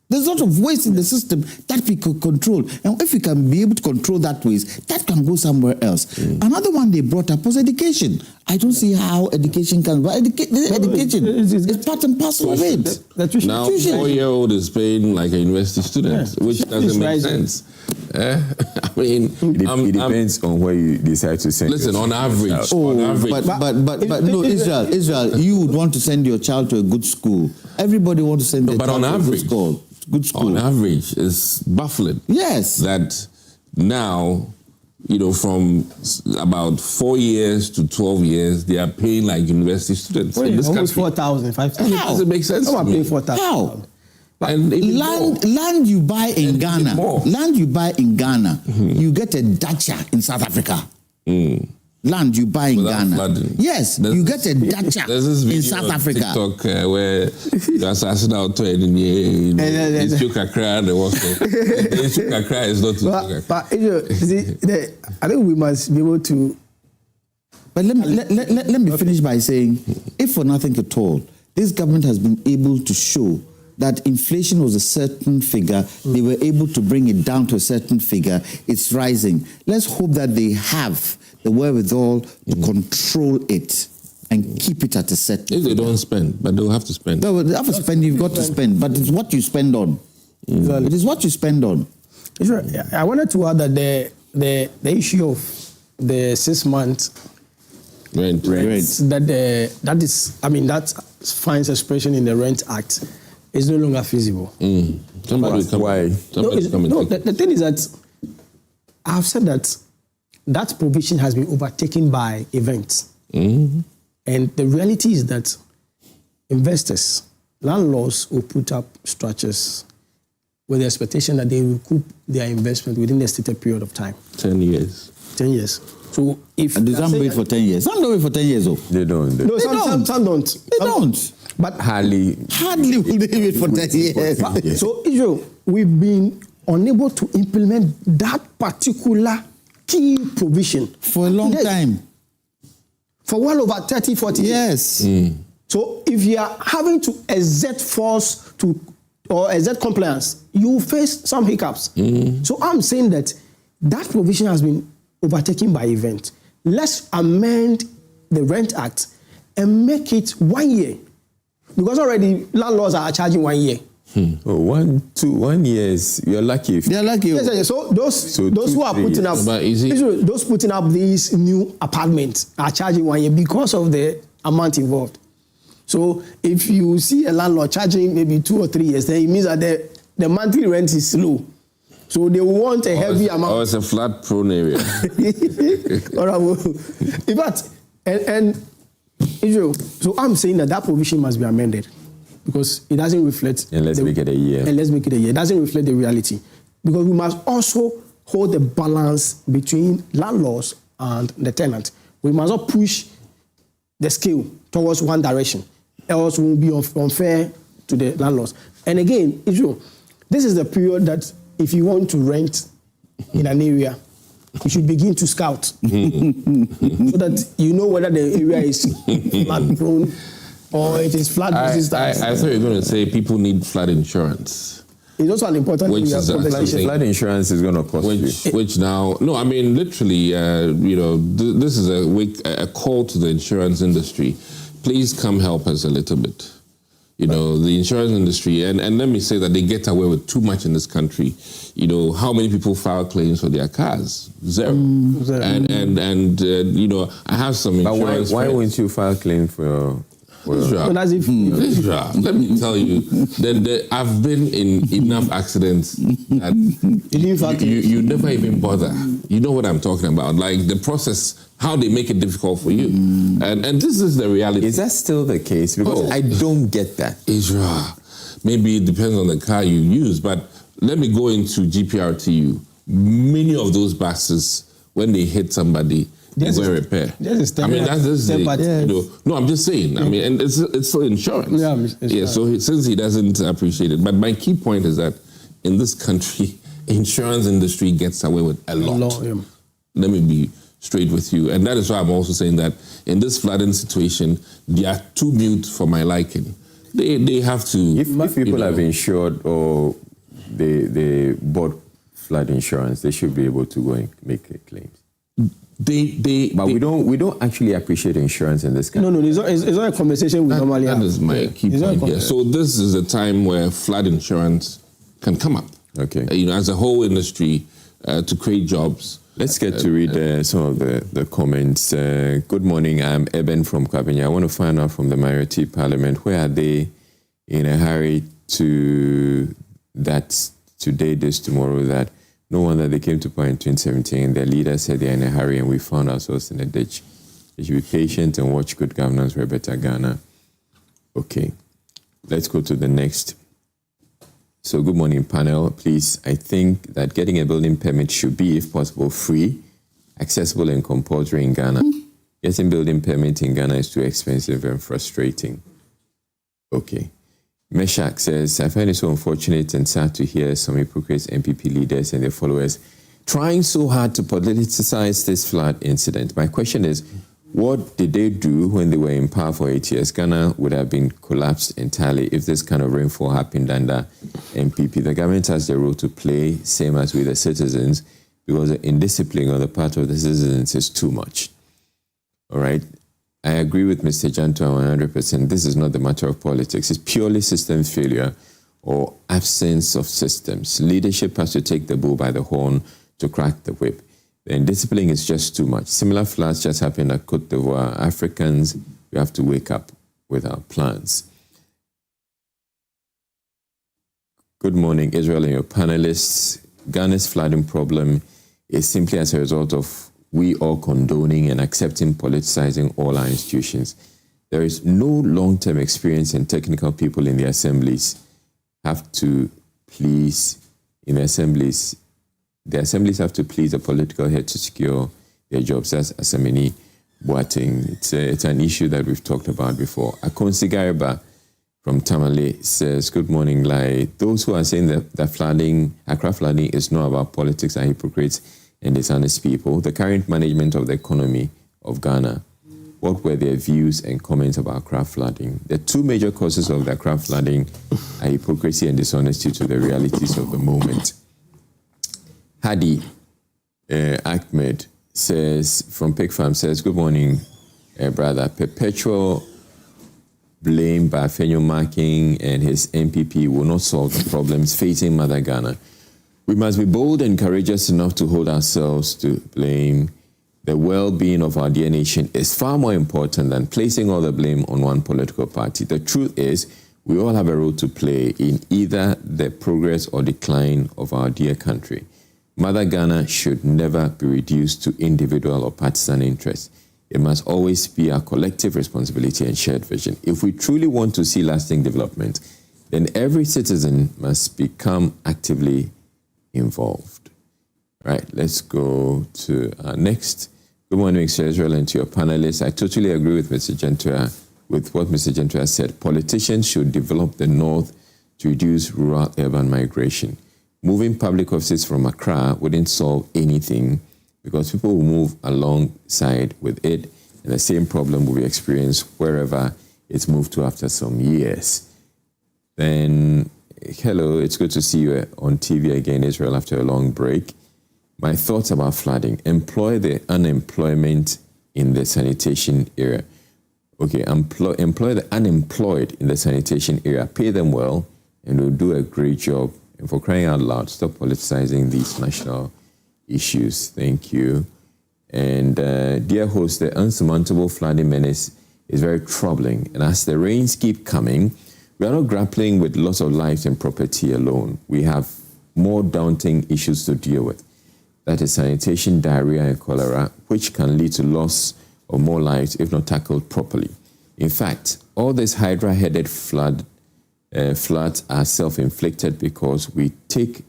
There's a lot of waste in the system that we could control. And if we can be able to control that waste, that can go somewhere else. Another one they brought up was education. I don't see how education can... But education is part and parcel of it. Now, 4-year-old is paying like a university student, which doesn't make sense. I mean... It depends on where you decide to send. Listen, on average. But no, Israel, you would want to send your child to a good school. Everybody wants to send their child to a good school. On average, it's baffling. Yes. That now, from about 4 years to 12 years, they are paying like university students. In this almost country. 4,000, 5,000. How does it make sense to me? 4,000. How? Land you buy in Ghana, you get a dacha in South Africa. Land you buy in Ghana. Flooding. Yes, you get a dacha in South Africa. TikTok where the assassin out in Kakra, the Kakra is not But I think we must be able to. But let me finish by saying, if for nothing at all, this government has been able to show that inflation was a certain figure, they were able to bring it down to a certain figure, it's rising. Let's hope that they have the wherewithal to control it. and keep it at a set. If they don't spend, but they'll have to spend. No, they have to spend, you've got to spend, but it's what you spend on. It is what you spend on. I wanted to add that the issue of the 6 month rent. That finds expression in the Rent Act is no longer feasible. Why? The thing is that I've said that provision has been overtaken by events. Mm-hmm. And the reality is that investors, landlords will put up structures with the expectation that they will recoup their investment within a stated period of time. 10 years. 10 years. So if and do some wait for 10 years? Some don't wait for 10 years. They don't. Some don't. They don't. But hardly will they wait for 10 years. So Israel, we've been unable to implement that particular key provision for a long time. For well over 30, 40 years. Yes. So if you are having to exert force or exert compliance, you face some hiccups. So I'm saying that provision has been overtaken by event. Let's amend the Rent Act and make it 1 year. Because already landlords are charging 1 year. 1 years, you're lucky. They're lucky. Yes. So those who are putting up, those putting up these new apartments are charging 1 year because of the amount involved. So if you see a landlord charging maybe 2 or 3 years, then it means that the monthly rent is low. So they want a heavy amount. Oh, it's a flat prone area. In fact, and Israel, so I'm saying that provision must be amended because it doesn't reflect. And let's make it a year. And let's make it a year. It doesn't reflect the reality. Because we must also hold the balance between landlords and the tenant. We must not push the scale towards one direction, else it will be unfair to the landlords. And again, Israel, this is the period that if you want to rent in an area, you should begin to scout so that you know whether the area is flood prone or it is flood resistant. I thought you were going to say people need flood insurance. It's also an important thing. Flood insurance is going to cost you. Which now, no, I mean, literally, this is a call to the insurance industry. Please come help us a little bit. The insurance industry, and let me say that they get away with too much in this country. How many people file claims for their cars? Zero. And I have some insurance. Why won't you file claim for let me tell you, I've been in enough accidents that you never even bother. You know what I'm talking about. Like the process, how they make it difficult for you. And this is the reality. Is that still the case? Because I don't get that. Israel. Maybe it depends on the car you use, but let me go into GPRTU. Many of those buses, when they hit somebody, they go repair. No, I'm just saying. I mean, and it's still insurance. So since he doesn't appreciate it, but my key point is that in this country, insurance industry gets away with a lot. Let me be straight with you, and that is why I'm also saying that in this flooding situation, they are too mute for my liking. They have to. If people have insured or they bought flood insurance, they should be able to go and make claims. But we don't actually appreciate insurance in this country. No, it's not a conversation we normally have. That is my key point here. So this is a time where flood insurance can come up. Okay. As a whole industry to create jobs. Let's get to read some of the comments. Good morning, I'm Eben from Kwabenya. I want to find out from the Mayority Parliament, where are they in a hurry to that today, this, tomorrow, that no wonder they came to power in 2017. Their leader said they're in a hurry and we found ourselves in a ditch. They should be patient and watch good governance for a better Ghana. Okay, let's go to the next. So good morning, panel. Please, I think that getting a building permit should be, if possible, free, accessible and compulsory in Ghana. Getting building permit in Ghana is too expensive and frustrating. Okay. Meshach says, I find it so unfortunate and sad to hear some hypocrites, MPP leaders and their followers trying so hard to politicize this flood incident. My question is, what did they do when they were in power for 8 years? Ghana would have been collapsed entirely if this kind of rainfall happened under MPP. The government has the role to play, same as with the citizens, because the indiscipline on the part of the citizens is too much. All right? I agree with Mr. Janto 100%. This is not the matter of politics. It's purely system failure or absence of systems. Leadership has to take the bull by the horn to crack the whip. And discipline is just too much. Similar floods just happened at Côte d'Ivoire. Africans, we have to wake up with our plans. Good morning, Israel and your panelists. Ghana's flooding problem is simply as a result of we all condoning and accepting politicizing all our institutions. There is no long-term experience and technical people in the assemblies have to please, in the assemblies have to please the political head to secure their jobs. That's Asameni Boateng. It's an issue that we've talked about before. Akonsi Gariba from Tamale says, good morning, Lai. Those who are saying that flooding, Accra flooding is not about politics are hypocrites and dishonest people. The current management of the economy of Ghana, what were their views and comments about Accra flooding? The two major causes of the Accra flooding are hypocrisy and dishonesty to the realities of the moment. Hadi Ahmed says, from Pig Farm says, good morning, brother. Perpetual blame by Fenyo Marking and his MPP will not solve the problems facing Mother Ghana. We must be bold and courageous enough to hold ourselves to blame. The well-being of our dear nation is far more important than placing all the blame on one political party. The truth is, we all have a role to play in either the progress or decline of our dear country. Mother Ghana should never be reduced to individual or partisan interests. It must always be our collective responsibility and shared vision. If we truly want to see lasting development, then every citizen must become actively involved. Right, let's go to our next. Good morning, Mr. Israel, and to your panelists. I totally agree with Mr. Gentua, with what Mr. Gentua said. Politicians should develop the North to reduce rural-urban migration. Moving public offices from Accra wouldn't solve anything because people will move alongside with it, and the same problem will be experienced wherever it's moved to after some years. Then, hello, it's good to see you on TV again, Israel, after a long break. My thoughts about flooding. Employ the unemployment in the sanitation area. Okay, employ the unemployed in the sanitation area. Pay them well, and they'll do a great job. And for crying out loud, stop politicizing these national issues. Thank you. And dear host, the unsurmountable flooding menace is very troubling. And as the rains keep coming, we are not grappling with loss of lives and property alone. We have more daunting issues to deal with. That is sanitation, diarrhea, and cholera, which can lead to loss of more lives if not tackled properly. In fact, all these hydra-headed floods are self-inflicted because we take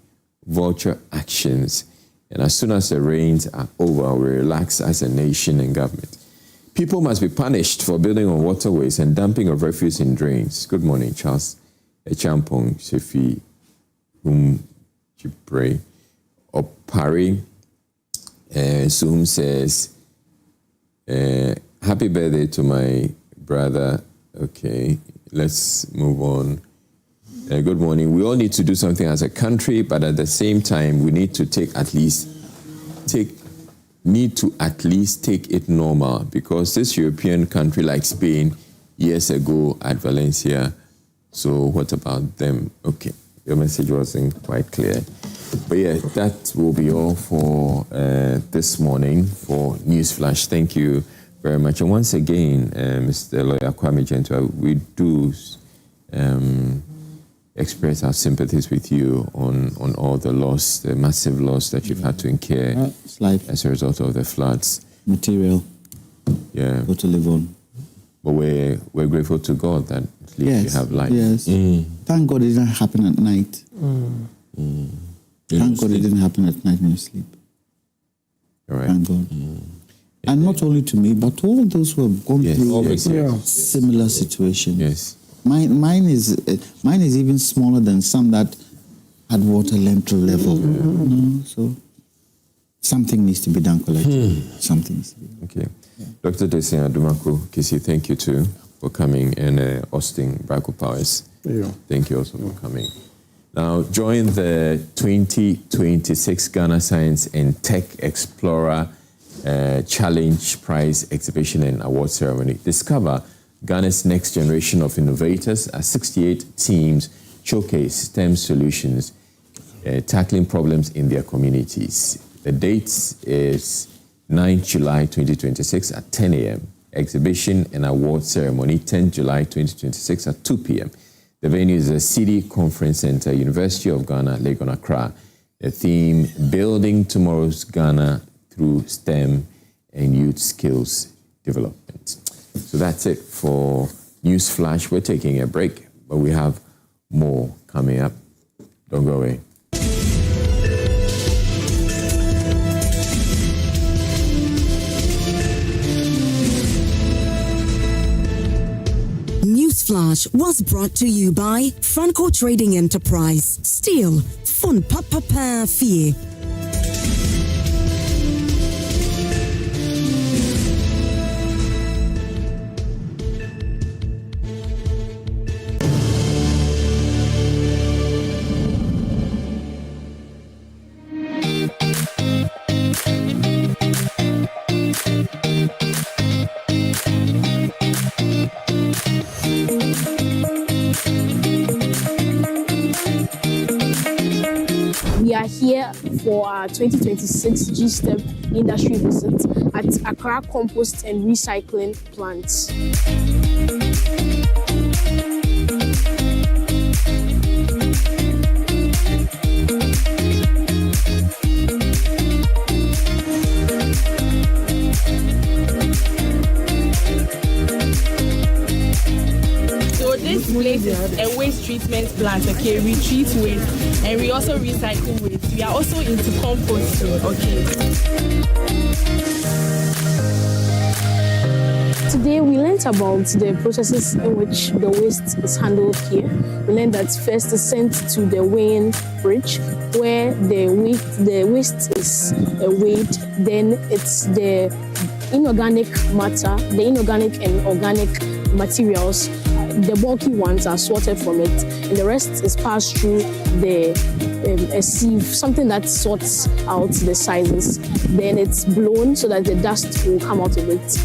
vulture actions, and as soon as the rains are over, we relax as a nation and government. People must be punished for building on waterways and dumping of refuse in drains. Good morning, Charles Echampong Shefi Chipre Opari Zoom says, happy birthday to my brother. Okay, let's move on. Good morning. We all need to do something as a country, but at the same time, we need to at least take it normal, because this European country, like Spain, years ago at Valencia. So what about them? Okay, your message wasn't quite clear. But yeah, that will be all for this morning for Newsflash. Thank you very much. And once again, Mr. Lawyer Kwame Gentua, we do express our sympathies with you on all the loss, the massive loss that you've had to incur as a result of the floods. Material. Yeah. What to live on. But we're grateful to God that at least you have life. Yes. Thank God it didn't happen at night. Thank God it didn't happen at night when you sleep. All right. Thank God. And not only to me, but to all those who have gone through a similar situation. Yes. Mine is even smaller than some that had water level level. So something needs to be done collectively. Something needs to be done. Okay. Yeah. Dr. Desia Dumako Kisi, thank you too for coming, and Austin Braco Powers. Thank you also for coming. Now, join the 2026 Ghana Science and Tech Explorer Challenge Prize Exhibition and Award Ceremony. Discover Ghana's next generation of innovators as 68 teams showcase STEM solutions tackling problems in their communities. The date is 9 July 2026 at 10 a.m. Exhibition and award ceremony 10 July 2026 at 2 p.m. The venue is the City Conference Center, University of Ghana, Legon Accra. The theme, Building Tomorrow's Ghana Through STEM and Youth Skills Development. So that's it for News Flash. We're taking a break, but we have more coming up. Don't go away. Newsflash was brought to you by Franco Trading Enterprise. Still, fun papa fee. We are here for our 2026 G-Step industry visit at Accra Compost and Recycling Plant. So this place is a waste treatment plant, okay? We treat waste and we also recycle waste. We are also into composting, okay? Today we learned about the processes in which the waste is handled here. We learned that first it's sent to the weighing fridge where the waste is weighed, then it's the inorganic matter, the inorganic and organic materials. The bulky ones are sorted from it, and the rest is passed through a sieve, something that sorts out the sizes. Then it's blown so that the dust will come out of it.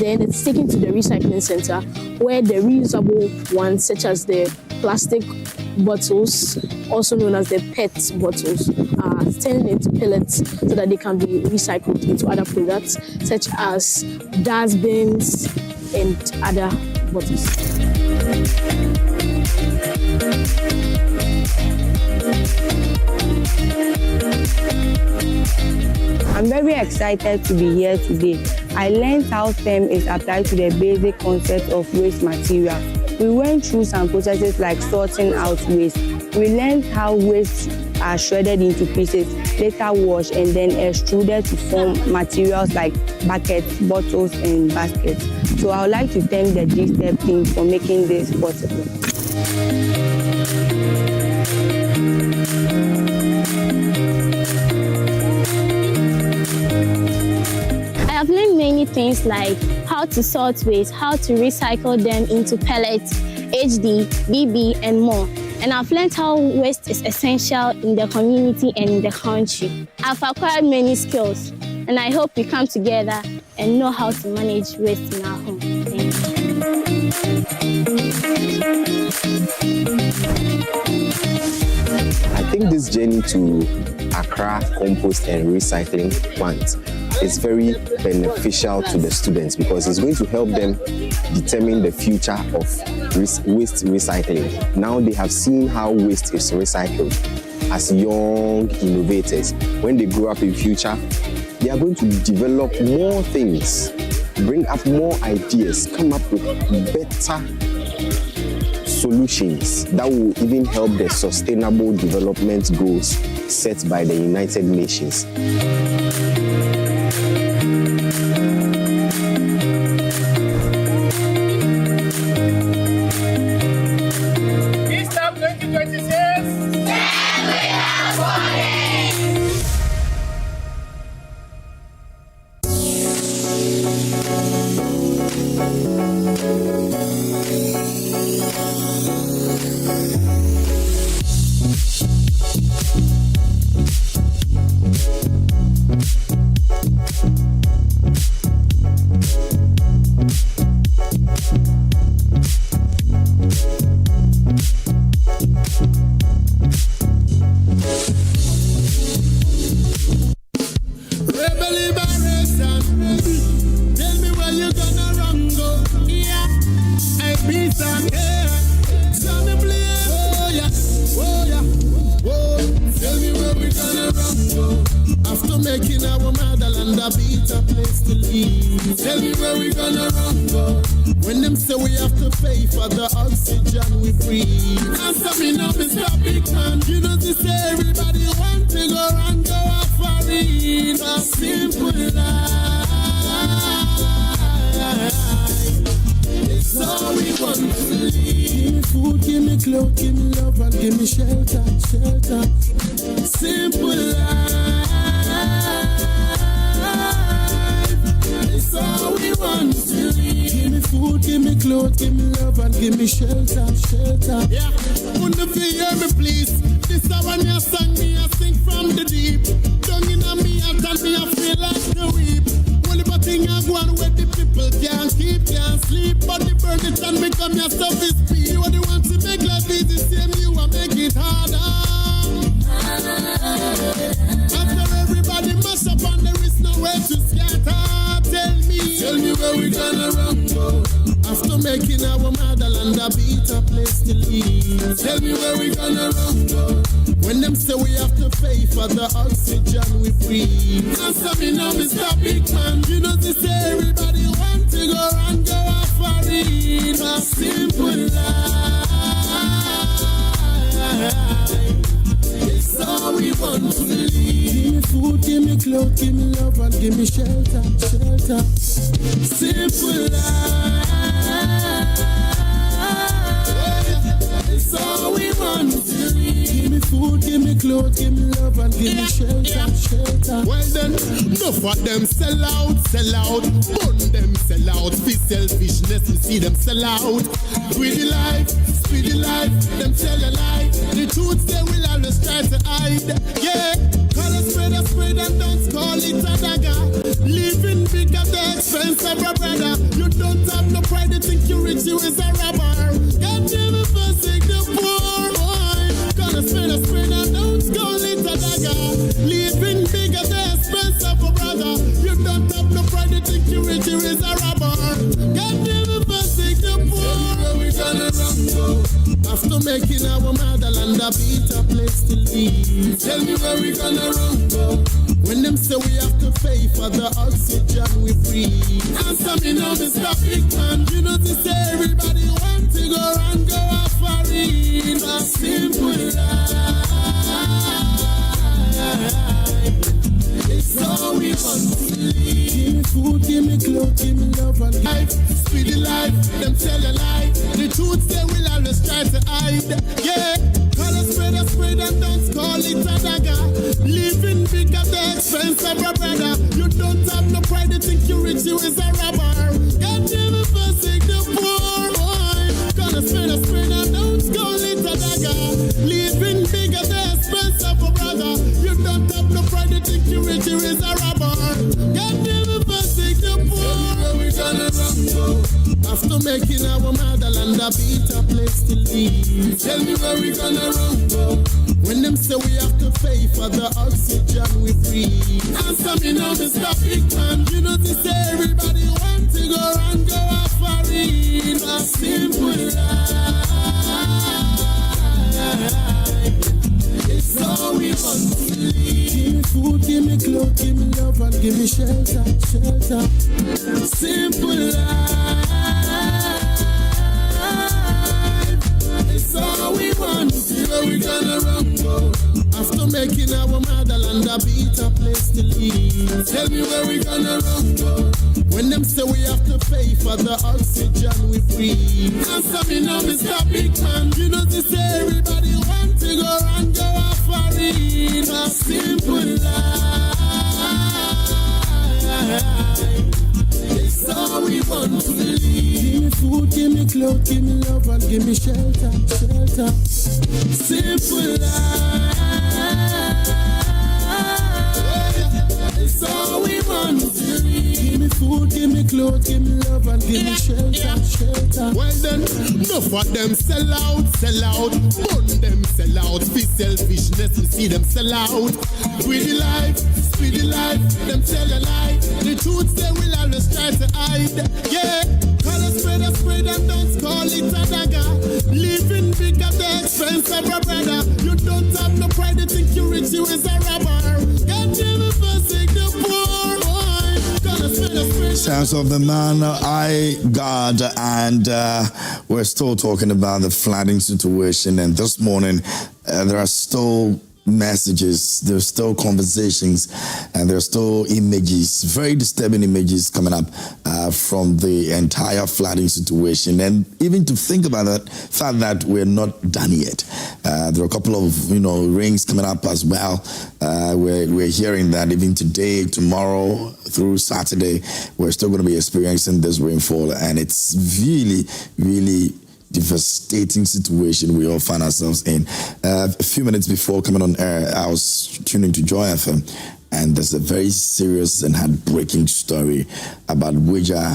Then it's taken to the recycling center, where the reusable ones, such as the plastic bottles, also known as the PET bottles, are turned into pellets so that they can be recycled into other products, such as dustbins and other bottles. I'm very excited to be here today. I learned how STEM is applied to the basic concept of waste material. We went through some processes like sorting out waste. We learned how waste are shredded into pieces, later washed, and then extruded to form materials like buckets, bottles, and baskets. So I would like to thank the G-Step team for making this possible. I have learned many things like how to sort waste, how to recycle them into pellets, HD, BB, and more. And I've learned how waste is essential in the community and in the country. I've acquired many skills, and I hope we come together and know how to manage waste in our home. Thank I think this journey to Accra Compost and Recycling Plant is very beneficial to the students because it's going to help them determine the future of waste recycling. Now they have seen how waste is recycled as young innovators. When they grow up in future, they are going to develop more things, bring up more ideas, come up with better solutions that will even help the sustainable development goals set by the United Nations. G-Step 2026! better place to live. Tell me where we gonna run go. When them say we have to pay for the oxygen we breathe. Answer me now, Mr. Big Man. You know this everybody want to go and go off for it. A simple life. It's all we want to live. Give me food, give me clothes, give me love, and give me shelter, shelter. Simple life. It's all we want to live. Give me food, give me clothes, give me love, and give me shelter, shelter. Yeah, wouldn't you hear me, please? This is when you sang me, I sing from the deep. Down in me, I tell me, I feel like the weep. Only but thing I go on where the people can't keep, can't sleep. But the bird it can become your stuff is speed. You only want to make life easy, same you and make it harder. After everybody mash up and there is nowhere to scatter. Tell me where we gonna run go. After making our motherland a better place to live. Tell me where we gonna run go. When them say we have to pay for the oxygen we breathe. Answer me now, Mr. Big Man. You know this everybody want to go and go off for it. A simple life. It's all we want to live. Give me food, give me clothes, give me love, and give me shelter, shelter. Simple life. It's all we want to live. Give me food, give me clothes, give me love, and give me shelter, shelter. Well then, enough of them sell out, sell out. Bun them sell out. For selfishness, we see them sell out. Speedy life, them tell a lie. The truth they will always try to hide. Yeah, call a spade and don't call it a dagger. Living big at the expense of a brother. You don't have no pride, you think you rich, you is a robber. God never forsake the poor boy. Call a spade and don't call it a dagger. Living big at the expense of a brother. You don't have no pride, you think you rich, you is a robber. God never forsake the poor. Where we gonna run go? After making our motherland a better place to live. Tell me where we gonna run go. When them say we have to pay for the oxygen we breathe. Answer me now, Mr. Big Man. You know this everybody want to go and go off for it. A simple life. It's all we want to live. Give me food, give me clothes, give me love, and life. Speedy life, them tell a lie. The truth they will always try to hide. Yeah, call a spade and don't call it a dagger. Living big at the expense of a brother. You don't have no pride, you think you rich, you is a robber. God never forsake the poor boy. Call a spade and don't call it a dagger. Living big at the expense of a brother. You don't have no pride, you think you rich, you is a robber. God never forsake the poor. Where we gonna run go? After making our motherland a better place to live. Tell me where we gonna run go. When them say we have to pay for the oxygen we breathe. Answer me now, Mr. Big Man. You know this everybody want to go and go off for it. A simple life. It's all we want to live. Give me food, give me clothes, give me love, and give me shelter, shelter. Simple life. It's all we want to see where we gonna run go. After making our motherland a better place to live. Tell me where we gonna run go. When them say we have to pay for the oxygen we breathe. Answer me now, Mr. Big Man. You know this everybody want to go and go off for it. A simple life. It's all we want to live. Give me food, give me clothes, give me love, and give me shelter, shelter. Simple life. It's all we want to live. Give me food, give me clothes, give me love, and give me shelter, shelter. Well then, enough of them sell out, sell out. Bun them sell out. For selfishness, we see them sell out. Speedy life, them tell a lie. The truth they will always try to hide. Yeah, call a spade and don't call it a dagger. Living big at the expense of a brother. You don't have no pride, you think you rich, you is a robber. God never forsake the poor boy. terms of the man, God, and we're still talking about the flooding situation. And this morning, there are still messages, there's still conversations, and there's still images, very disturbing images coming up from the entire flooding situation. And even to think about that fact that we're not done yet. There are a couple of rains coming up as well. We're hearing that even today, tomorrow, through Saturday, we're still going to be experiencing this rainfall, and it's really, really devastating situation we all find ourselves in. A few minutes before coming on air, I was tuning to Joy FM, and there's a very serious and heartbreaking story about Wija,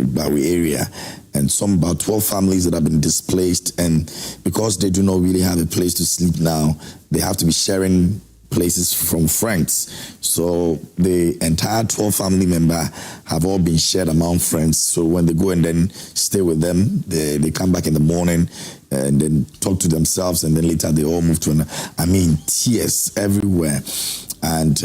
Bawi area, and about 12 families that have been displaced, and because they do not really have a place to sleep now, they have to be sharing places from friends. So the entire 12 family member have all been shared among friends. So when they go and then stay with them, they come back in the morning and then talk to themselves, and then later they all move to tears everywhere. And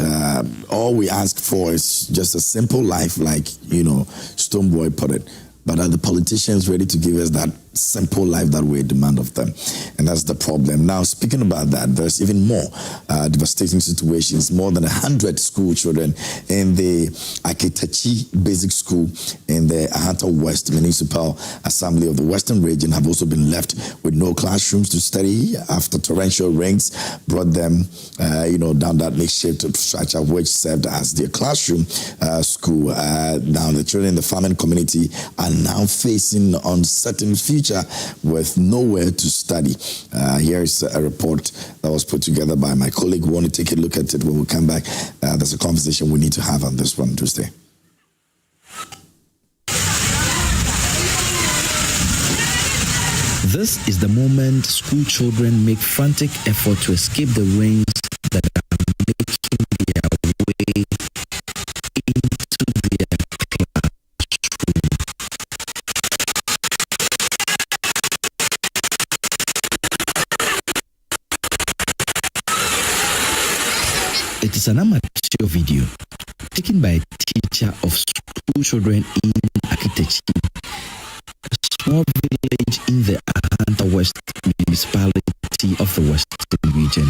all we ask for is just a simple life, like, Stoneboy put it. But are the politicians ready to give us that simple life that we demand of them? And that's the problem. Now, speaking about that, there's even more devastating situations. More than 100 school children in the Akitachi Basic School in the Ahanta West Municipal Assembly of the Western Region have also been left with no classrooms to study after torrential rains brought them, down that makeshift structure which served as their classroom school. Now, the children in the farming community are now facing uncertain future with nowhere to study. Here's a report that was put together by my colleague. We want to take a look at it when we come back. There's a conversation we need to have on this one Tuesday. This is the moment school children make frantic effort to escape the rains that are making their way into their classroom. It is an amateur video taken by a teacher of school children in Akitachi, a small village in the Ahanta West municipality of the Western Region.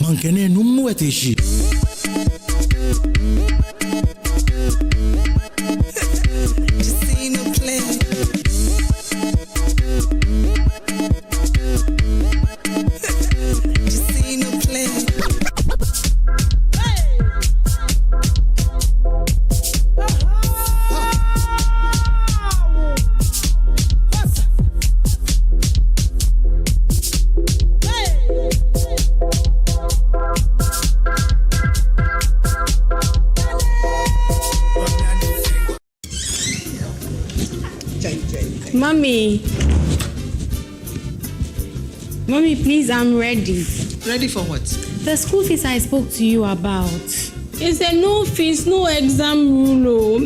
Mankene numu eteshi. Mommy, please, I'm ready. Ready for what? The school fees I spoke to you about. It's a no fees, no exam rule.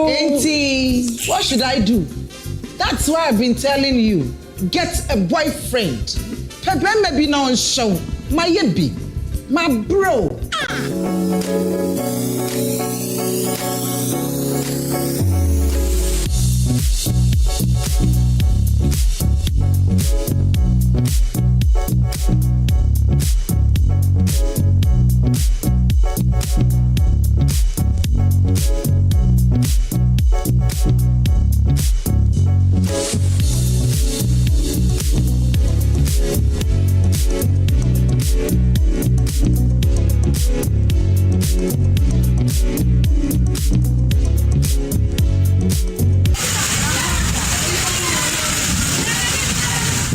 Auntie, what should I do? That's why I've been telling you. Get a boyfriend. Pepe maybe not on show. My yebi. My bro.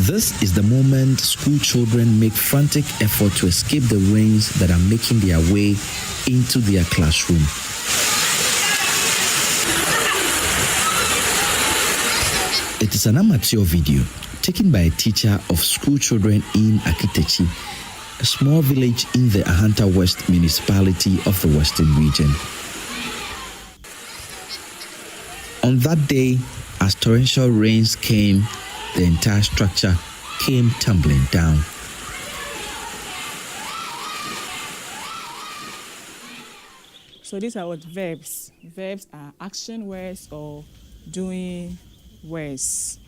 This is the moment school children make frantic effort to escape the rains that are making their way into their classroom. It is an amateur video taken by a teacher of school children in Akitechi, a small village in the Ahanta West municipality of the Western region. On that day, as torrential rains came, the entire structure came tumbling down. So these are what verbs. Verbs are action words or doing words.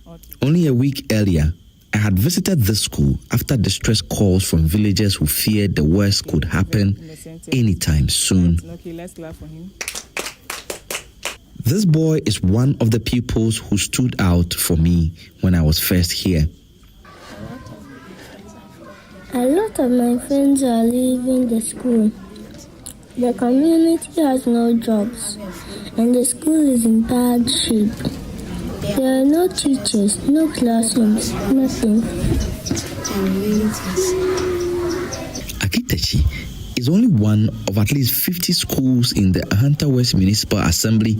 Okay. Only a week earlier, I had visited this school after distress calls from villagers who feared the worst could happen anytime soon. Okay, let's clap for him. This boy is one of the pupils who stood out for me when I was first here. A lot of my friends are leaving the school. The community has no jobs, and the school is in bad shape. There are no teachers, no classrooms, nothing. Akitechi is only one of at least 50 schools in the Ahanta West Municipal Assembly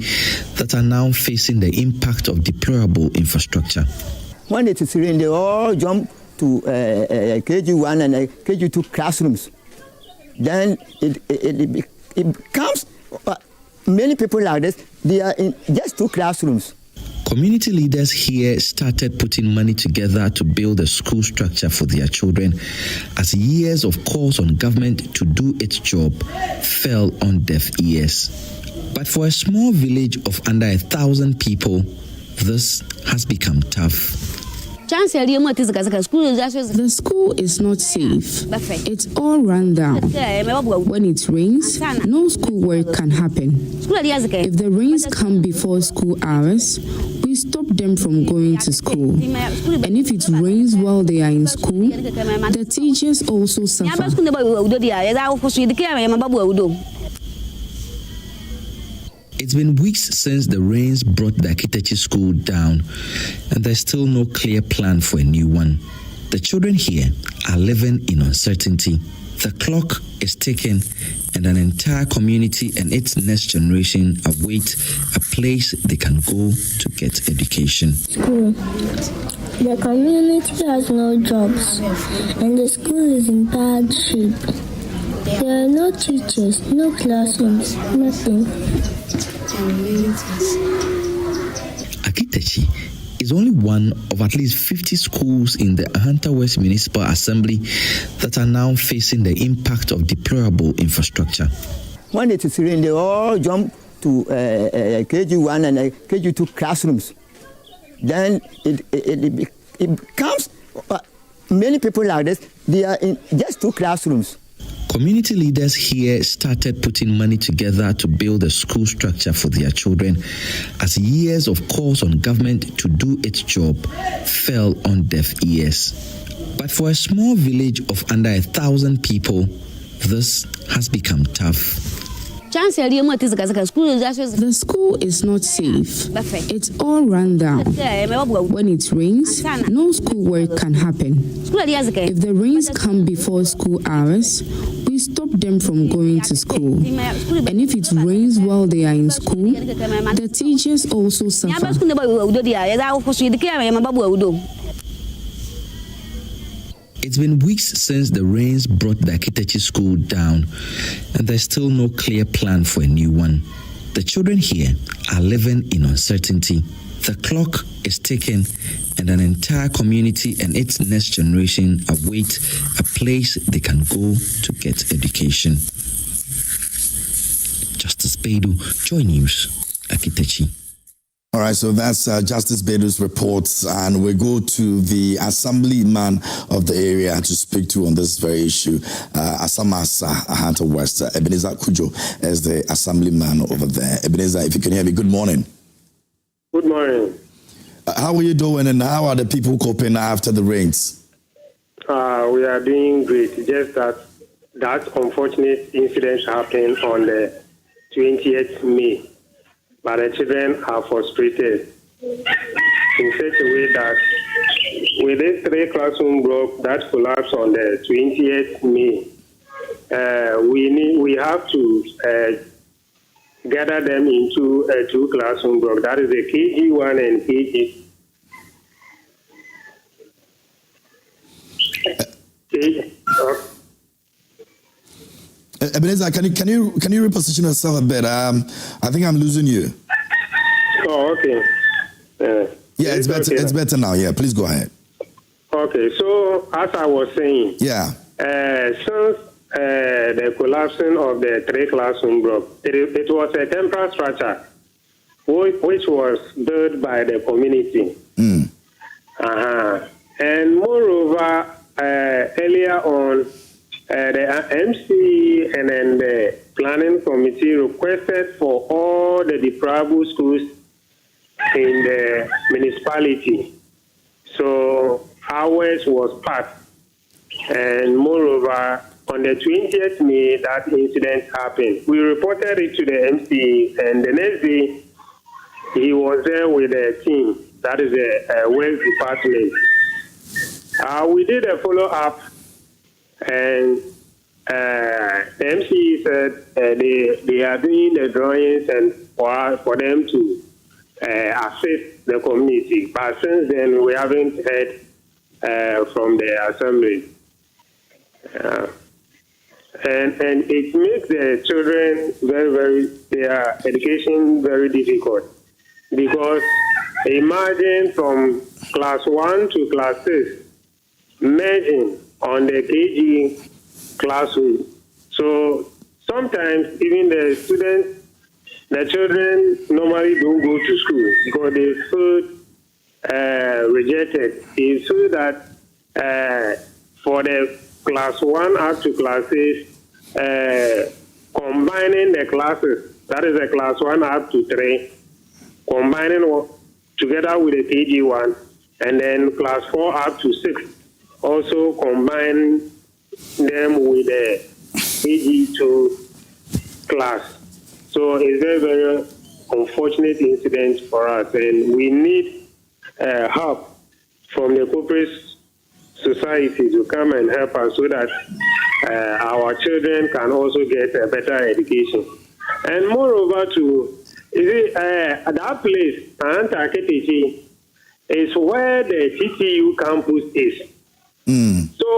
that are now facing the impact of deplorable infrastructure. When it is rain, they all jump to KG1 and KG2 classrooms. Then it becomes many people like this. They are in just 2 classrooms. Community leaders here started putting money together to build a school structure for their children as years of calls on government to do its job fell on deaf ears. But for a small village of under 1,000 people, this has become tough. The school is not safe. It's all run down. When it rains, no schoolwork can happen. If the rains come before school hours, we stop them from going to school. And if it rains while they are in school, the teachers also suffer. It's been weeks since the rains brought the Akitechi school down, and there's still no clear plan for a new one. The children here are living in uncertainty. The clock is ticking, and an entire community and its next generation await a place they can go to get education. School. The community has no jobs, and the school is in bad shape. There are no teachers, no classrooms, nothing. Akitechi is only one of at least 50 schools in the Ahanta West Municipal Assembly that are now facing the impact of deplorable infrastructure. When it is rain, they all jump to KG1 and KG2 classrooms. Then it becomes many people like this. They are in just 2 classrooms. Community leaders here started putting money together to build a school structure for their children as years of calls on government to do its job fell on deaf ears. But for a small village of under 1,000 people, this has become tough. The school is not safe. It's all run down. When it rains, no schoolwork can happen. If the rains come before school hours, we We stop them from going to school. And if it rains while they are in school, the teachers also suffer. It's been weeks since the rains brought the Akitechi school down, and there's still no clear plan for a new one. The children here are living in uncertainty. The clock is ticking, and an entire community and its next generation await a place they can go to get education. Justice Bedu, Joy News, Akitechi. All right, so that's Justice Bedu's reports, and we go to the assemblyman of the area to speak to on this very issue. Asamasa Ahanta West, Ebenezer Kujo is the assemblyman over there. Ebenezer, if you can hear me, good morning. Good morning. How are you doing, and how are the people coping after the rains? We are doing great. Just that unfortunate incident happened on the 20th May. But the children are frustrated in such a way that with this 3 classroom block that collapsed on the 20th May, we have to gather them into a 2 classroom block. That is the KG1 and KG. Ebenezer, can you reposition yourself a bit? I think I'm losing you. Oh, okay. Yeah, it's better. Okay. It's better now. Yeah, please go ahead. Okay, so as I was saying, yeah, since the collapsing of the 3 classroom block, it was a temporary structure which was built by the community. And moreover, earlier on, the MC and then the planning committee requested for all the deprived schools in the municipality. So ours was passed. And moreover, on the 20th May, that incident happened. We reported it to the MC, and the next day, he was there with a team. That is the West Department. We did a follow-up, and the MC said they are doing the drawings and for them to assist the community. But since then, we haven't heard from the assembly. And it makes the children their education very difficult. Because imagine from class 1 to class 6, merging on the KG classroom. So sometimes even the students, the children normally don't go to school because they feel rejected. They feel that for the class 1 up to class 6, combining the classes, that is the class 1 up to 3, combining together with the KG1, and then class 4 up to 6, also combine them with the KG2 class. So it's a very, very unfortunate incident for us, and we need help from the corporate society to come and help us so that our children can also get a better education. And moreover, that place, Akitechi, is where the TTU campus is. So,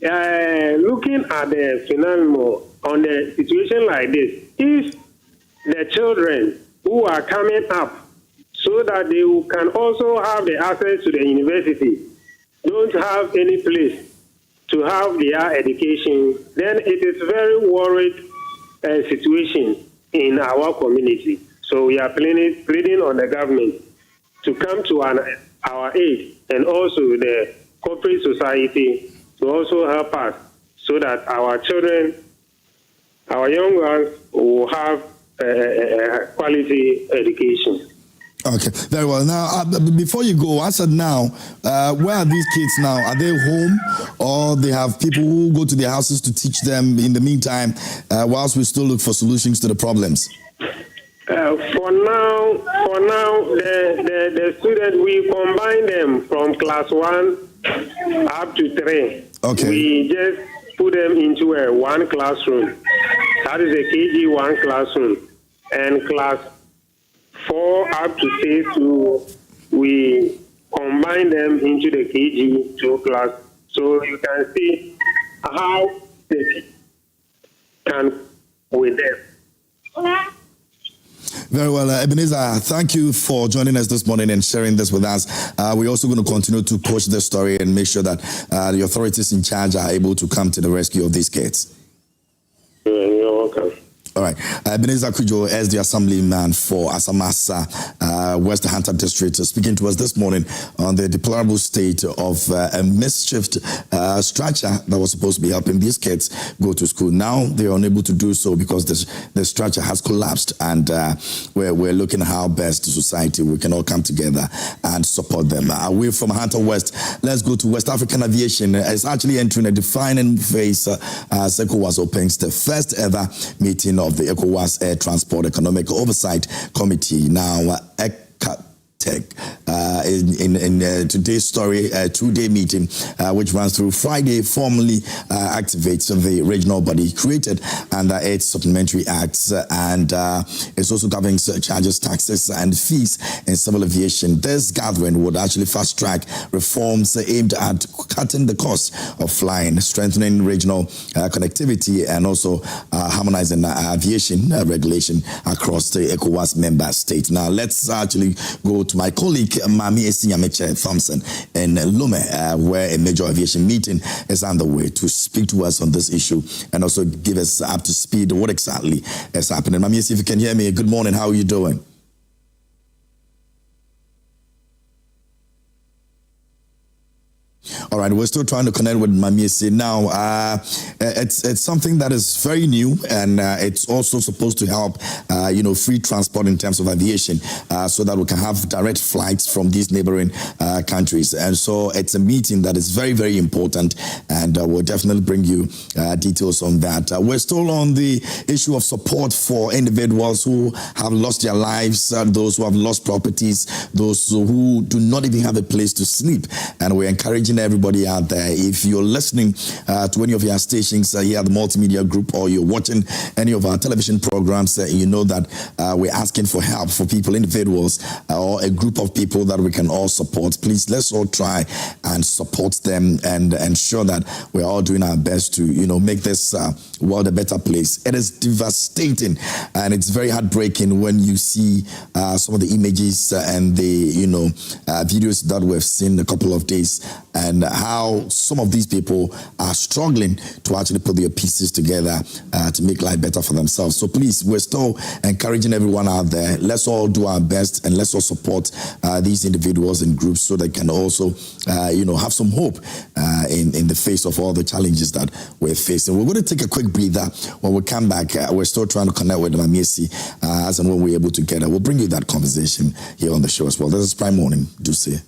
looking at the phenomenon on the situation like this, if the children who are coming up so that they can also have the access to the university don't have any place to have their education, then it is very worried situation in our community. So we are pleading on the government to come to our aid, and also the corporate society to also help us so that our children, our young ones, will have quality education. Okay, very well. Now, before you go, I said now, where are these kids now? Are they home, or they have people who go to their houses to teach them in the meantime, whilst we still look for solutions to the problems? For now, the students, we combine them from class 1 up to 3. Okay. We just put them into a one classroom. That is a KG one classroom. And class 4 up to K2, we combine them into the KG 2 class. So you can see how they can with them. Very well, Ebenezer, thank you for joining us this morning and sharing this with us. We're also going to continue to push this story and make sure that the authorities in charge are able to come to the rescue of these kids. You're welcome. All right. Ebenezer Kujo is the assemblyman for Asamasa, West Hunter District, speaking to us this morning on the deplorable state of a mischieved structure that was supposed to be helping these kids go to school. Now they are unable to do so because the structure has collapsed, and we're looking at how best to society we can all come together and support them. Away from Hunter West, let's go to West African Aviation. It's actually entering a defining phase as ECOWAS opens the first ever meeting of the ECOWAS Air Transport Economic Oversight Committee, now in today's story, a 2-day meeting which runs through Friday, formally activates the regional body created under 8 supplementary acts, and it's also governing charges, taxes, and fees in civil aviation. This gathering would actually fast-track reforms aimed at cutting the cost of flying, strengthening regional connectivity, and also harmonizing aviation regulation across the ECOWAS member states. Now, let's actually go to my colleague Mami Esinyameche Thompson in Lome, where a major aviation meeting is underway, to speak to us on this issue and also give us up to speed what exactly is happening. Mami, if you can hear me, good morning. How are you doing? All right, we're still trying to connect with Mamiesi now. It's something that is very new, and it's also supposed to help, free transport in terms of aviation, so that we can have direct flights from these neighboring countries. And so it's a meeting that is very, very important, and we'll definitely bring you details on that. We're still on the issue of support for individuals who have lost their lives, those who have lost properties, those who do not even have a place to sleep, and we're encouraging everybody out there, if you're listening to any of our stations here at the Multimedia Group, or you're watching any of our television programs, you know that we're asking for help for people, individuals, or a group of people that we can all support. Please, let's all try and support them and ensure that we're all doing our best to, make this world a better place. It is devastating, and it's very heartbreaking when you see some of the images and the, videos that we've seen a couple of days, and how some of these people are struggling to actually put their pieces together to make life better for themselves. So please, we're still encouraging everyone out there. Let's all do our best, and let's all support these individuals and groups so they can also, have some hope in the face of all the challenges that we're facing. We're going to take a quick breather. When we come back, we're still trying to connect with Mamiesi as and when we're able to get her. We'll bring you that conversation here on the show as well. This is Prime Morning. Do see.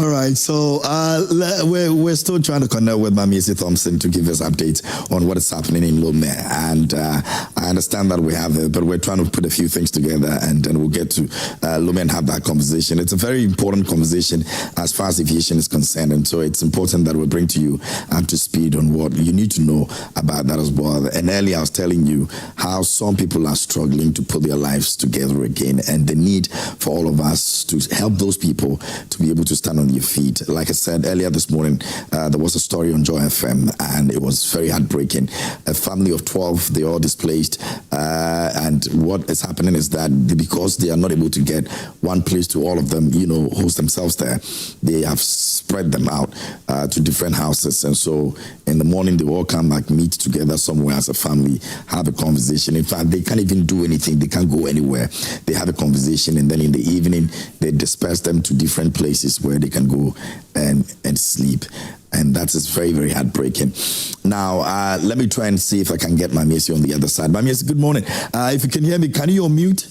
All right, so we're still trying to connect with Mamiesi Thompson to give us updates on what is happening in Lome. And I understand that we have it, but we're trying to put a few things together and then we'll get to Lome and have that conversation. It's a very important conversation as far as aviation is concerned. And so it's important that we bring to you up to speed on what you need to know about that as well. And earlier I was telling you how some people are struggling to put their lives together again, and the need for all of us to help those people to be able to stand on your feet. Like I said earlier this morning, there was a story on Joy FM, and it was very heartbreaking. A family of 12, they all displaced, and what is happening is that because they are not able to get one place to all of them, host themselves there, they have spread them out to different houses. And so in the morning, they all come back, meet together somewhere as a family, have a conversation. In fact, they can't even do anything. They can't go anywhere. They have a conversation, and then in the evening, they disperse them to different places where they can go and sleep. And that is very, very heartbreaking. Now, let me try and see if I can get Mamiesi on the other side. Mamiesi, good morning. If you can hear me, can you unmute?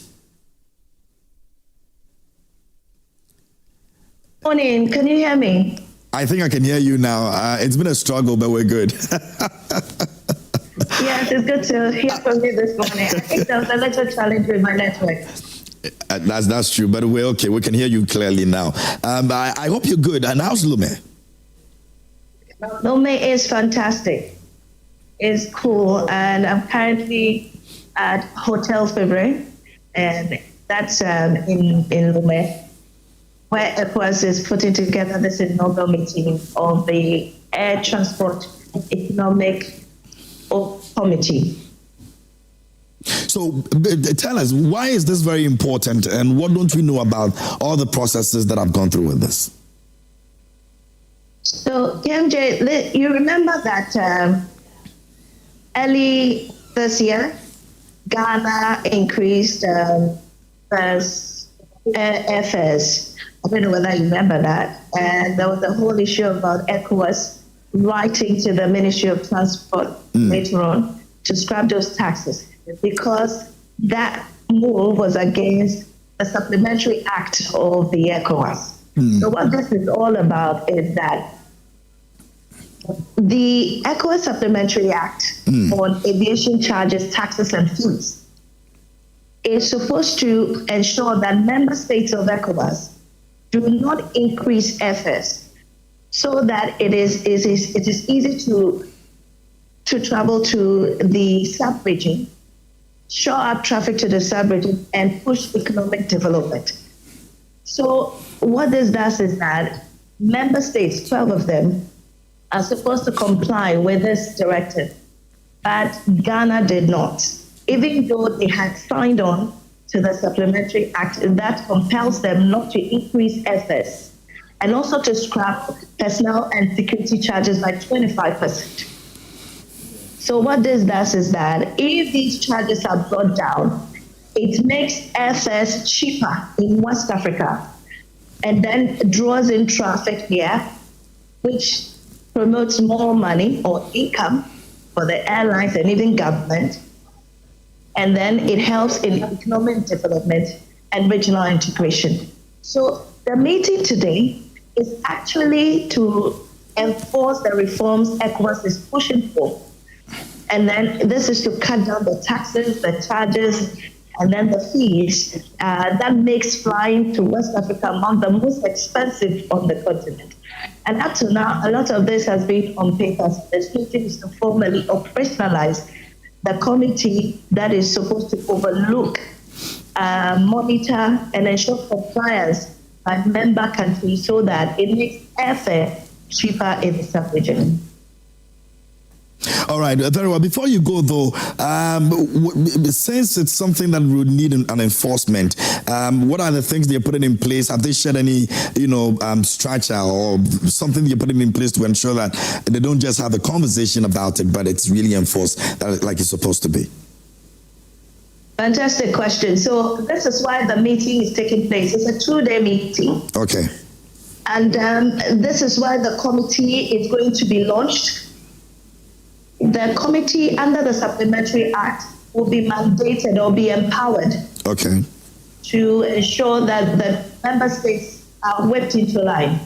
Morning, can you hear me? I think I can hear you now. It's been a struggle, but we're good. Yes, it's good to hear from you this morning. I think there was a little challenge with my network. That's true, but we're okay. We can hear you clearly now. I hope you're good. And how's Lome? Lome is fantastic. It's cool, and I'm currently at Hotel February, and that's in Lome, where ECOWAS is putting together this inaugural meeting of the Air Transport Economic Committee. So tell us, why is this very important, and what don't we know about all the processes that have gone through with this? So, KMJ, you remember that early this year, Ghana increased airfares. I don't know whether you remember that. And there was a whole issue about ECOWAS writing to the Ministry of Transport later on to scrap those taxes, because that move was against the Supplementary Act of the ECOWAS. So what this is all about is that the ECOWAS Supplementary Act on aviation charges, taxes, and fees is supposed to ensure that member states of ECOWAS do not increase airfares, so that it is easy to travel to the sub-region, shore up traffic to the sub-region, and push economic development. So what this does is that member states, 12 of them, are supposed to comply with this directive, but Ghana did not, even though they had signed on to the Supplementary Act that compels them not to increase airfares and also to scrap personnel and security charges by 25%. So what this does is that if these charges are brought down, it makes airfares cheaper in West Africa and then draws in traffic here, which promotes more money or income for the airlines and even government. And then it helps in economic development and regional integration. So the meeting today is actually to enforce the reforms ECOWAS is pushing for. And then this is to cut down the taxes, the charges, and then the fees. That makes flying to West Africa among the most expensive on the continent. And up to now, a lot of this has been on paper. The meeting is to formally operationalize the committee that is supposed to overlook, monitor, and ensure compliance by member countries so that it makes airfare cheaper in the sub-region. All right, very well. Before you go, though, since it's something that would need an enforcement, what are the things they're putting in place? Have they shared any, structure or something you're putting in place to ensure that they don't just have a conversation about it, but it's really enforced like it's supposed to be? Fantastic question. So this is why the meeting is taking place. It's a 2-day meeting. Okay. And this is why the committee is going to be launched. The committee under the Supplementary Act will be mandated or be empowered to ensure that the member states are whipped into line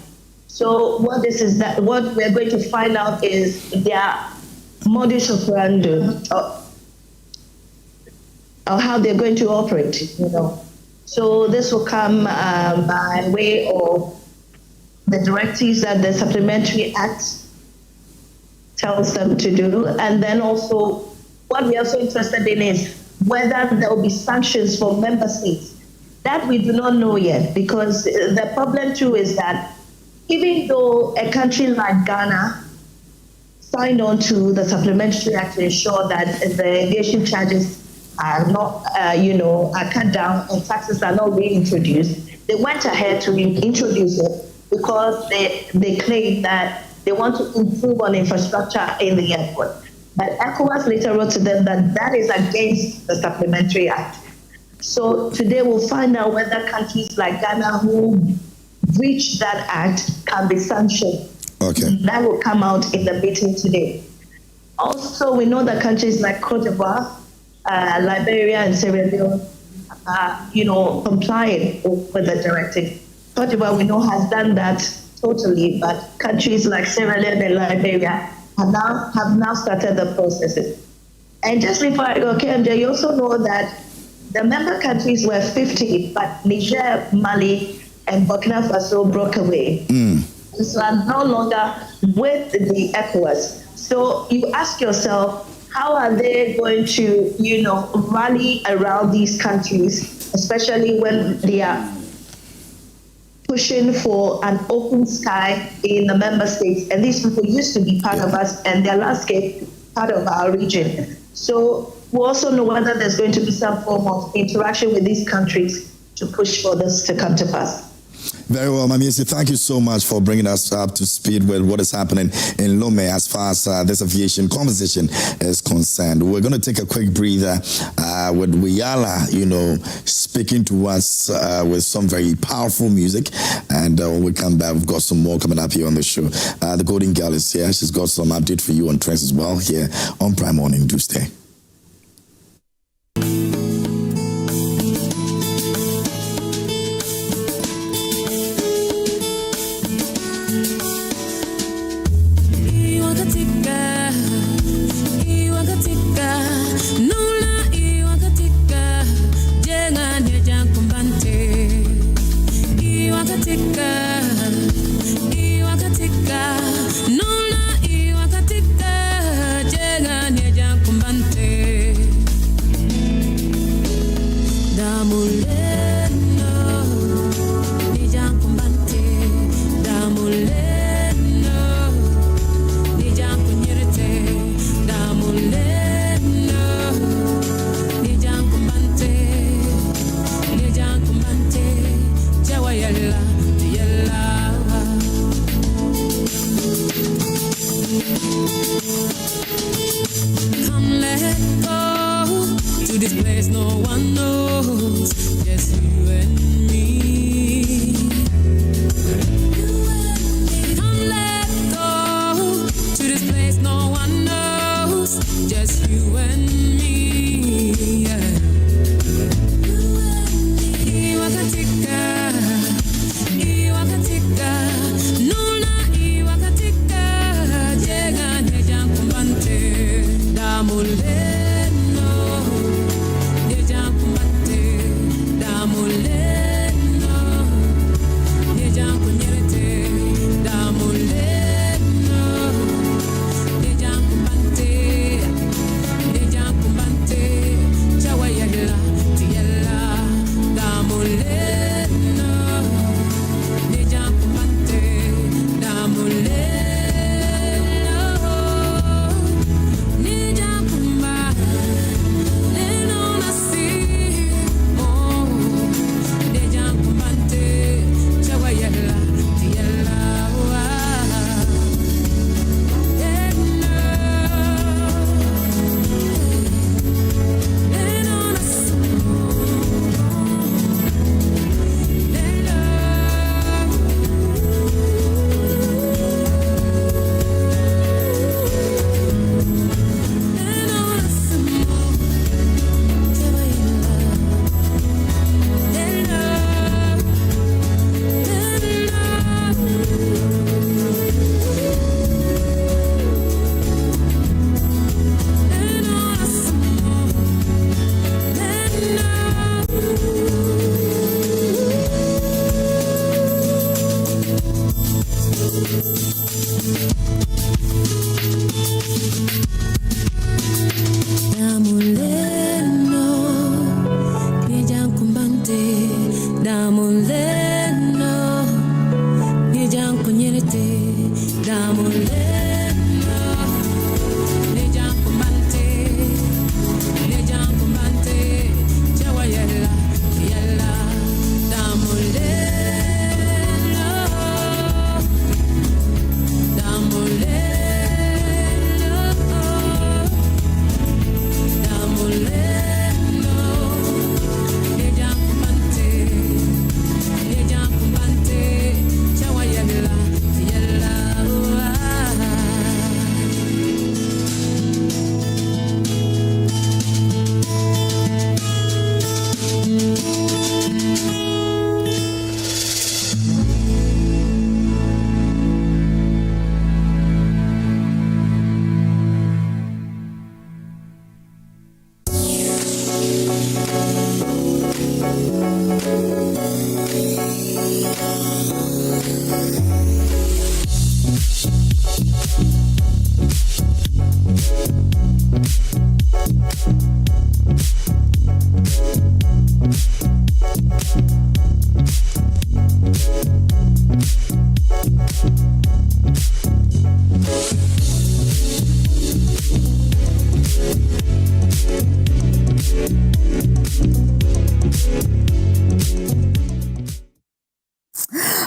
So what we're going to find out is their modus operandi, or how they're going to operate, So this will come by way of the directives that the Supplementary Act tells them to do. And then also, what we're also interested in is whether there will be sanctions for member states. That we do not know yet, because the problem too is that even though a country like Ghana signed on to the Supplementary Act to ensure that the aviation charges are not, are cut down and taxes are not reintroduced, they went ahead to introduce it because they claim that they want to improve on infrastructure in the airport. But ECOWAS later wrote to them that is against the Supplementary Act. So today we'll find out whether countries like Ghana who breach that act can be sanctioned. Okay. That will come out in the meeting today. Also, we know that countries like Cote d'Ivoire, Liberia, and Sierra Leone are, complying with the directive. Cote d'Ivoire, we know, has done that totally, but countries like Sierra Leone and Liberia have now started the processes. And just before I go, KMJ, you also know that the member countries were 50, but Niger, Mali, and Burkina Faso broke away. So I'm no longer with the ECOWAS. So you ask yourself, how are they going to, rally around these countries, especially when they are pushing for an open sky in the member states? And these people used to be part of us, and their landscape part of our region. So we also know whether there's going to be some form of interaction with these countries to push for this to come to pass. Very well, Mamiesi, thank you so much for bringing us up to speed with what is happening in Lome as far as this aviation conversation is concerned. We're going to take a quick breather with Wiyala, speaking to us with some very powerful music. And when we come back, we've got some more coming up here on the show. The Golden Girl is here. She's got some update for you on trends as well here on Prime Morning. Do stay.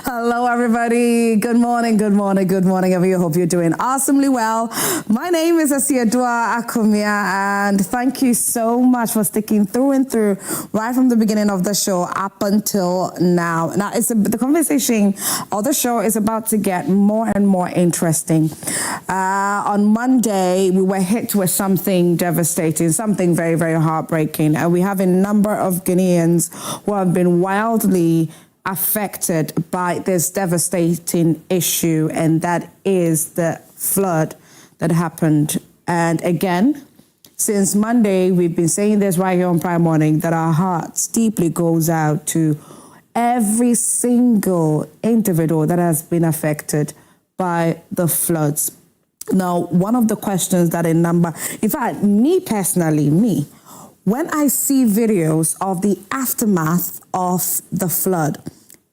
Hello, everybody. Good morning, good morning, good morning. I hope you're doing awesomely well. My name is Asiadua Akumia, and thank you so much for sticking through and through right from the beginning of the show up until now. Now, the conversation or the show is about to get more and more interesting. On Monday, we were hit with something devastating, something very, very heartbreaking, and we have a number of Ghanaians who have been wildly affected by this devastating issue, and that is the flood that happened. And again, since Monday, we've been saying this right here on Prime Morning, that our hearts deeply goes out to every single individual that has been affected by the floods. Now, one of the questions that in fact, me personally, when I see videos of the aftermath of the flood,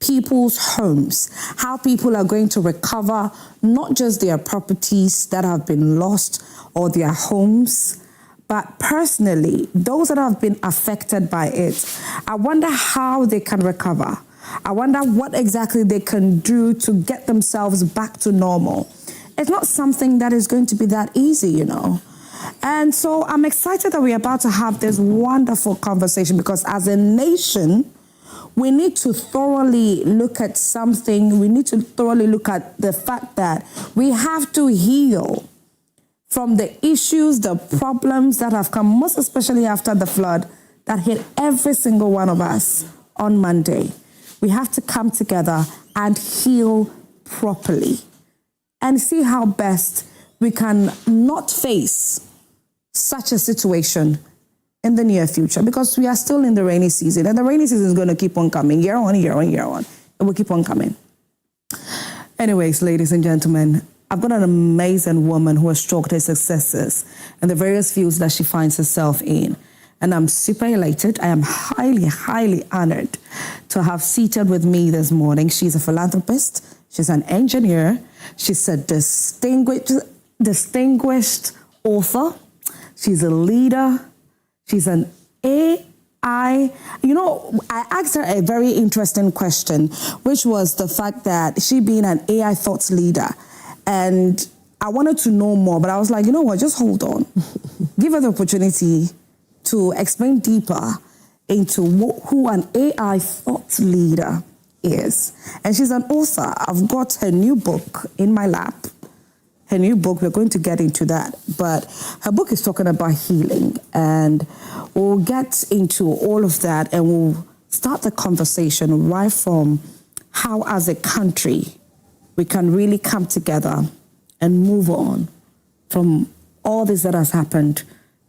people's homes, how people are going to recover not just their properties that have been lost or their homes, but personally, those that have been affected by it, I wonder how they can recover. I wonder what exactly they can do to get themselves back to normal. It's not something that is going to be that easy, you know. And so I'm excited that we're about to have this wonderful conversation, because as a nation, we need to thoroughly look at something. We need to thoroughly look at the fact that we have to heal from the issues, the problems that have come, most especially after the flood that hit every single one of us on Monday. We have to come together and heal properly and see how best we can not face such a situation in the near future, because we are still in the rainy season, and the rainy season is going to keep on coming year on, year on, year on. It will keep on coming. Anyways, ladies and gentlemen, I've got an amazing woman who has stroked her successes in the various fields that she finds herself in. And I'm super elated. I am highly, highly honored to have seated with me this morning. She's a philanthropist. She's an engineer. She's a distinguished author. She's a leader. She's an AI. You know, I asked her a very interesting question, which was the fact that she being an AI thought leader. And I wanted to know more, but I was like, you know what, just hold on. Give her the opportunity to explain deeper into who an AI thought leader is. And she's an author. I've got her new book in my lap. Her new book, we're going to get into that. But her book is talking about healing. And we'll get into all of that, and we'll start the conversation right from how, as a country, we can really come together and move on from all this that has happened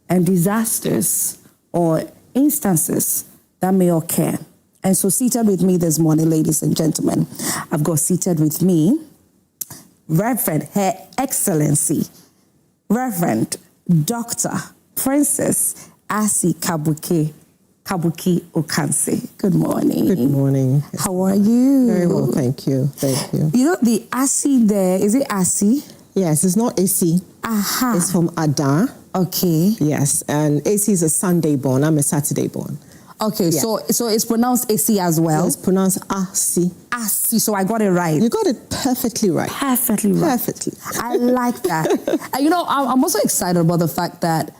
and disasters or instances that may occur. And so seated with me this morning, ladies and gentlemen, I've got seated with me Reverend Her Excellency, Reverend Dr. Princess Asi Kabuki Okanse. Good morning. Good morning. How are you? Very well, thank you. Thank you. You know, the Asi there, is it Asi? Yes, it's not AC. Aha. It's from Ada. Okay. Yes, and AC is a Sunday born. I'm a Saturday born. Okay, yeah. so it's pronounced AC as well? It's pronounced Asi. Asi, so I got it right. You got it perfectly right. Perfectly right. Perfectly. I like that. And you know, I'm also excited about the fact that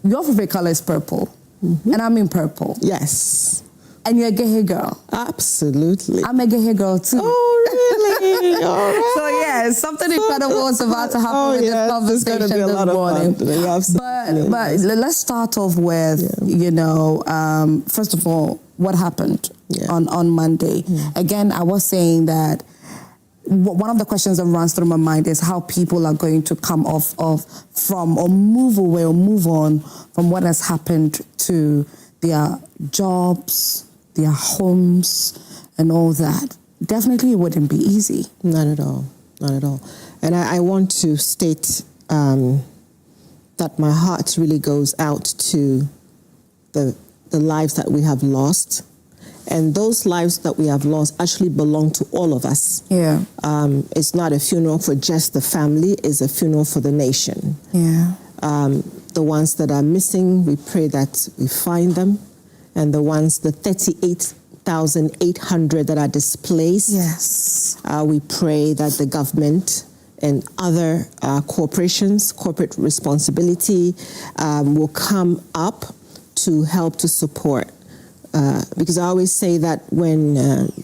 your favorite color is purple, and I'm in purple. Yes. And you're a Gehe girl. Absolutely. I'm a Gehe girl too. Oh, really? All right. So yeah, something incredible is about to happen with this conversation this morning. But let's start off with, you know, first of all, what happened on Monday. Again, I was saying that one of the questions that runs through my mind is how people are going to come off from or move away or move on from what has happened to their jobs, their homes, and all that. Definitely it wouldn't be easy. Not at all. Not at all. And I want to state that my heart really goes out to the lives that we have lost. And those lives that we have lost actually belong to all of us. Yeah. It's not a funeral for just the family, it's a funeral for the nation. Yeah. The ones that are missing, we pray that we find them and the 38,800 that are displaced. Yes. We pray that the government and other corporations, corporate responsibility, will come up to help to support. Because I always say that when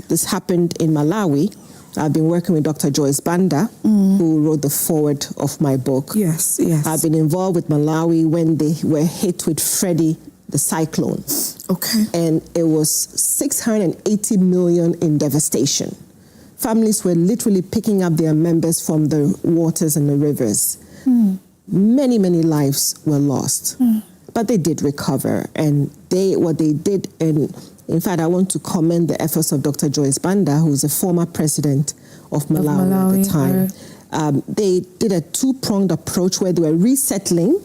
this happened in Malawi, I've been working with Dr. Joyce Banda, who wrote the foreword of my book. Yes, yes. I've been involved with Malawi when they were hit with Freddie, the cyclone. Okay. And it was 680 million in devastation. Families were literally picking up their members from the waters and the rivers. Many, many lives were lost. But they did recover. And what they did, and in fact, I want to commend the efforts of Dr. Joyce Banda, who was a former president of Malawi at the time. They did a two-pronged approach where they were resettling,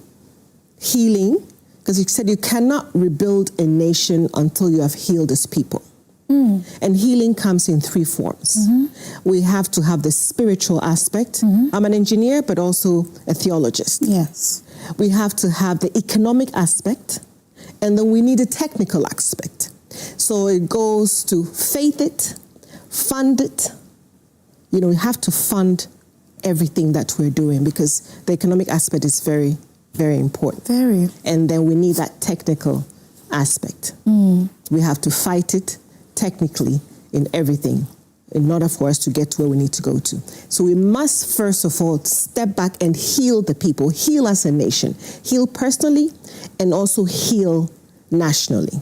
healing, because you said you cannot rebuild a nation until you have healed its people. And healing comes in three forms. We have to have the spiritual aspect. I'm an engineer, but also a theologist. Yes. We have to have the economic aspect, and then we need a technical aspect. So it goes to faith it, fund it. You know, we have to fund everything that we're doing because the economic aspect is very, very important. Very. And then we need that technical aspect. We have to fight it technically in everything in order for us to get to where we need to go to. So we must, first of all, step back and heal the people, heal as a nation, heal personally, and also heal nationally.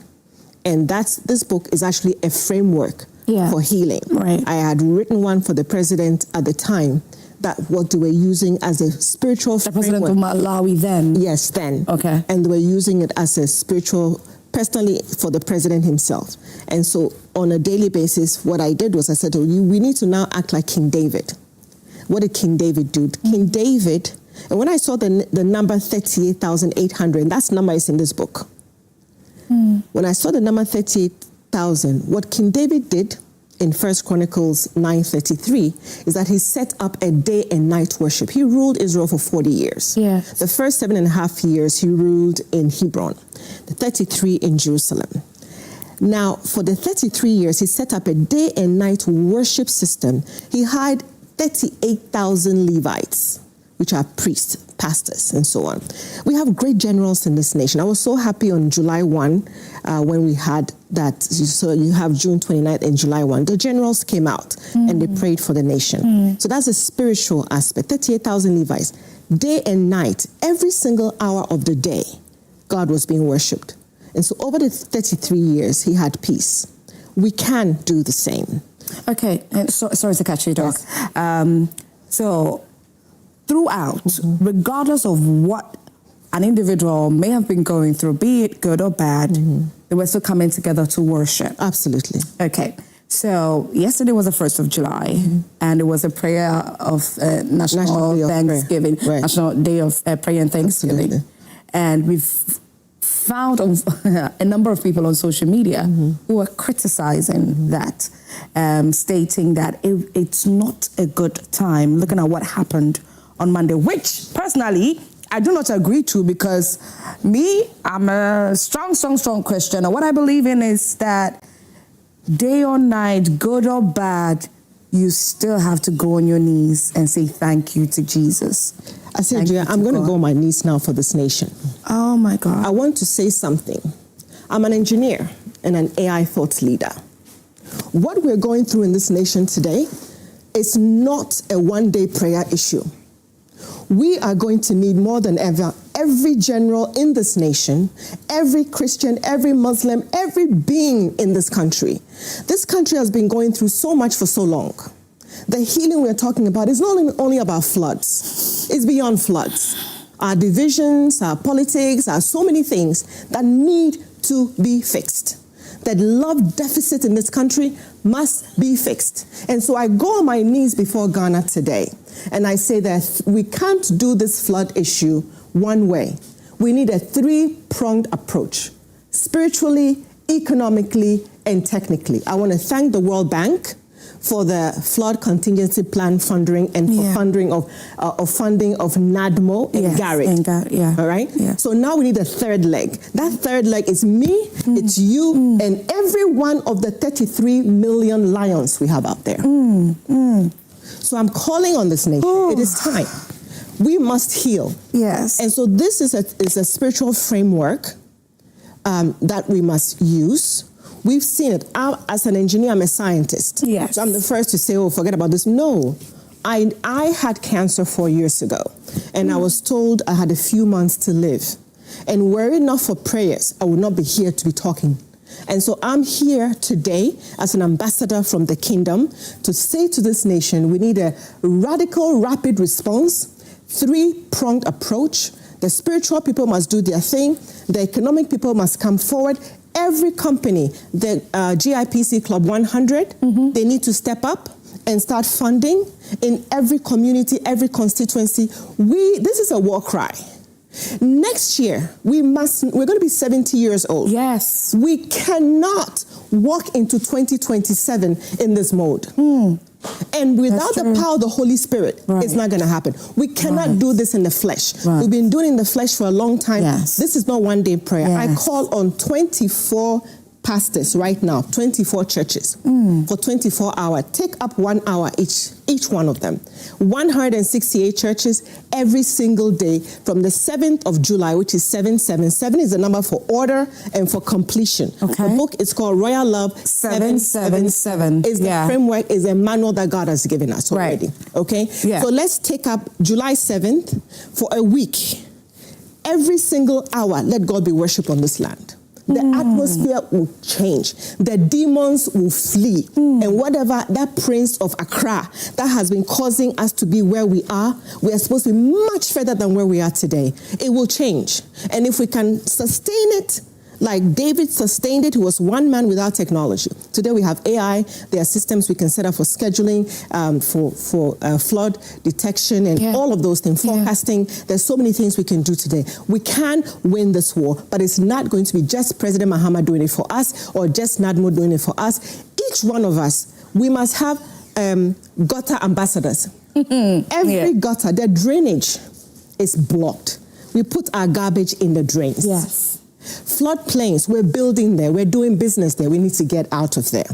And this book is actually a framework for healing. Right. I had written one for the president at the time, that what they were using as a spiritual framework. The president of Malawi then? Yes, then. Okay. And they were using it as a spiritual, personally for the president himself. And so on a daily basis, what I did was I said, we need to now act like King David. What did King David do? King David, and when I saw the number 38,800, and that number is in this book. When I saw the number 38,000, what King David did in 1 Chronicles 9:33 is that he set up a day and night worship. He ruled Israel for 40 years. Yes. The first 7.5 years he ruled in Hebron, the 33 in Jerusalem. Now, for the 33 years, he set up a day and night worship system. He hired 38,000 Levites, which are priests, pastors, and so on. We have great generals in this nation. I was so happy on July 1 when we had that. So you have June 29th and July 1. The generals came out and they prayed for the nation. So that's a spiritual aspect. 38,000 Levites. Day and night, every single hour of the day, God was being worshipped. And so over the 33 years, he had peace. We can do the same. Okay, and sorry to catch you, Doc. So throughout, regardless of what an individual may have been going through, be it good or bad, they were still coming together to worship. Absolutely. Okay. So yesterday was the 1st of July, and it was a prayer of National Thanksgiving, National Day of Prayer and Thanksgiving. Absolutely. And we've found a number of people on social media who are criticizing that, stating that it's not a good time, looking at what happened on Monday, which personally I do not agree to, because I'm a strong Christian. And what I believe in is that day or night, good or bad, you still have to go on your knees and say thank you to Jesus. I said, Julia, I'm going to go on my knees now for this nation. Oh my God. I want to say something. I'm an engineer and an AI thought leader. What we're going through in this nation today is not a one-day prayer issue. We are going to need more than ever every general in this nation, every Christian, every Muslim, every being in this country. This country has been going through so much for so long. The healing we're talking about is not only about floods. It's beyond floods. Our divisions, our politics, our so many things that need to be fixed. That love deficit in this country must be fixed. And so I go on my knees before Ghana today, and I say that we can't do this flood issue one way. We need a three-pronged approach, spiritually, economically, and technically. I want to thank the World Bank for the flood contingency plan funding and for funding of NADMO and Garrett. All right? Yeah. So now we need a third leg. That third leg is me, it's you, and every one of the 33 million lions we have out there. So I'm calling on this nation. It is time. We must heal. Yes. And so this is a spiritual framework that we must use. We've seen it. As an engineer, I'm a scientist. Yes. So I'm the first to say, oh, forget about this. No. I had cancer 4 years ago, and I was told I had a few months to live. And were it not for prayers, I would not be here to be talking. And so I'm here today as an ambassador from the kingdom to say to this nation, we need a radical, rapid response, three-pronged approach. The spiritual people must do their thing. The economic people must come forward. Every company, the GIPC Club 100, they need to step up and start funding in every community, every constituency. This is a war cry. Next year, we're going to be 70 years old. Yes. We cannot walk into 2027 in this mode. And without the power of the Holy Spirit, it's not going to happen. We cannot do this in the flesh. We've been doing it in the flesh for a long time. This is not one day prayer. I call on 24 pastors right now, 24 churches for 24 hours. Take up 1 hour each one of them. 168 churches every single day from the 7th of July, which is 777. 7 is the number for order and for completion. The book is called Royal Love 777. Is the framework, is a manual that God has given us already. Okay? So let's take up July 7th for a week. Every single hour, let God be worshipped on this land. The atmosphere will change. The demons will flee. And whatever that prince of Accra that has been causing us to be where we are supposed to be much further than where we are today. It will change. And if we can sustain it, like David sustained it, he was one man without technology. Today we have AI. There are systems we can set up for scheduling, for flood detection and all of those things, forecasting. There's so many things we can do today. We can win this war, but it's not going to be just President Mahama doing it for us or just NADMO doing it for us. Each one of us, we must have gutter ambassadors. Every gutter, the drainage is blocked. We put our garbage in the drains. Floodplains, we're building there, we're doing business there, we need to get out of there.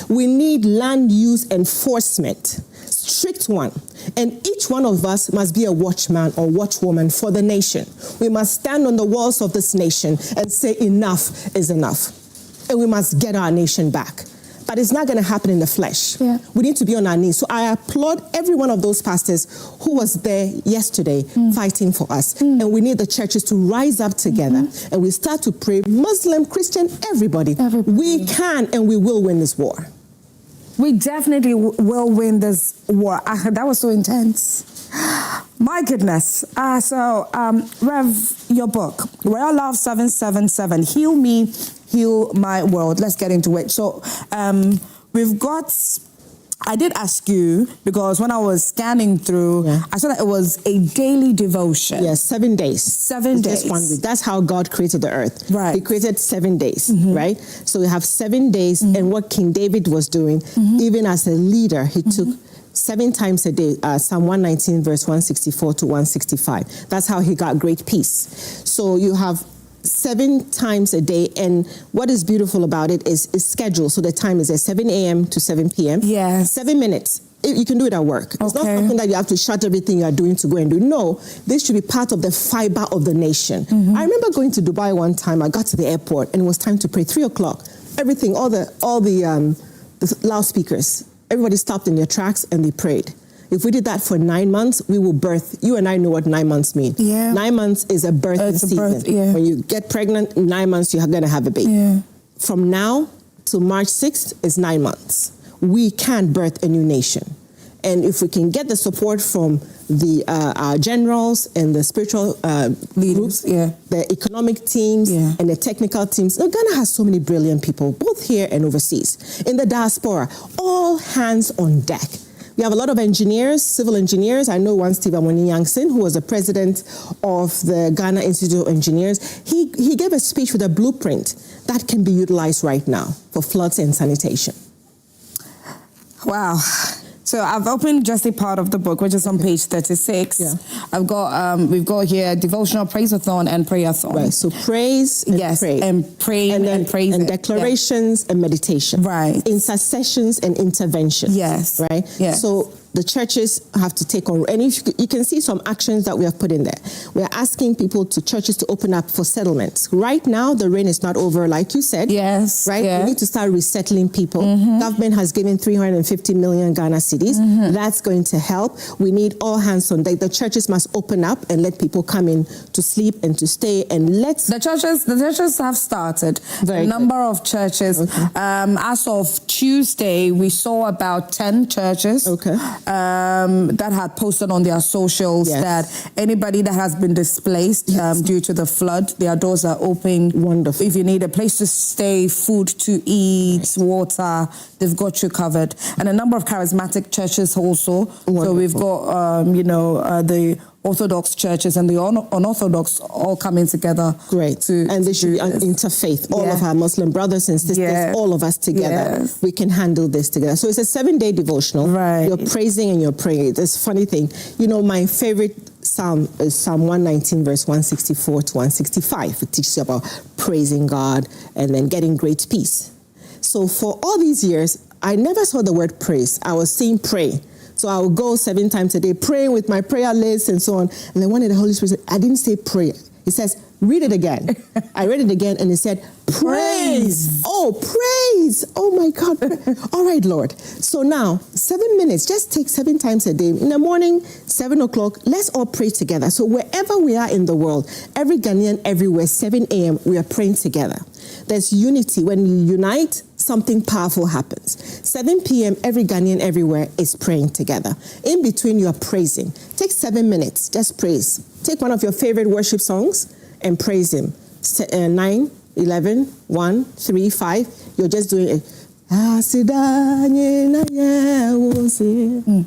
We need land use enforcement, strict one. And each one of us must be a watchman or watchwoman for the nation. We must stand on the walls of this nation and say enough is enough. And we must get our nation back. But it's not going to happen in the flesh. We need to be on our knees. So I applaud every one of those pastors who was there yesterday fighting for us. And we need the churches to rise up together and we start to pray, Muslim, Christian, everybody. We can and we will win this war. We definitely will win this war. That was so intense. My goodness. Rev, your book, Royal Love 777, Heal Me, Heal My World. Let's get into it. So we've got, I did ask you, because when I was scanning through, I saw that it was a daily devotion. Yes, 7 days. 7 days. Just 1 week. That's how God created the earth. He created 7 days, right? So we have 7 days, and what King David was doing, even as a leader, he took 7 times a day, Psalm 119, verse 164 to 165. That's how he got great peace. So you have 7 times a day, and what is beautiful about it is scheduled. So the time is at 7 a.m. to 7 p.m. 7 minutes. You can do it at work. It's not something that you have to shut everything you are doing to go and do. No, this should be part of the fiber of the nation. I remember going to Dubai one time. I got to the airport and it was time to pray. 3 o'clock. Everything, all the loudspeakers, everybody stopped in their tracks and they prayed. If we did that for 9 months, we will birth. You and I know what 9 months mean. 9 months is a birthing season. When you get pregnant, 9 months, you're going to have a baby. From now to March 6th is 9 months. We can birth a new nation. And if we can get the support from our generals and the spiritual groups, the economic teams and the technical teams. Now, Ghana has so many brilliant people, both here and overseas. In the diaspora, all hands on deck. We have a lot of engineers, civil engineers. I know one, Steve Amoni Yankson, who was the president of the Ghana Institute of Engineers. He gave a speech with a blueprint that can be utilized right now for floods and sanitation. Wow. So I've opened just a part of the book, which is on page 36. Yeah. I've got we've got here devotional praise-a-thon and prayer-a-thon. Right. So praise and pray. And pray and praise. And declarations and meditation. Right. Intercessions and interventions. Yes. Right? Yes. So the churches have to take on, and if you can see some actions that we have put in there. We're asking churches to open up for settlements. Right now, the rain is not over, like you said. Yes. Right? Yeah. We need to start resettling people. Government has given 350 million Ghana cedis. That's going to help. We need all hands on deck. The churches must open up and let people come in to sleep and to stay, and the churches have started. A number of churches. As of Tuesday, we saw about 10 churches. That had posted on their socials that anybody that has been displaced due to the flood, their doors are open. Wonderful. If you need a place to stay, food to eat, water, they've got you covered. And a number of charismatic churches also. Wonderful. So we've got, the Orthodox churches and the unorthodox all coming together. Great. And they should be interfaith. All of our Muslim brothers and sisters, all of us together. We can handle this together. So it's a 7-day devotional. Right. You're praising and you're praying. It's a funny thing. My favorite psalm is Psalm 119, verse 164 to 165. It teaches you about praising God and then getting great peace. So for all these years, I never saw the word praise. I was saying pray. So I would go 7 times a day, praying with my prayer list and so on. And then one day the Holy Spirit said, I didn't say pray. He says, read it again. I read it again and it said, praise. Oh, praise. Oh my God. All right, Lord. So now, 7 minutes, just take 7 times a day. In the morning, 7 o'clock, let's all pray together. So wherever we are in the world, every Ghanaian, everywhere, 7 a.m., we are praying together. There's unity. When you unite, something powerful happens. 7 p.m., every Ghanaian everywhere is praying together. In between, you are praising. Take 7 minutes, just praise. Take one of your favorite worship songs and praise Him. 9, 11, 1, 3, 5. You're just doing it.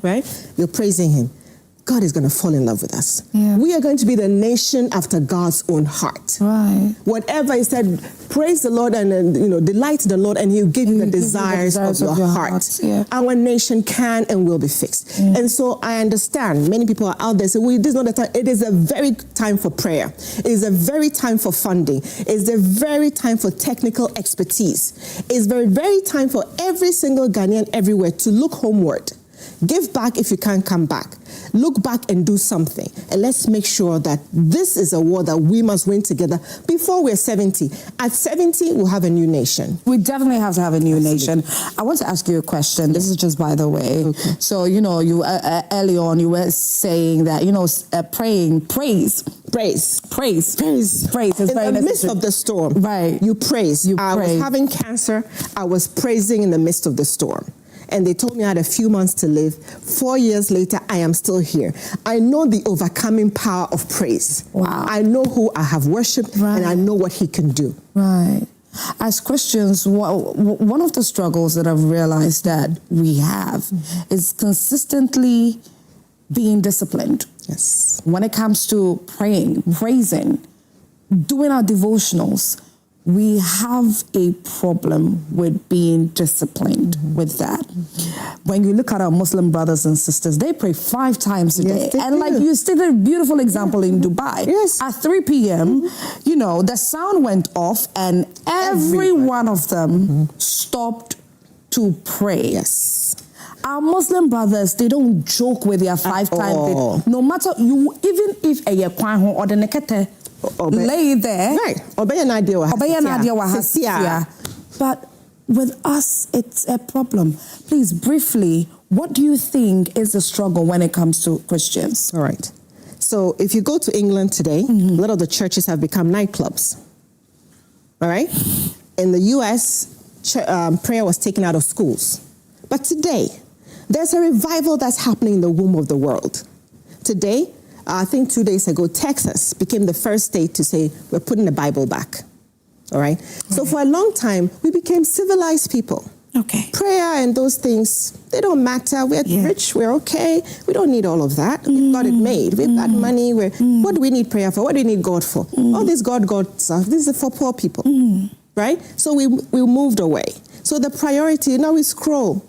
Right? You're praising Him. God is going to fall in love with us. Yeah. We are going to be the nation after God's own heart. Right. Whatever He said, praise the Lord and delight the Lord, and He'll give you the desires of your heart. Yeah. Our nation can and will be fixed. And so I understand many people are out there saying, this is not the time. It is a very time for prayer. It is a very time for funding. It is a very time for technical expertise. It is very, very time for every single Ghanaian everywhere to look homeward. Give back if you can't come back. Look back and do something. And let's make sure that this is a war that we must win together before we're 70. At 70, we'll have a new nation. We definitely have to have a new nation. I want to ask you a question. This is just by the way. Okay. So, you early on, you were saying that, praying, praise. Is very in the midst of the storm. Right. You praise. I was having cancer. I was praising in the midst of the storm. And they told me I had a few months to live. 4 years later, I am still here. I know the overcoming power of praise. Wow. I know who I have worshipped, and I know what He can do. Right. As Christians, one of the struggles that I've realized that we have is consistently being disciplined. Yes. When it comes to praying, praising, doing our devotionals, we have a problem with being disciplined with that. When you look at our Muslim brothers and sisters, they pray 5 times a day. And like you stated a beautiful example in Dubai. Yes. At 3 p.m., the sound went off and every one of them stopped to pray. Yes. Our Muslim brothers, they don't joke with their 5 times. No matter, even if a yakwan or the nekete, lay there. Right. But with us, it's a problem. Please, briefly, what do you think is the struggle when it comes to Christians? All right. So if you go to England today, a lot of the churches have become nightclubs. All right? In the U.S., prayer was taken out of schools. But today, there's a revival that's happening in the womb of the world. Today, I think 2 days ago, Texas became the first state to say, we're putting the Bible back. All right? So for a long time, we became civilized people. Okay. Prayer and those things, they don't matter. We're rich, we're okay. We don't need all of that. We've got it made. We've got money. What do we need prayer for? What do we need God for? All this God stuff, this is for poor people. Right? So we moved away. So the priority, now we scroll.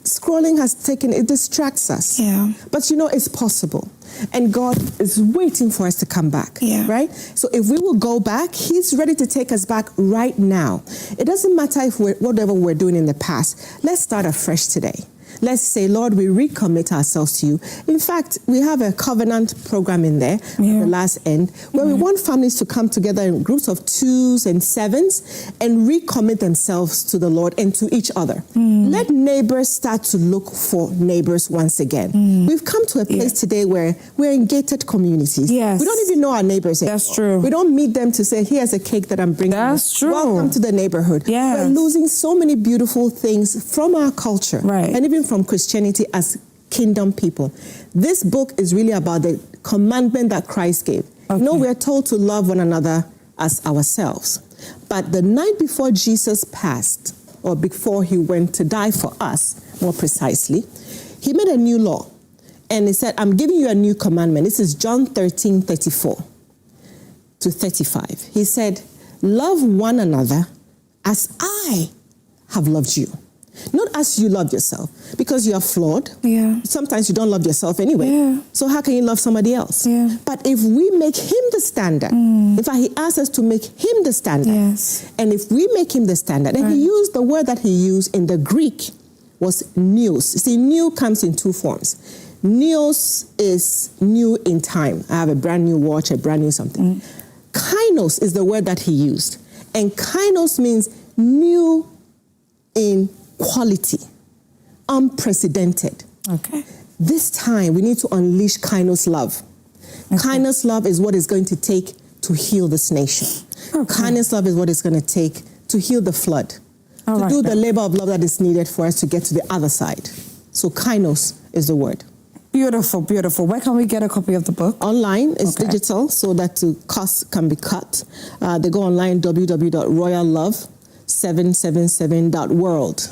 scrolling has taken, it distracts us. Yeah. But it's possible. And God is waiting for us to come back. Yeah. Right? So if we will go back, He's ready to take us back right now. It doesn't matter if whatever we're doing in the past. Let's start afresh today. Let's say, Lord, we recommit ourselves to you. In fact, we have a covenant program in there, the last end, where we want families to come together in groups of 2s and 7s and recommit themselves to the Lord and to each other. Let neighbors start to look for neighbors once again. We've come to a place today where we're in gated communities. Yes. We don't even know our neighbors anymore. That's true. We don't meet them to say, here's a cake that I'm bringing. That's true. Welcome to the neighborhood. Yes. We're losing so many beautiful things from our culture. Right. And even from Christianity as kingdom people. This book is really about the commandment that Christ gave. We're told to love one another as ourselves. But the night before Jesus passed, or before he went to die for us, more precisely, he made a new law. And he said, I'm giving you a new commandment. This is John 13:34 to 35. He said, love one another as I have loved you. Not as you love yourself, because you are flawed. Yeah. Sometimes you don't love yourself anyway. Yeah. So how can you love somebody else? Yeah. But if we make him the standard, in fact, he asked us to make him the standard. Yes. And if we make him the standard, and he used the word that he used in the Greek was neos. See, new comes in two forms. Neos is new in time. I have a brand new watch, a brand new something. Kainos is the word that he used. And kainos means new in quality, unprecedented. Okay. This time we need to unleash Kainos love. Okay. Kainos love is what it's going to take to heal this nation. Okay. Kainos love is what it's going to take to heal the flood, to do the labor of love that is needed for us to get to the other side. So Kainos is the word. Beautiful, beautiful. Where can we get a copy of the book? Online. It's digital, so that the cost can be cut. They go online, www.royallove777.world.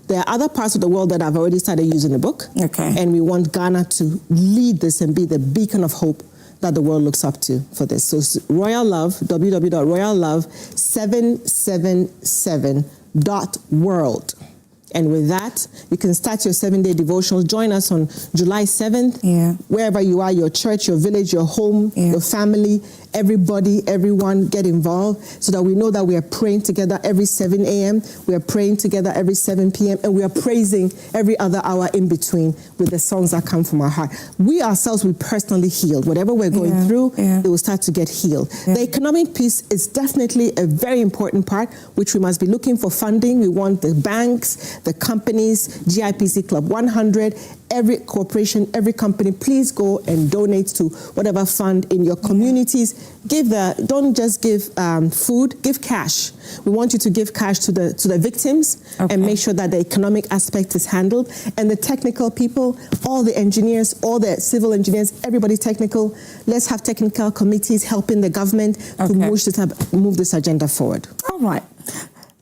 There are other parts of the world that have already started using the book. Okay. And we want Ghana to lead this and be the beacon of hope that the world looks up to for this. So it's Royal Love, www.royallove777.world. And with that, you can start your 7-day devotional. Join us on July 7th. Yeah. Wherever you are, your church, your village, your home, your family, everybody, everyone get involved so that we know that we are praying together every 7 a.m. We are praying together every 7 p.m. And we are praising every other hour in between with the songs that come from our heart. We ourselves will personally heal. Whatever we're going through, it will start to get healed. The economic piece is definitely a very important part, which we must be looking for funding. We want the banks, the companies, GIPC Club 100, every corporation, every company, please go and donate to whatever fund in your communities. Don't just give food, give cash. We want you to give cash to the victims and make sure that the economic aspect is handled. And the technical people, all the engineers, all the civil engineers, everybody technical, let's have technical committees helping the government to move this agenda forward. All right.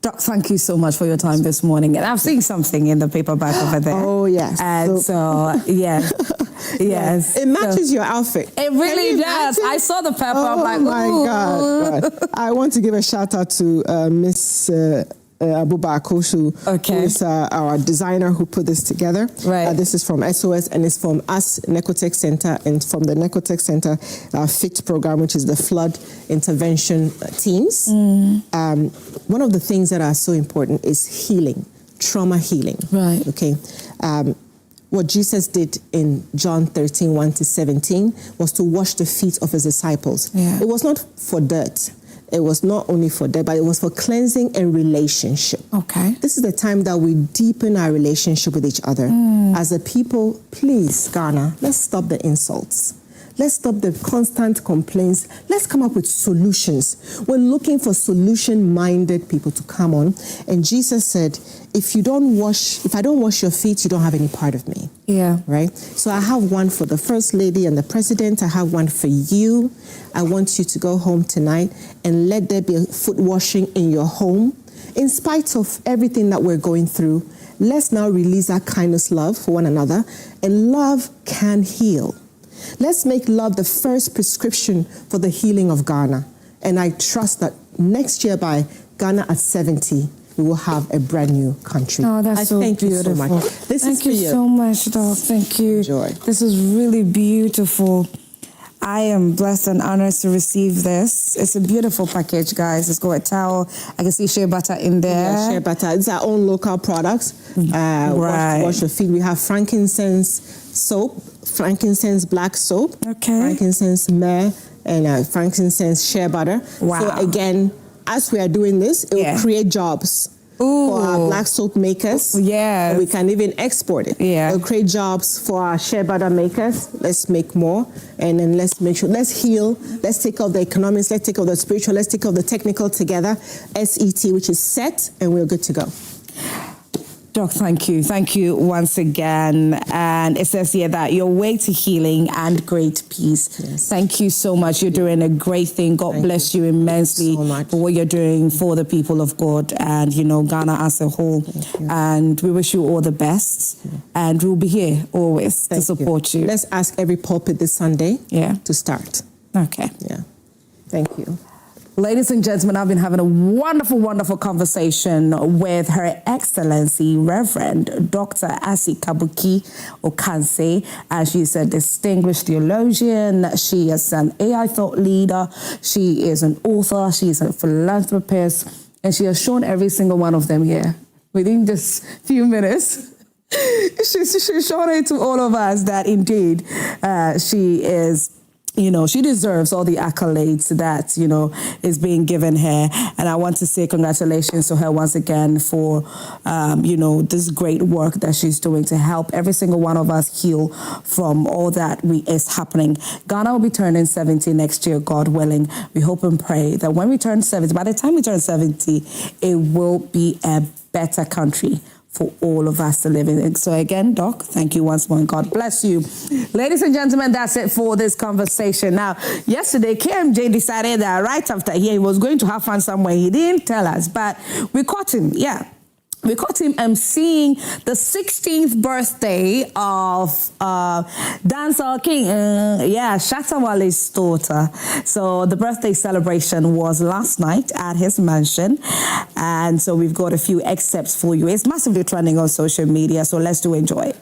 Doc, thank you so much for your time this morning. And I've seen something in the paperback over there. Oh, yes. And yes. Yes. It matches your outfit. It really does. I saw the pepper. I'm like, my God. I want to give a shout out to Miss Abubakar, who is our designer who put this together. Right. This is from SOS and it's from us, Necotech Center, and from the Necotech Center FIT program, which is the flood intervention teams. One of the things that are so important is healing, trauma healing. Right. Okay. What Jesus did in John 13, 1-17 was to wash the feet of his disciples. Yeah. It was not for dirt. It was not only for that, but it was for cleansing and relationship. Okay. This is the time that we deepen our relationship with each other. As a people, please, Ghana, let's stop the insults. Let's stop the constant complaints. Let's come up with solutions. We're looking for solution-minded people to come on. And Jesus said, if I don't wash your feet, you don't have any part of me. Yeah. Right? So I have one for the First Lady and the President. I have one for you. I want you to go home tonight and let there be a foot washing in your home. In spite of everything that we're going through, let's now release that kindness, love for one another. And love can heal. Let's make love the first prescription for the healing of Ghana. And I trust that next year by Ghana at 70, we will have a brand new country. Oh, that's so thank beautiful. you so much. Thank you so much, Doc. Thank you. Enjoy. This is really beautiful. I am blessed and honored to receive this. It's a beautiful package, guys. It's got a towel. I can see shea butter in there. Yeah, shea butter. It's our own local products. Right. Wash your feet. We have frankincense soap, frankincense black soap, frankincense myrrh, and frankincense shea butter. Wow. So again, as we are doing this, it will create jobs. For our black soap makers. Yes. We can even export it. Yeah. It'll create jobs for our shea butter makers. Let's make more. And then let's make sure, let's heal. Let's take care of the economics. Let's take care of the spiritual. Let's take care of the technical together. SET, which is set, and we're good to go. Doc, thank you. Thank you once again. And it says here that your way to healing and great peace. Yes. Thank you so much. You're doing a great thing. God bless you immensely for what you're doing for the people of God and, you know, Ghana as a whole. And we wish you all the best. And we'll be here always to support you. Let's ask every pulpit this Sunday to start. Okay. Yeah. Thank you. Ladies and gentlemen, I've been having a wonderful, wonderful conversation with Her Excellency Reverend Dr. Asi Kabuki Okanse. She's a distinguished theologian. She is an AI thought leader. She is an author. She is a philanthropist. And she has shown every single one of them here within just few minutes. She's shown it to all of us that indeed she is, you know, she deserves all the accolades that, you know, is being given her. And I want to say congratulations to her once again for, you know, this great work that she's doing to help every single one of us heal from all that is happening. Ghana will be turning 70 next year, God willing. We hope and pray that when we turn 70, by the time we turn 70, it will be a better country for all of us to live in. So again, Doc, thank you once more and God bless you. Ladies and gentlemen, that's it for this conversation. Now, yesterday, KMJ decided that right after here, he was going to have fun somewhere. He didn't tell us, but we caught him, We caught him emceeing the 16th birthday of Dancehall King, Shatta Wale's daughter. So the birthday celebration was last night at his mansion. And so we've got a few excerpts for you. It's massively trending on social media, so let's do enjoy it.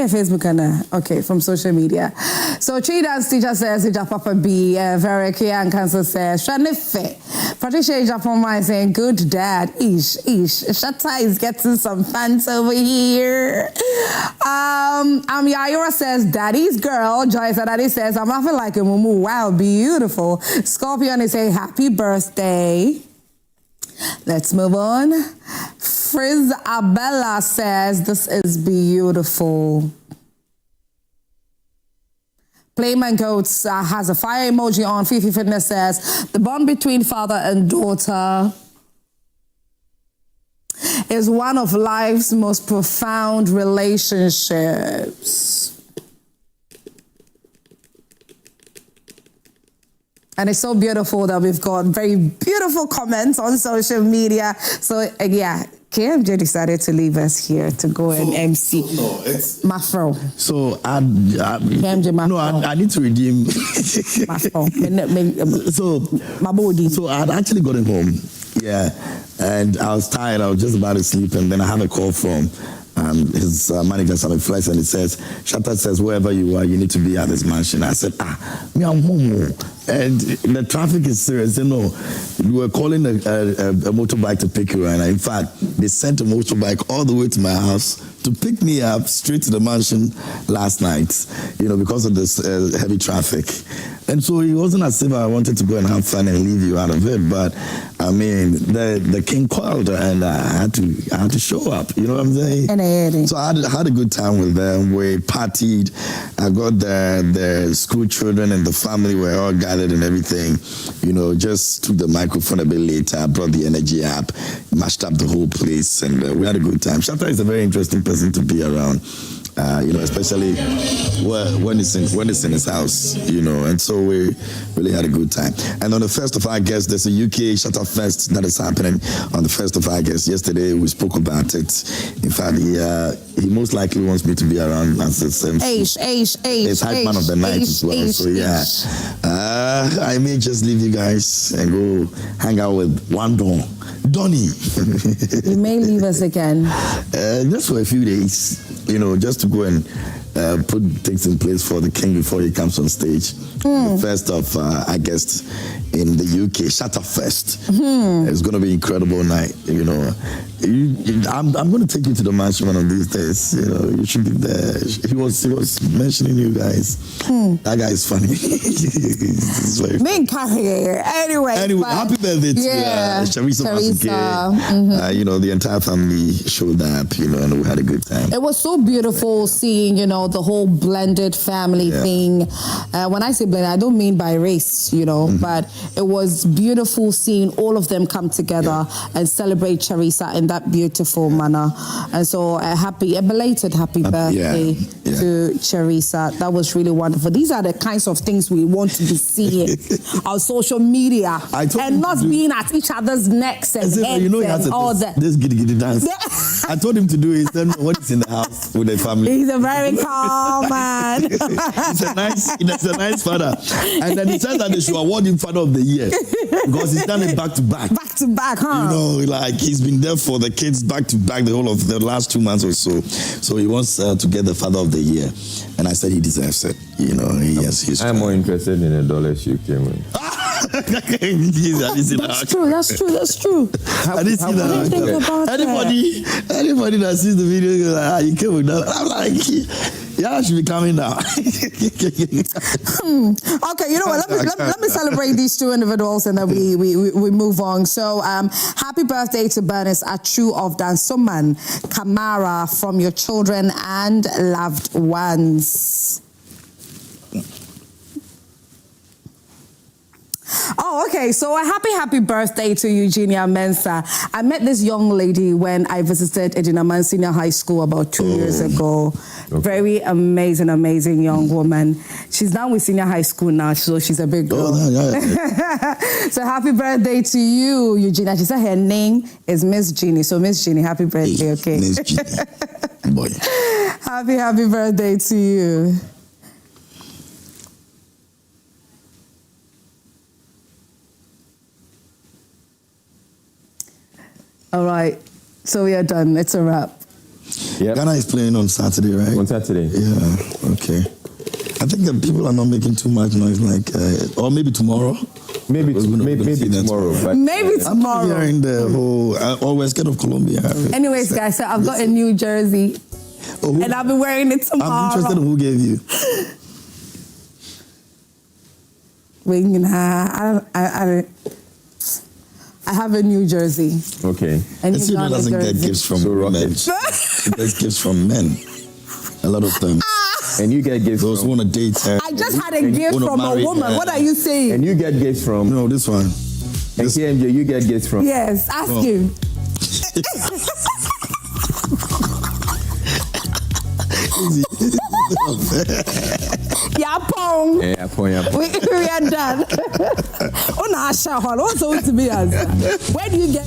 Facebook and okay, from social media. So Chida's teacher says Papa B, very clear and cancer says Shanife. Patricia Japoma is saying good dad. Ish. Shatta is getting some fans over here. Yayora says daddy's girl. Joyce Daddy says I'm laughing like a mumu. Wow, beautiful. Scorpion is saying happy birthday. Let's move on. Frizz Abella says, this is beautiful. Playman Goats has a fire emoji on. Fifi Fitness says, the bond between father and daughter is one of life's most profound relationships. And it's so beautiful that we've got very beautiful comments on social media. So, yeah, KMJ decided to leave us here to go and MC. No, it's... Mafro. So, KMJ Mafro. No, I need to redeem... Mafro. So, I had actually gotten home. Yeah. And I was tired. I was just about to sleep. And then I had a call from his manager, Sammy Flex, and it says, Shatta says, wherever you are, you need to be at this mansion. I said, me, I'm home. And the traffic is serious. You know, we were calling a motorbike to pick you. And in fact, they sent a motorbike all the way to my house to pick me up straight to the mansion last night, you know, because of this heavy traffic. And so it wasn't as if I wanted to go and have fun and leave you out of it. But I mean, the king called and I had to show up. You know what I'm saying? So I had a good time with them. We partied. I got the school children and the family were all gathered and everything. You know, just took the microphone a bit later, brought the energy up, mashed up the whole place, and we had a good time. Shatta is a very interesting person to be around. You know, especially when it's in his house, you know, and so we really had a good time. And on the 1st of August, there's a UK Shatta Fest that is happening on the 1st of August. Yesterday, we spoke about it. In fact, he most likely wants me to be around as the same. It's hype man of the night as well. So yeah, I may just leave you guys and go hang out with Donnie. You may leave us again. Just for a few days, you know, just to go and put things in place for the king before he comes on stage. The 1st of August in the UK, Shatta Fest. It's going to be an incredible night, you know. I'm going to take you to the mansion one of these days. You know, you should be there. He was mentioning you guys. That guy is funny. Anyway, happy birthday to Charissa. You know, the entire family showed up, you know, and we had a good time. It was so beautiful seeing, you know, the whole blended family thing. When I say blended, I don't mean by race, you know, but it was beautiful seeing all of them come together and celebrate Charissa in that beautiful manner. And so a belated happy birthday to Charissa. That was really wonderful. These are the kinds of things we want to be seeing on social media and not being at each other's necks and heads, you know, and all that. This giddy dance. I told him to do it. Then when he's in the house with the family, he's a very calm man. He's a nice father. And then he says that they should award him Father of the Year because he's done it back to back. Back to back, huh? You know, like he's been there for the kids back to back the whole of the last 2 months or so. So he wants to get the Father of the Year. And I said he deserves it. You know, I'm more interested in the dollars you came with. That's true. I didn't see that. Anybody that sees the video goes like, you came with that. I'm like, yeah, I should be coming down. Okay, you know what? Let me celebrate these two individuals and then we move on. So, happy birthday to Bernice Achu of Dansoman Kamara from your children and loved ones. Oh, okay. So a happy birthday to Eugenia Mensah. I met this young lady when I visited Edinaman Senior High School about 2 years ago. Okay. Very amazing young woman. She's now with Senior High School now, so she's a big girl. So happy birthday to you, Eugenia. She said her name is Miss Jeannie. So Miss Jeannie, happy birthday, okay? Miss Jeannie. Boy. Happy birthday to you. All right, so we are done. It's a wrap. Yep. Ghana is playing on Saturday, right? On Saturday. Yeah, okay. I think that people are not making too much noise, like, or maybe tomorrow. Maybe tomorrow. But maybe tomorrow. I'm hearing the whole, or we're scared of Colombia. Anyways, guys, so I've got a new jersey, and I'll be wearing it tomorrow. I'm interested in who gave you. I have a New Jersey. Okay. And you doesn't get gifts from men. She gets gifts from men. A lot of them. And you get gifts those who want to date her. I just had a gift from a woman. What are you saying? And you get gifts from? No, this one. And KMJ, you get gifts from? Yes, ask him. Yeah, pong. Yeah, pong. We are done. Oh, no, Shahal. Also, to be answered. Where do you get?